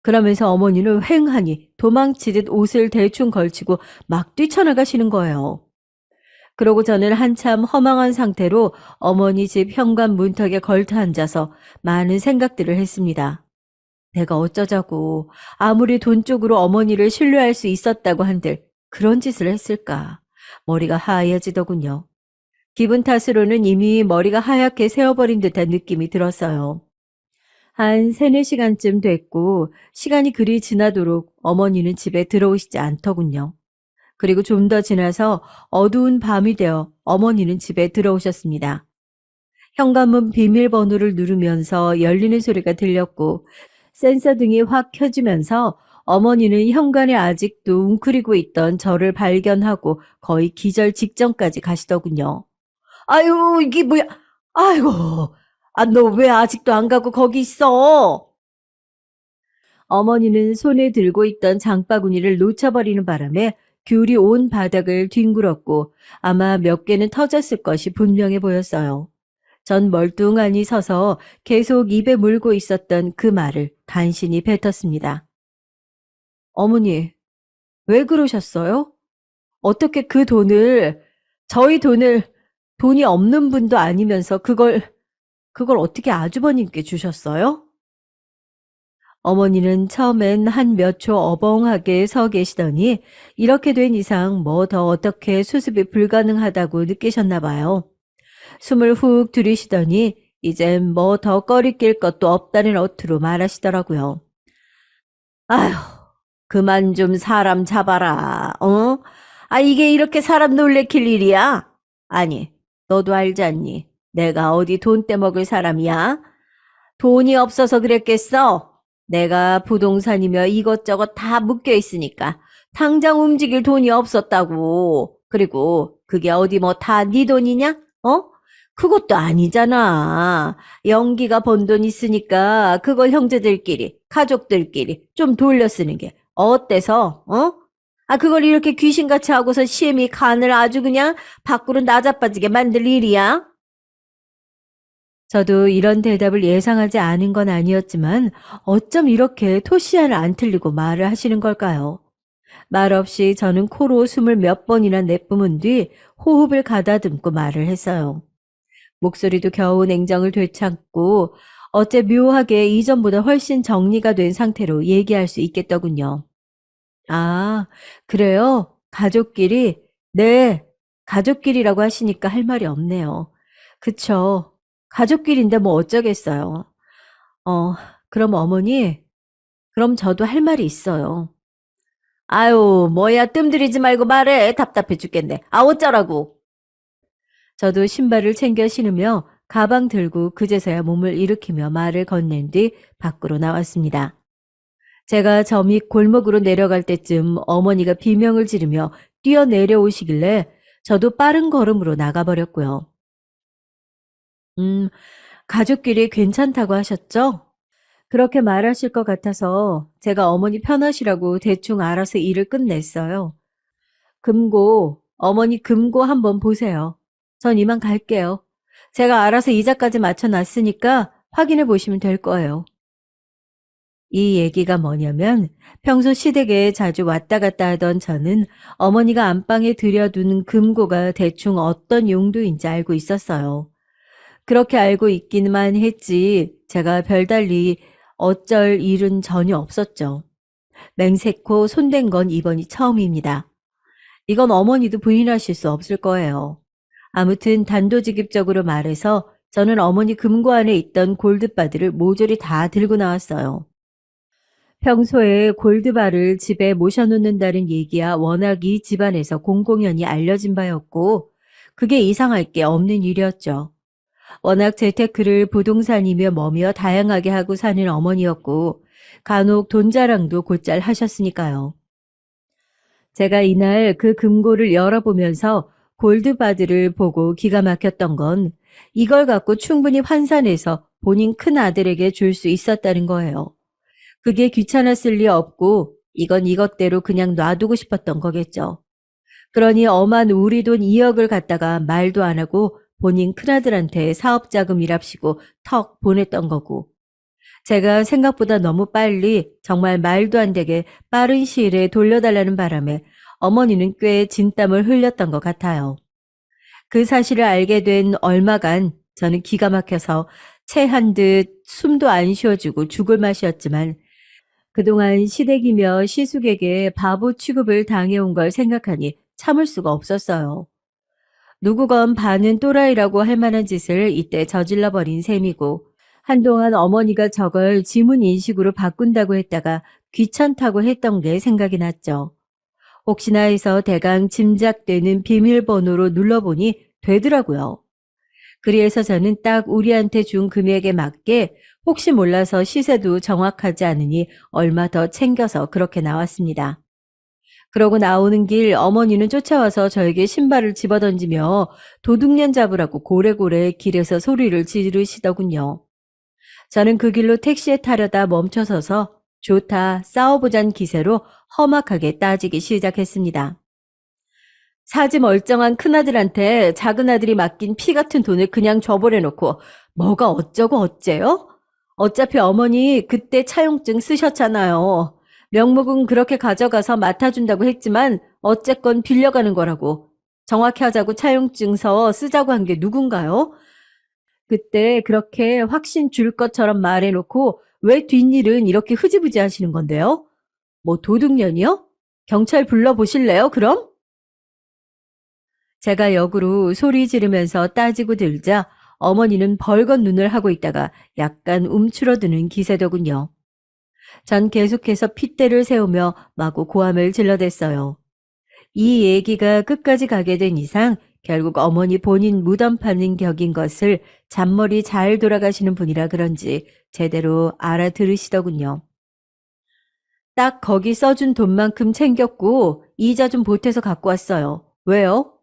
그러면서 어머니는 휑하니 도망치듯 옷을 대충 걸치고 막 뛰쳐나가시는 거예요. 그러고 저는 한참 허망한 상태로 어머니 집 현관 문턱에 걸터 앉아서 많은 생각들을 했습니다. 내가 어쩌자고 아무리 돈 쪽으로 어머니를 신뢰할 수 있었다고 한들 그런 짓을 했을까. 머리가 하얘지더군요. 기분 탓으로는 이미 머리가 하얗게 새어버린 듯한 느낌이 들었어요. 한 3-4시간쯤 됐고 시간이 그리 지나도록 어머니는 집에 들어오시지 않더군요. 그리고 좀 더 지나서 어두운 밤이 되어 어머니는 집에 들어오셨습니다. 현관문 비밀번호를 누르면서 열리는 소리가 들렸고 센서 등이 확 켜지면서 어머니는 현관에 아직도 웅크리고 있던 저를 발견하고 거의 기절 직전까지 가시더군요. 아유, 이게 뭐야? 아이고, 너 왜 아직도 안 가고 거기 있어? 어머니는 손에 들고 있던 장바구니를 놓쳐버리는 바람에 귤이 온 바닥을 뒹굴었고 아마 몇 개는 터졌을 것이 분명해 보였어요. 전 멀뚱하니 서서 계속 입에 물고 있었던 그 말을 간신히 뱉었습니다. 어머니, 왜 그러셨어요? 어떻게 그 돈을, 저희 돈을, 돈이 없는 분도 아니면서 그걸 어떻게 아주버님께 주셨어요? 어머니는 처음엔 한 몇 초 어벙하게 서 계시더니 이렇게 된 이상 뭐 더 어떻게 수습이 불가능하다고 느끼셨나 봐요. 숨을 훅 들이쉬더니 이젠 뭐 더 꺼리낄 것도 없다는 어투로 말하시더라고요. 아휴, 그만 좀 사람 잡아라, 어? 이게 이렇게 사람 놀래킬 일이야? 아니, 너도 알지 않니? 내가 어디 돈 떼먹을 사람이야? 돈이 없어서 그랬겠어? 내가 부동산이며 이것저것 다 묶여 있으니까 당장 움직일 돈이 없었다고. 그리고 그게 어디 뭐 다 네 돈이냐? 어? 그것도 아니잖아. 영기가 번 돈 있으니까 그걸 형제들끼리, 가족들끼리 좀 돌려 쓰는 게 어때서? 어? 그걸 이렇게 귀신같이 하고서 시엠이 간을 아주 그냥 밖으로 나자빠지게 만들 일이야? 저도 이런 대답을 예상하지 않은 건 아니었지만 어쩜 이렇게 토시안을 안 틀리고 말을 하시는 걸까요? 말없이 저는 코로 숨을 몇 번이나 내뿜은 뒤 호흡을 가다듬고 말을 했어요. 목소리도 겨우 냉정을 되찾고 어째 묘하게 이전보다 훨씬 정리가 된 상태로 얘기할 수 있겠더군요. 아, 그래요? 가족끼리? 네, 가족끼리라고 하시니까 할 말이 없네요. 그쵸. 가족끼리인데 뭐 어쩌겠어요. 어, 그럼 어머니, 그럼 저도 할 말이 있어요. 아유, 뭐야, 뜸들이지 말고 말해. 답답해 죽겠네. 어쩌라고. 저도 신발을 챙겨 신으며 가방 들고 그제서야 몸을 일으키며 말을 건넨 뒤 밖으로 나왔습니다. 제가 저 밑 골목으로 내려갈 때쯤 어머니가 비명을 지르며 뛰어내려오시길래 저도 빠른 걸음으로 나가버렸고요. 가족끼리 괜찮다고 하셨죠? 그렇게 말하실 것 같아서 제가 어머니 편하시라고 대충 알아서 일을 끝냈어요. 어머니 금고 한번 보세요. 전 이만 갈게요. 제가 알아서 이자까지 맞춰놨으니까 확인해 보시면 될 거예요. 이 얘기가 뭐냐면 평소 시댁에 자주 왔다 갔다 하던 저는 어머니가 안방에 들여둔 금고가 대충 어떤 용도인지 알고 있었어요. 그렇게 알고 있기만 했지 제가 별달리 어쩔 일은 전혀 없었죠. 맹세코 손댄 건 이번이 처음입니다. 이건 어머니도 부인하실 수 없을 거예요. 아무튼 단도직입적으로 말해서 저는 어머니 금고 안에 있던 골드바들을 모조리 다 들고 나왔어요. 평소에 골드바를 집에 모셔놓는다는 얘기야 워낙 이 집안에서 공공연히 알려진 바였고 그게 이상할 게 없는 일이었죠. 워낙 재테크를 부동산이며 뭐며 다양하게 하고 사는 어머니였고 간혹 돈 자랑도 곧잘 하셨으니까요. 제가 이날 그 금고를 열어보면서 골드바드를 보고 기가 막혔던 건 이걸 갖고 충분히 환산해서 본인 큰아들에게 줄 수 있었다는 거예요. 그게 귀찮았을 리 없고 이건 이것대로 그냥 놔두고 싶었던 거겠죠. 그러니 엄한 우리 돈 2억을 갖다가 말도 안 하고 본인 큰아들한테 사업자금이랍시고 턱 보냈던 거고 제가 생각보다 너무 빨리 정말 말도 안 되게 빠른 시일에 돌려달라는 바람에 어머니는 꽤 진땀을 흘렸던 것 같아요. 그 사실을 알게 된 얼마간 저는 기가 막혀서 체한 듯 숨도 안 쉬어주고 죽을 맛이었지만 그동안 시댁이며 시숙에게 바보 취급을 당해온 걸 생각하니 참을 수가 없었어요. 누구건 반은 또라이라고 할 만한 짓을 이때 저질러버린 셈이고 한동안 어머니가 저걸 지문 인식으로 바꾼다고 했다가 귀찮다고 했던 게 생각이 났죠. 혹시나 해서 대강 짐작되는 비밀번호로 눌러보니 되더라고요. 그리해서 저는 딱 우리한테 준 금액에 맞게 혹시 몰라서 시세도 정확하지 않으니 얼마 더 챙겨서 그렇게 나왔습니다. 그러고 나오는 길 어머니는 쫓아와서 저에게 신발을 집어던지며 도둑년 잡으라고 고래고래 길에서 소리를 지르시더군요. 저는 그 길로 택시에 타려다 멈춰서서 좋다, 싸워보잔 기세로 험악하게 따지기 시작했습니다. 사지 멀쩡한 큰아들한테 작은아들이 맡긴 피 같은 돈을 그냥 줘버려놓고 뭐가 어쩌고 어째요? 어차피 어머니 그때 차용증 쓰셨잖아요. 명목은 그렇게 가져가서 맡아준다고 했지만 어쨌건 빌려가는 거라고. 정확히 하자고 차용증서 쓰자고 한 게 누군가요? 그때 그렇게 확신 줄 것처럼 말해놓고 왜 뒷일은 이렇게 흐지부지 하시는 건데요? 뭐 도둑년이요? 경찰 불러보실래요, 그럼? 제가 역으로 소리 지르면서 따지고 들자 어머니는 벌건 눈을 하고 있다가 약간 움츠러드는 기세더군요. 전 계속해서 핏대를 세우며 마구 고함을 질러댔어요. 이 얘기가 끝까지 가게 된 이상 결국 어머니 본인 무덤 파는 격인 것을 잔머리 잘 돌아가시는 분이라 그런지 제대로 알아들으시더군요. 딱 거기 써준 돈만큼 챙겼고 이자 좀 보태서 갖고 왔어요. 왜요?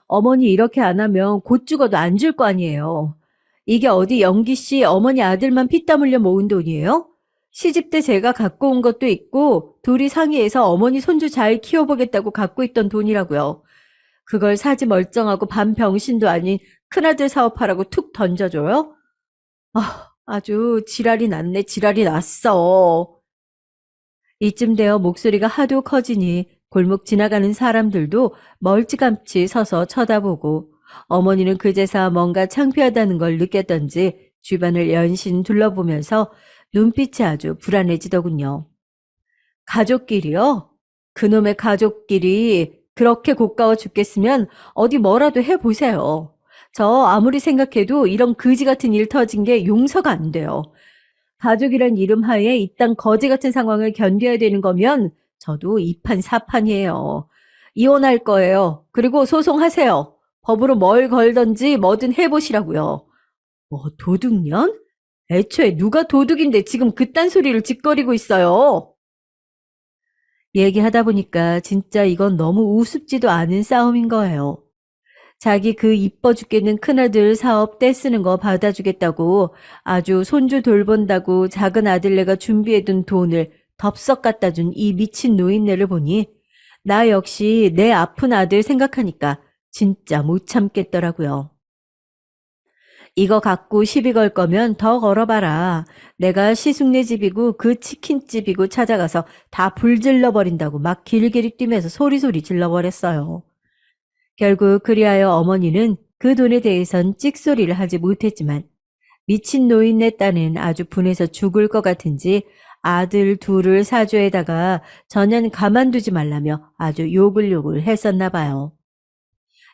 어머니 이렇게 안 하면 곧 죽어도 안 줄 거 아니에요. 이게 어디 영기 씨 어머니 아들만 피땀 흘려 모은 돈이에요? 시집 때 제가 갖고 온 것도 있고 둘이 상의해서 어머니 손주 잘 키워보겠다고 갖고 있던 돈이라고요. 그걸 사지 멀쩡하고 반병신도 아닌 큰아들 사업하라고 툭 던져줘요? 아주 지랄이 났네, 지랄이 났어. 이쯤 되어 목소리가 하도 커지니 골목 지나가는 사람들도 멀찌감치 서서 쳐다보고 어머니는 그제서 뭔가 창피하다는 걸 느꼈던지 주변을 연신 둘러보면서 눈빛이 아주 불안해지더군요. 가족끼리요? 그놈의 가족끼리 그렇게 고가워 죽겠으면 어디 뭐라도 해보세요. 저 아무리 생각해도 이런 그지 같은 일 터진 게 용서가 안 돼요. 가족이란 이름 하에 이딴 거지 같은 상황을 견뎌야 되는 거면 저도 이판사판이에요. 이혼할 거예요. 그리고 소송하세요. 법으로 뭘 걸던지 뭐든 해보시라고요. 뭐 도둑년? 애초에 누가 도둑인데 지금 그딴 소리를 짓거리고 있어요. 얘기하다 보니까 진짜 이건 너무 우습지도 않은 싸움인 거예요. 자기 그 이뻐 죽겠는 큰아들 사업 떼쓰는 거 받아주겠다고 아주 손주 돌본다고 작은 아들네가 준비해둔 돈을 덥석 갖다 준 이 미친 노인네를 보니 나 역시 내 아픈 아들 생각하니까 진짜 못 참겠더라고요. 이거 갖고 시비 걸 거면 더 걸어봐라. 내가 시숙네 집이고 그 치킨집이고 찾아가서 다 불질러 버린다고 막 길길이 뛰면서 소리소리 질러버렸어요. 결국 그리하여 어머니는 그 돈에 대해선 찍소리를 하지 못했지만 미친 노인네 딸은 아주 분해서 죽을 것 같은지 아들 둘을 사주에다가 전혀 가만두지 말라며 아주 욕을 했었나 봐요.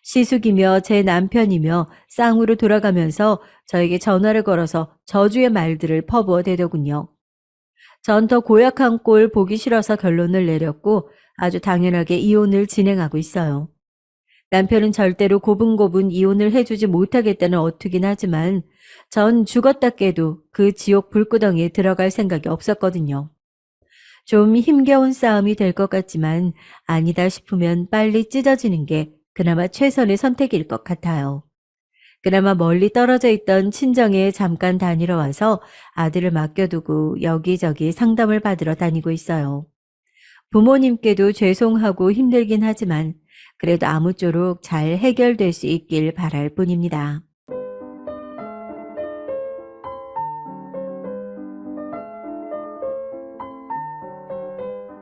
시숙이며 제 남편이며 쌍으로 돌아가면서 저에게 전화를 걸어서 저주의 말들을 퍼부어 대더군요. 전 더 고약한 꼴 보기 싫어서 결론을 내렸고 아주 당연하게 이혼을 진행하고 있어요. 남편은 절대로 고분고분 이혼을 해주지 못하겠다는 어투긴 하지만 전 죽었다 깨도 그 지옥 불구덩이에 들어갈 생각이 없었거든요. 좀 힘겨운 싸움이 될 것 같지만 아니다 싶으면 빨리 찢어지는 게 그나마 최선의 선택일 것 같아요. 그나마 멀리 떨어져 있던 친정에 잠깐 다니러 와서 아들을 맡겨두고 여기저기 상담을 받으러 다니고 있어요. 부모님께도 죄송하고 힘들긴 하지만 그래도 아무쪼록 잘 해결될 수 있길 바랄 뿐입니다.